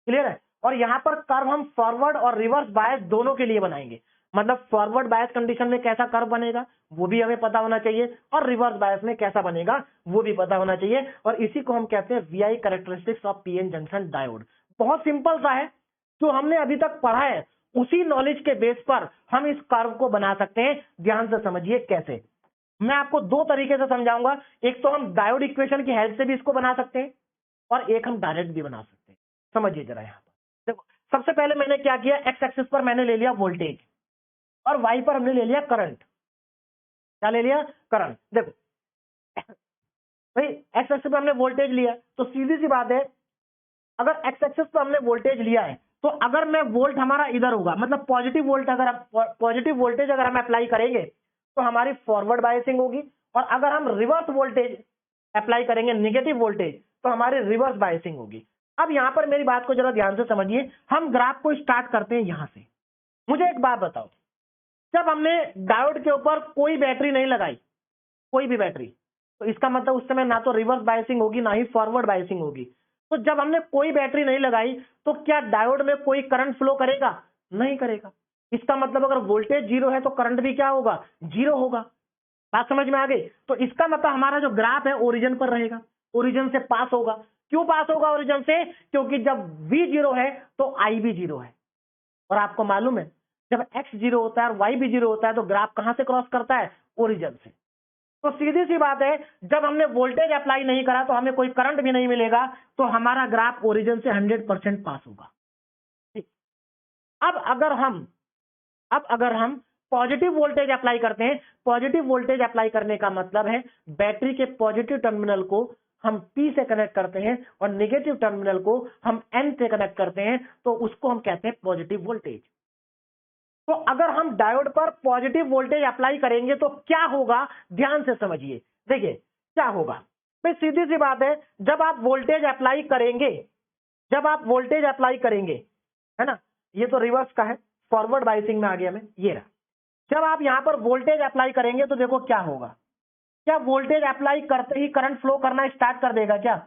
Speaker 1: क्लियर है? और यहां पर कर्व हम फॉरवर्ड और रिवर्स बायस दोनों के लिए बनाएंगे। मतलब फॉरवर्ड बायस कंडीशन में कैसा कर्व बनेगा वो भी हमें पता होना चाहिए, और रिवर्स बायस में कैसा बनेगा वो भी पता होना चाहिए। और इसी को हम कहते हैं VI characteristics of PN junction diode. बहुत सिंपल सा है, जो हमने अभी तक पढ़ा है उसी नॉलेज के बेस पर हम इस कर्व को बना सकते हैं। ध्यान से समझिए कैसे। मैं आपको दो तरीके से समझाऊंगा, एक तो हम डायोड इक्वेशन की हेल्प से भी इसको बना सकते हैं और एक हम डायरेक्ट भी बना सकते हैं। समझिए जरा यहां पर देखो, सबसे पहले मैंने क्या किया, एक्स एक्सिस पर मैंने ले लिया वोल्टेज और वाई पर हमने ले लिया करंट। क्या ले लिया? करंट। देखो भाई एक्स एक्सिस पर हमने वोल्टेज लिया, तो सीधी सी बात है, अगर एक्स एक्सिस पर हमने वोल्टेज लिया है तो अगर मैं वोल्ट हमारा इधर होगा, मतलब पॉजिटिव वोल्टेज अगर हम अप्लाई करेंगे तो हमारी फॉरवर्ड बायसिंग होगी, और अगर हम रिवर्स वोल्टेज अप्लाई करेंगे नेगेटिव वोल्टेज तो हमारी रिवर्स बायसिंग होगी। अब यहां पर मेरी बात को जरा ध्यान से समझिए, हम ग्राफ को स्टार्ट करते हैं यहां से। मुझे एक बात बताओ, जब हमने डायोड के ऊपर कोई बैटरी नहीं लगाई, कोई भी बैटरी, तो इसका मतलब उस समय ना तो रिवर्स बायसिंग होगी ना ही फॉरवर्ड बायसिंग होगी। तो जब हमने कोई बैटरी नहीं लगाई तो क्या डायोड में कोई करंट फ्लो करेगा? नहीं करेगा। इसका मतलब अगर वोल्टेज जीरो है तो करंट भी क्या होगा? जीरो होगा। बात समझ में आ गई? तो इसका मतलब हमारा जो ग्राफ है ओरिजिन पर रहेगा, ओरिजिन से पास होगा। क्यों पास होगा ओरिजिन से? क्योंकि जब V जीरो है तो I भी जीरो है। और आपको मालूम है जब X जीरो होता है और Y भी जीरो होता है तो ग्राफ कहां से क्रॉस करता है? ओरिजिन से। तो सीधी सी बात है, जब हमने वोल्टेज अप्लाई नहीं करा तो हमें कोई करंट भी नहीं मिलेगा, तो हमारा ग्राफ ओरिजिन से 100% पास होगा। ठीक। अब अगर हम पॉजिटिव वोल्टेज अप्लाई करते हैं, पॉजिटिव वोल्टेज अप्लाई करने का मतलब है बैटरी के पॉजिटिव टर्मिनल को हम P से कनेक्ट करते हैं और नेगेटिव टर्मिनल को हम N से कनेक्ट करते हैं, तो उसको हम कहते हैं पॉजिटिव वोल्टेज। तो अगर हम डायोड पर पॉजिटिव वोल्टेज अप्लाई करेंगे तो क्या होगा? ध्यान से समझिए। देखिए क्या होगा, भाई सीधी सी बात है, जब आप वोल्टेज अप्लाई करेंगे, है ना, ये तो रिवर्स का है, फॉरवर्ड बायसिंग में आ गया मैं, ये रहा। जब आप यहां पर वोल्टेज अप्लाई करेंगे तो देखो क्या होगा। क्या वोल्टेज अप्लाई करते ही करंट फ्लो करना स्टार्ट कर देगा क्या?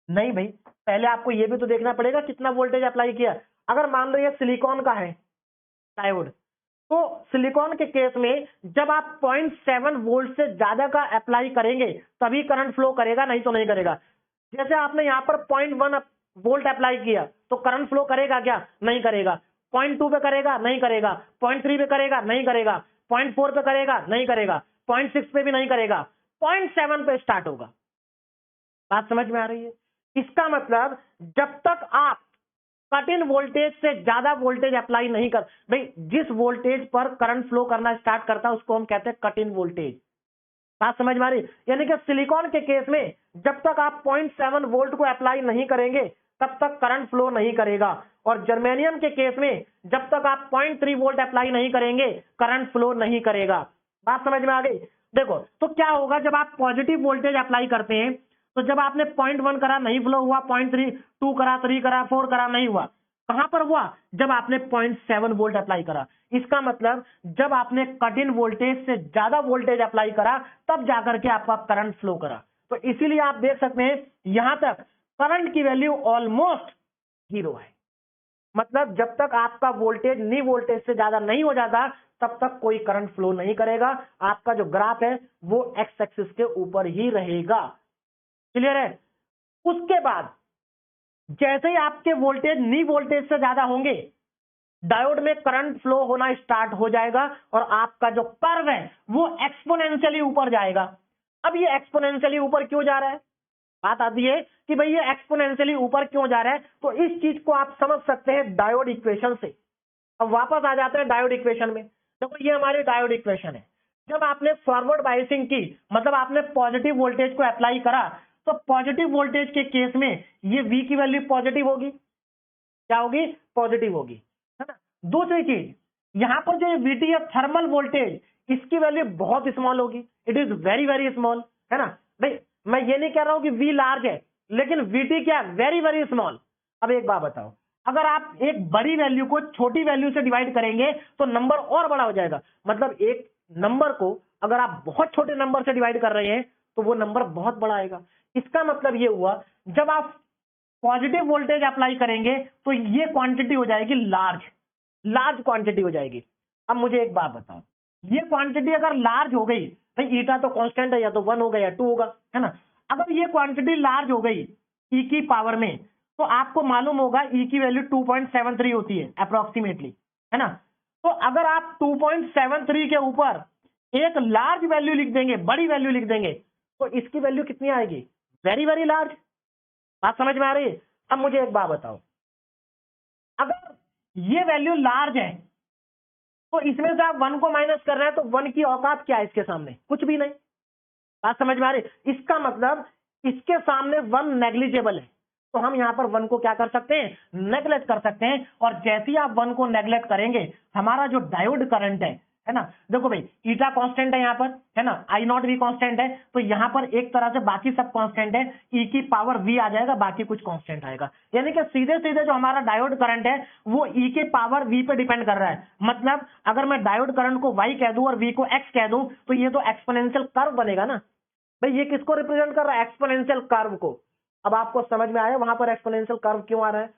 Speaker 1: नहीं भाई, पहले आपको यह भी तो देखना पड़ेगा कितना वोल्टेज अप्लाई किया। अगर मान लो ये सिलिकॉन का है डायोड, तो सिलिकॉन के केस में जब आप 0.7 वोल्ट से ज्यादा का अप्लाई करेंगे तभी करंट फ्लो करेगा, नहीं तो नहीं करेगा। जैसे आपने यहां पर 0.1 वोल्ट अप्लाई किया तो करंट फ्लो करेगा क्या? नहीं करेगा। 0.2 पे करेगा? नहीं करेगा। 0.3 पे करेगा? नहीं करेगा। 0.4 पे करेगा? नहीं करेगा। 0.6 पे भी नहीं करेगा। 0.7 पे स्टार्ट होगा। बात समझ में आ रही है? इसका मतलब जब तक आप कट इन वोल्टेज से ज्यादा वोल्टेज अप्लाई नहीं कर, भाई जिस वोल्टेज पर करंट फ्लो करना स्टार्ट करता है उसको हम कहते हैं कट इन वोल्टेज। बात समझ में आ रही? यानी कि सिलिकॉन के केस में जब तक आप 0.7 वोल्ट को अप्लाई नहीं करेंगे तब तक करंट फ्लो नहीं करेगा, और जर्मेनियम के केस में जब तक आप 0.3 वोल्ट अप्लाई नहीं करेंगे करंट फ्लो नहीं करेगा। बात समझ में आ गई? देखो तो क्या होगा, जब आप पॉजिटिव वोल्टेज अप्लाई करते हैं तो जब आपने 0.1 करा नहीं फ्लो हुआ, 0.3 2 करा, 3 करा, 4 करा नहीं हुआ, कहां पर हुआ? जब आपने 0.7 वोल्ट अप्लाई करा। इसका मतलब जब आपने कट इन वोल्टेज से ज्यादा वोल्टेज अप्लाई करा तब जाकर के आपका करंट फ्लो करा। तो इसीलिए आप देख सकते हैं यहां तक करंट की वैल्यू ऑलमोस्ट जीरो है। मतलब जब तक आपका वोल्टेज नी वोल्टेज से ज्यादा नहीं हो जाता तब तक कोई करंट फ्लो नहीं करेगा। आपका जो ग्राफ है वो एक्स एक्सिस के ऊपर ही रहेगा। क्लियर है? उसके बाद जैसे ही आपके वोल्टेज नी वोल्टेज से ज्यादा होंगे डायोड में करंट फ्लो होना स्टार्ट हो जाएगा और आपका जो कर्व है वो एक्सपोनेंशियली ऊपर जाएगा। अब ये एक्सपोनेंशियली ऊपर क्यों जा रहा है? बात आती है कि भाई ये एक्सपोनेंशियली ऊपर क्यों जा रहा है, तो इस चीज को आप समझ सकते हैं डायोड इक्वेशन से। अब वापस आ जाते हैं डायोड इक्वेशन में। देखो ये हमारी डायोड इक्वेशन है। जब आपने फॉरवर्ड बायसिंग की, मतलब आपने पॉजिटिव वोल्टेज को अप्लाई करा, तो पॉजिटिव वोल्टेज के केस में ये V की वैल्यू पॉजिटिव होगी। क्या होगी? पॉजिटिव होगी, है ना। दूसरी चीज, यहां पर जो VT है थर्मल वोल्टेज, इसकी वैल्यू बहुत स्मॉल होगी, it is very very small, है ना भाई। मैं ये नहीं कह रहा हूं कि V लार्ज है, लेकिन VT क्या है, वेरी वेरी स्मॉल। अब एक बात बताओ, अगर आप एक बड़ी वैल्यू को छोटी वैल्यू से डिवाइड करेंगे तो नंबर और बड़ा हो जाएगा। मतलब एक नंबर को अगर आप बहुत छोटे नंबर से डिवाइड कर रहे हैं तो वो नंबर बहुत बड़ा आएगा। इसका मतलब ये हुआ, जब आप पॉजिटिव वोल्टेज अप्लाई करेंगे तो ये क्वांटिटी हो जाएगी लार्ज क्वांटिटी हो जाएगी। अब मुझे एक बात बताओ, ये क्वांटिटी अगर लार्ज हो गई, भाई ईटा तो कांस्टेंट है, या तो 1 होगा या 2 होगा, है ना। अगर ये क्वांटिटी लार्ज हो गई ई की पावर में, तो आपको मालूम होगा ई की वैल्यू 2.73 होती है अप्रोक्सीमेटली, है ना। तो अगर आप 2.73 के ऊपर एक लार्ज वैल्यू लिख देंगे, बड़ी वैल्यू लिख देंगे, तो इसकी वैल्यू कितनी आएगी, वेरी वेरी लार्ज। बात समझ में आ रही है। अब मुझे एक बात बताओ, अगर ये वैल्यू लार्ज है तो इसमें से आप 1 को माइनस कर रहे हैं, तो 1 की औकात क्या है इसके सामने, कुछ भी नहीं। बात समझ में आ रही। इसका मतलब इसके सामने 1 नेग्लिजिबल है, तो हम यहां पर 1 को क्या कर सकते हैं, नेग्लेक्ट कर सकते हैं। और जैसे ही आप 1 को नेग्लेक्ट करेंगे, हमारा जो डायोड करंट है ना, देखो भाई ईटा कांस्टेंट है यहाँ पर, है ना, आई नॉट भी कांस्टेंट है, तो यहाँ पर एक तरह से बाकी सब कांस्टेंट है, ई की पावर वी आ जाएगा, बाकी कुछ कांस्टेंट आएगा। यानी कि सीधे सीधे जो हमारा डायोड करंट है वो ई के पावर वी पे डिपेंड कर रहा है। मतलब अगर मैं डायोड करंट को वाई कह दूं और वी को एक्स कह दूं, तो ये तो एक्सपोनेंशियल कर्व बनेगा ना भाई। ये किसको रिप्रेजेंट कर रहा है, एक्सपोनेंशियल कर्व को। अब आपको समझ में आया वहां पर एक्सपोनेंशियल कर्व क्यों आ रहा है,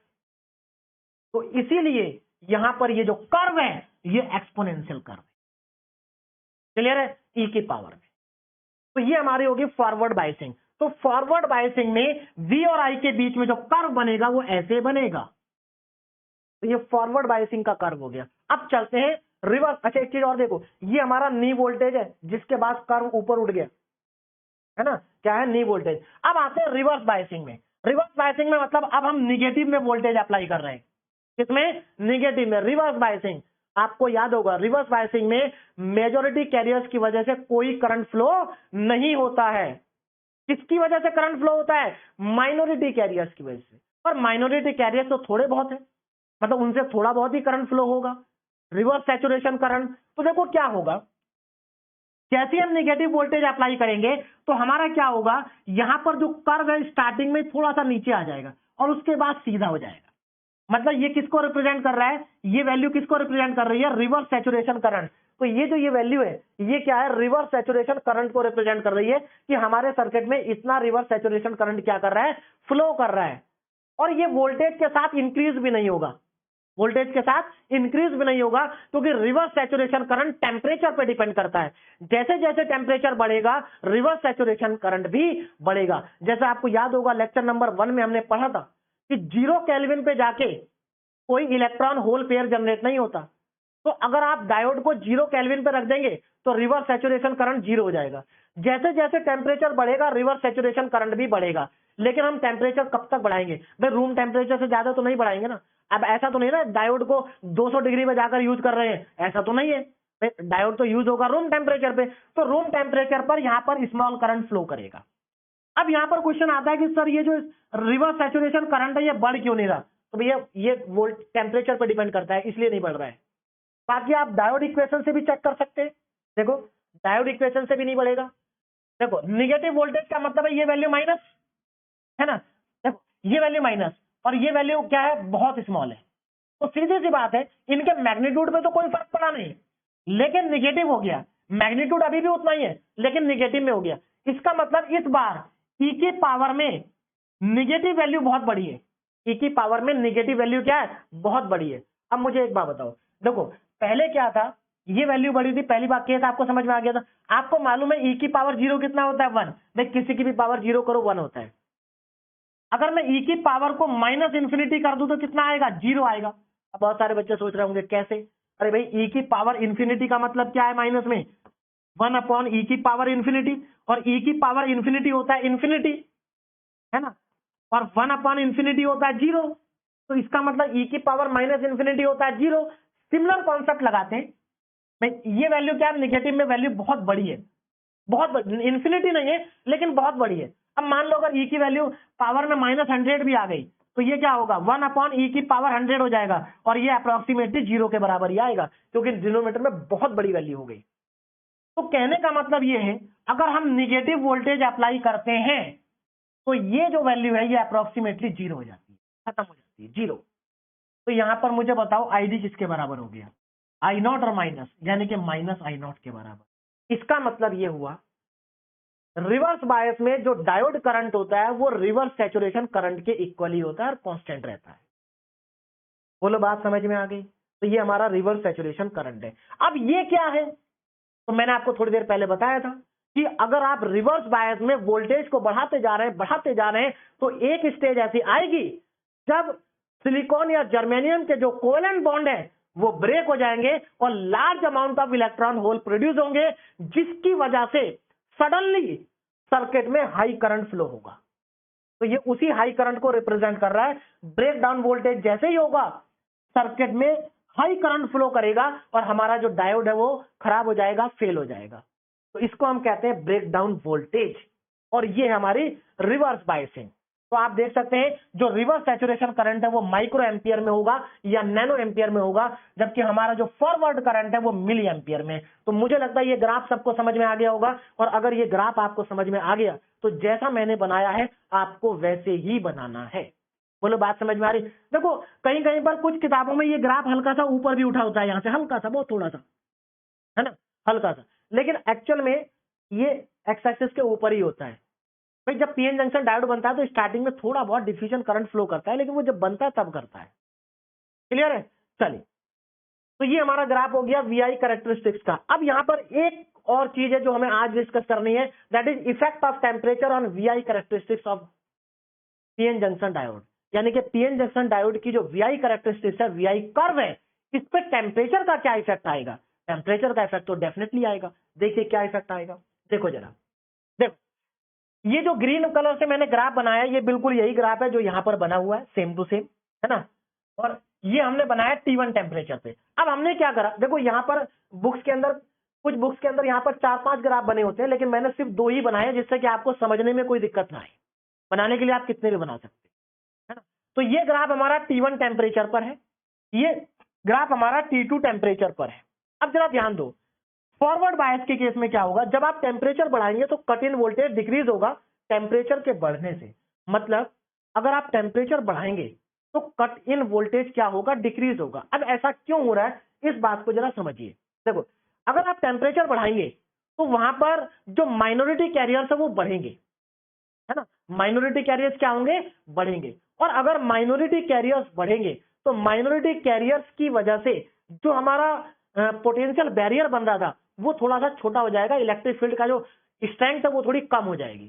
Speaker 1: तो इसीलिए यहां पर ये जो कर्व है ये एक्सपोनेंशियल कर्व है। क्लियर है, ई की पावर में। तो ये हमारी होगी फॉरवर्ड बायसिंग। तो फॉरवर्ड बायसिंग में वी और आई के बीच में जो कर्व बनेगा वो ऐसे बनेगा। तो ये फॉरवर्ड बायसिंग का कर्व हो गया। अब चलते हैं रिवर्स। अच्छा एक चीज और देखो, ये हमारा नी वोल्टेज है जिसके बाद कर्व ऊपर उठ गया, है ना, क्या है, नी वोल्टेज। अब आते हैं रिवर्स बायसिंग में। रिवर्स बायसिंग में मतलब अब हम निगेटिव में वोल्टेज अप्लाई कर रहे हैं, किसमें, निगेटिव में। रिवर्स बायसिंग आपको याद होगा, रिवर्स बायसिंग में मेजॉरिटी कैरियर्स की वजह से कोई करंट फ्लो नहीं होता है। किसकी वजह से करंट फ्लो होता है, माइनॉरिटी कैरियर्स की वजह से। और माइनॉरिटी कैरियर्स तो थोड़े बहुत है, मतलब उनसे थोड़ा बहुत ही करंट फ्लो होगा, रिवर्स सैचुरेशन करंट। तो देखो क्या होगा, जैसे हम नेगेटिव वोल्टेज अप्लाई करेंगे तो हमारा क्या होगा, यहां पर जो कर्व है स्टार्टिंग में थोड़ा सा नीचे आ जाएगा और उसके बाद सीधा हो जाएगा। मतलब ये किसको रिप्रेजेंट कर रहा है, ये वैल्यू किसको रिप्रेजेंट कर रही है, रिवर्स सैचुरेशन करंट। तो ये जो ये वैल्यू है ये क्या है, रिवर्स सैचुरेशन करंट को रिप्रेजेंट कर रही है कि हमारे सर्किट में इतना रिवर्स सैचुरेशन करंट क्या कर रहा है, फ्लो कर रहा है। और ये वोल्टेज के साथ इंक्रीज भी नहीं होगा, वोल्टेज के साथ इंक्रीज भी नहीं होगा, क्योंकि रिवर्स सैचुरेशन करंट टेम्परेचर पे डिपेंड करता है। जैसे जैसे टेम्परेचर बढ़ेगा रिवर्स सैचुरेशन करंट भी बढ़ेगा। जैसे आपको याद होगा लेक्चर नंबर 1 में हमने पढ़ा था कि 0 केल्विन पे जाके कोई इलेक्ट्रॉन होल पेयर जनरेट नहीं होता। तो अगर आप डायोड को 0 केल्विन पे रख देंगे तो रिवर्स सैचुरेशन करंट 0 हो जाएगा। जैसे जैसे टेम्परेचर बढ़ेगा रिवर्स सैचुरेशन करंट भी बढ़ेगा। लेकिन हम टेम्परेचर कब तक बढ़ाएंगे भाई, रूम टेम्परेचर से ज्यादा तो नहीं बढ़ाएंगे ना। अब ऐसा तो नहीं ना डायोड को 200 डिग्री पे जाकर यूज कर रहे हैं, ऐसा तो नहीं है। डायोड तो यूज होगा रूम टेम्परेचर पे, तो रूम टेम्परेचर पर यहां पर स्मॉल करंट फ्लो करेगा। अब यहां पर क्वेश्चन आता है कि सर ये जो रिवर्स सैचुरेशन करंट है ये बढ़ क्यों नहीं रहा, तो भैया ये वोल्ट टेम्परेचर पर डिपेंड करता है, इसलिए नहीं बढ़ रहा है। बाकी आप डायोड इक्वेशन से भी चेक कर सकते हैं। देखो डायोड इक्वेशन से भी नहीं बढ़ेगा। देखो निगेटिव वोल्टेज का मतलब है ये वैल्यू माइनस, है ना, देखो ये वैल्यू माइनस और ये वैल्यू क्या है, बहुत स्मॉल है। तो सीधी सी बात है इनके मैग्नीट्यूड में तो कोई फर्क पड़ा नहीं, लेकिन निगेटिव हो गया। मैग्नीट्यूड अभी भी उतना ही है लेकिन निगेटिव में हो गया। इसका मतलब इस बार ई की पावर में निगेटिव वैल्यू बहुत बड़ी है। ई की पावर में निगेटिव वैल्यू क्या है, बहुत बड़ी है। अब मुझे एक बात बताओ, देखो पहले क्या था, ये वैल्यू बड़ी थी, पहली बात केस आपको समझ में आ गया था। आपको मालूम है ई की पावर 0 कितना होता है, 1। भाई किसी की भी पावर 0 करो 1 होता है। अगर मैं ई की पावर को माइनस इंफिनिटी कर दूं तो कितना आएगा, 0 आएगा। अब बहुत सारे बच्चे सोच रहे होंगे कैसे, अरे भाई ई की पावर इंफिनिटी का मतलब क्या है, माइनस में 1 अपॉन ई की पावर इंफिनिटी, और ई की पावर इंफिनिटी होता है इंफिनिटी, है ना, और 1 अपॉन इंफिनिटी होता है 0। तो इसका मतलब ई की पावर माइनस इंफिनिटी होता है 0। सिमिलर कॉन्सेप्ट लगाते हैं भाई, ये वैल्यू क्या है, निगेटिव में वैल्यू बहुत बड़ी है, बहुत इंफिनिटी नहीं है लेकिन बहुत बड़ी है। अब मान लो अगर ई की वैल्यू पावर में -100 भी आ गई तो ये क्या होगा, 1 अपॉन ई की पावर 100 हो जाएगा और ये अप्रोक्सीमेटली 0 के बराबर ही आएगा, क्योंकि डिनोमिनेटर में बहुत बड़ी वैल्यू हो गई। तो कहने का मतलब ये है, अगर हम निगेटिव वोल्टेज अप्लाई करते हैं तो ये जो वैल्यू है ये अप्रोक्सीमेटली 0 हो जाती है, खत्म हो जाती है, 0। तो यहां पर मुझे बताओ आईडी किसके बराबर हो गया, आई नॉट और माइनस, यानी कि माइनस आई नॉट के बराबर। इसका मतलब ये हुआ रिवर्स बायस में जो डायोड करंट होता है वो रिवर्स सैचुरेशन करंट के इक्वली होता है और कांस्टेंट रहता है। बोलो बात समझ में आ गई? तो ये हमारा रिवर्स सैचुरेशन करंट है। अब ये क्या है, तो मैंने आपको थोड़ी देर पहले बताया था कि अगर आप रिवर्स बायस में वोल्टेज को बढ़ाते जा रहे हैं तो एक स्टेज ऐसी आएगी जब सिलिकॉन या जर्मेनियम के जो कोवेलेंट बॉन्ड है वो ब्रेक हो जाएंगे और large amount of electron hole produce होंगे, जिसकी वजह से सडनली सर्किट में हाई करंट फ्लो होगा। तो ये उसी हाई करंट को रिप्रेजेंट कर रहा है। ब्रेक डाउन वोल्टेज जैसे ही होगा सर्किट में हाई करंट फ्लो करेगा और हमारा जो डायोड है वो खराब हो जाएगा, फेल हो जाएगा। तो इसको हम कहते हैं ब्रेक डाउन वोल्टेज, और ये हमारी रिवर्स बायसिंग। तो आप देख सकते हैं जो रिवर्स सैचुरेशन करंट है वो माइक्रो एम्पियर में होगा या नैनो एम्पियर में होगा, जबकि हमारा जो फॉरवर्ड करंट है वो मिली एम्पियर में। तो मुझे लगता है ये ग्राफ सबको समझ में आ गया होगा, और अगर ये ग्राफ आपको समझ में आ गया तो जैसा मैंने बनाया है आपको वैसे ही बनाना है। बोलो बात समझ में आ रही? देखो कहीं कहीं पर कुछ किताबों में ये ग्राफ हल्का सा ऊपर भी उठा होता है, यहां से हल्का सा, बहुत थोड़ा सा, है ना, हल्का सा, लेकिन एक्चुअल में ये एक्स एक्सिस के ऊपर ही होता है। भाई जब पीएन जंक्शन डायोड बनता है तो स्टार्टिंग में थोड़ा बहुत डिफ्यूजन करंट फ्लो करता है, लेकिन वो जब बनता है तब करता है। क्लियर है? चलिए, तो ये हमारा ग्राफ हो गया वीआई कैरेक्टरिस्टिक्स का। अब यहां पर एक और चीज है जो हमें आज डिस्कस करनी है, that is effect of temperature on VI characteristics of PN junction diode. यानी कि पीएन जंक्शन डायोड की जो वीआई कैरेक्टरिस्टिक्स है, वीआई कर्व है, इस पर टेम्परेचर का क्या इफेक्ट आएगा? टेम्परेचर का इफेक्ट तो डेफिनेटली आएगा। देखिए क्या इफेक्ट आएगा, देखो जरा, देखो ये जो ग्रीन कलर से मैंने ग्राफ बनाया ये बिल्कुल यही ग्राफ है जो यहां पर बना हुआ है, सेम टू सेम, है ना, और ये हमने बनाया T1 टेम्परेचर पे। अब हमने क्या करा, देखो यहां पर बुक्स के अंदर, कुछ बुक्स के अंदर यहां पर 4-5 ग्राफ बने होते हैं, लेकिन मैंने सिर्फ 2 ही बनाए जिससे कि आपको समझने में कोई दिक्कत ना आए। बनाने के लिए आप कितने भी बना सकते हैं, है ना। तो ये ग्राफ हमारा T1 टेम्परेचर पर है, ये ग्राफ हमारा T2 टेम्परेचर पर है। अब जरा ध्यान दो, फॉरवर्ड बायस के केस में क्या होगा, जब आप टेम्परेचर बढ़ाएंगे तो कट इन वोल्टेज डिक्रीज होगा टेम्परेचर के बढ़ने से। मतलब अगर आप टेम्परेचर बढ़ाएंगे तो कट इन वोल्टेज क्या होगा, डिक्रीज होगा। अब ऐसा क्यों हो रहा है इस बात को जरा समझिए। देखो अगर आप टेम्परेचर बढ़ाएंगे तो वहां पर जो माइनॉरिटी कैरियर्स है वो बढ़ेंगे, है ना, माइनॉरिटी कैरियर्स क्या होंगे, बढ़ेंगे। और अगर माइनॉरिटी कैरियर्स बढ़ेंगे तो माइनॉरिटी कैरियर्स की वजह से जो हमारा पोटेंशियल बैरियर बन रहा था वो थोड़ा सा छोटा हो जाएगा, इलेक्ट्रिक फील्ड का जो स्ट्रेंथ है वो थोड़ी कम हो जाएगी।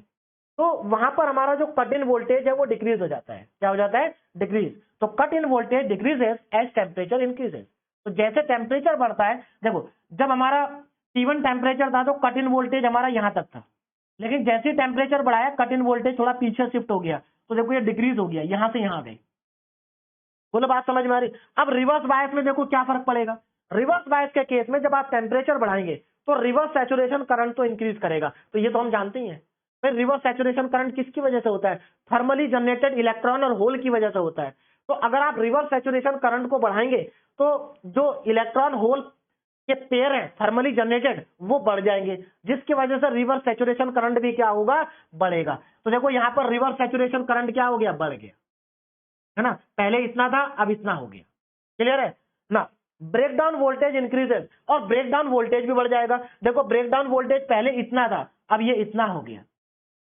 Speaker 1: तो वहां पर हमारा जो कट इन वोल्टेज है वो डिक्रीज हो जाता है। क्या हो जाता है, डिक्रीज। तो cut in voltage decreases as temperature increases. तो जैसे टेम्परेचर बढ़ता है, देखो जब हमारा T1 टेम्परेचर था तो कट इन वोल्टेज हमारा यहां तक था, लेकिन जैसे टेम्परेचर बढ़ाया कट इन वोल्टेज थोड़ा पीछे शिफ्ट हो गया, तो देखो ये डिक्रीज हो गया, यहां से यहां आ गई। बोलो बात समझ में आ रही? अब रिवर्स बायस में देखो क्या फर्क पड़ेगा। रिवर्स बायस के केस में जब आप टेम्परेचर बढ़ाएंगे तो रिवर्स सैचुरेशन करंट तो इंक्रीज करेगा, तो ये तो हम जानते ही हैं। फिर रिवर्स सैचुरेशन करंट किसकी वजह से होता है, थर्मली जनरेटेड इलेक्ट्रॉन और होल की वजह से होता है। तो अगर आप रिवर्स सैचुरेशन करंट को बढ़ाएंगे तो जो इलेक्ट्रॉन होल के पेयर हैं थर्मली जनरेटेड वो बढ़ जाएंगे, जिसकी वजह से रिवर्स सैचुरेशन करंट भी क्या होगा, बढ़ेगा। तो देखो यहां पर रिवर्स सैचुरेशन करंट क्या हो गया, बढ़ गया, है ना, पहले इतना था अब इतना हो गया। क्लियर है ना। ब्रेकडाउन वोल्टेज इंक्रीजेस, और ब्रेकडाउन वोल्टेज भी बढ़ जाएगा। देखो ब्रेकडाउन वोल्टेज पहले इतना था अब ये इतना हो गया।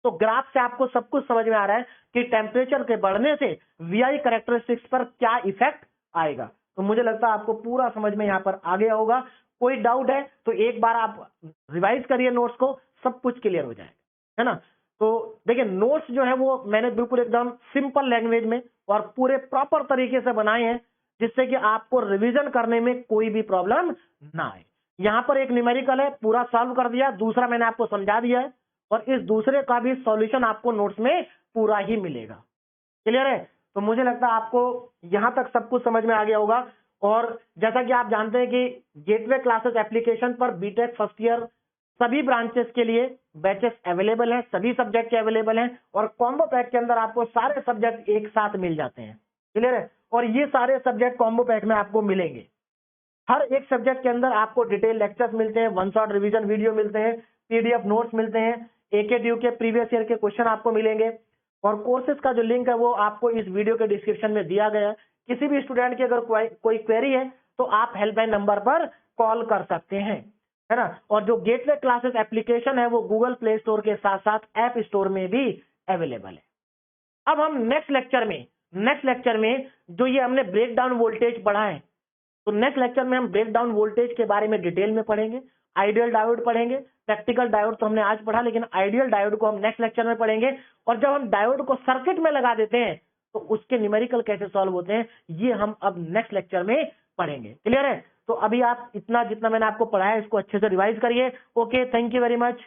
Speaker 1: तो ग्राफ से आपको सब कुछ समझ में आ रहा है कि टेम्परेचर के बढ़ने से वीआई कैरेक्टरिस्टिक्स पर क्या इफेक्ट आएगा। तो मुझे लगता है आपको पूरा समझ में यहां पर आ गया होगा। कोई डाउट है तो एक बार आप रिवाइज करिए नोट्स को, सब कुछ क्लियर हो जाएगा, है ना। तो देखिए नोट्स जो है वो मैंने बिल्कुल एकदम सिंपल लैंग्वेज में और पूरे प्रॉपर तरीके से बनाए हैं, जिससे कि आपको रिवीजन करने में कोई भी प्रॉब्लम ना आए। यहां पर एक न्यूमेरिकल है, पूरा सॉल्व कर दिया, दूसरा मैंने आपको समझा दिया है, और इस दूसरे का भी सॉल्यूशन आपको नोट्स में पूरा ही मिलेगा। क्लियर है? तो मुझे लगता है आपको यहां तक सब कुछ समझ में आ गया होगा। और जैसा कि आप जानते हैं कि गेटवे क्लासेस एप्लीकेशन पर बीटेक फर्स्ट ईयर सभी ब्रांचेस के लिए बैचेस अवेलेबल हैं, सभी सब्जेक्ट के अवेलेबल हैं, और कॉम्बो पैक के अंदर आपको सारे सब्जेक्ट एक साथ मिल जाते हैं। क्लियर है? और ये सारे सब्जेक्ट कॉम्बो पैक में आपको मिलेंगे। हर एक सब्जेक्ट के अंदर आपको डिटेल लेक्चर्स मिलते हैं, वन शॉट रिवीजन वीडियो मिलते हैं, पीडीएफ नोट्स मिलते हैं, एकेडीयू के प्रीवियस ईयर के क्वेश्चन आपको मिलेंगे। और कोर्सेज का जो लिंक है वो आपको इस वीडियो के डिस्क्रिप्शन में दिया गया है। किसी भी स्टूडेंट की अगर कोई क्वेरी है तो आप हेल्पलाइन नंबर पर कॉल कर सकते हैं, है ना। और जो गेटवे क्लासेस एप्लीकेशन है वो गूगल प्ले स्टोर के साथ साथ ऐप स्टोर में भी अवेलेबल है। अब हम नेक्स्ट लेक्चर में जो ये हमने ब्रेक डाउन वोल्टेज पढ़ा है, तो नेक्स्ट लेक्चर में हम ब्रेक डाउन वोल्टेज के बारे में डिटेल में पढ़ेंगे, आइडियल डायोड पढ़ेंगे। प्रैक्टिकल डायोड तो हमने आज पढ़ा, लेकिन आइडियल डायोड को हम नेक्स्ट लेक्चर में पढ़ेंगे। और जब हम डायोड को सर्किट में लगा देते हैं तो उसके न्यूमेरिकल कैसे सॉल्व होते हैं, ये हम अब नेक्स्ट लेक्चर में पढ़ेंगे। क्लियर है? तो अभी आप इतना जितना मैंने आपको पढ़ाया इसको अच्छे से रिवाइज करिए। Okay, thank you very much.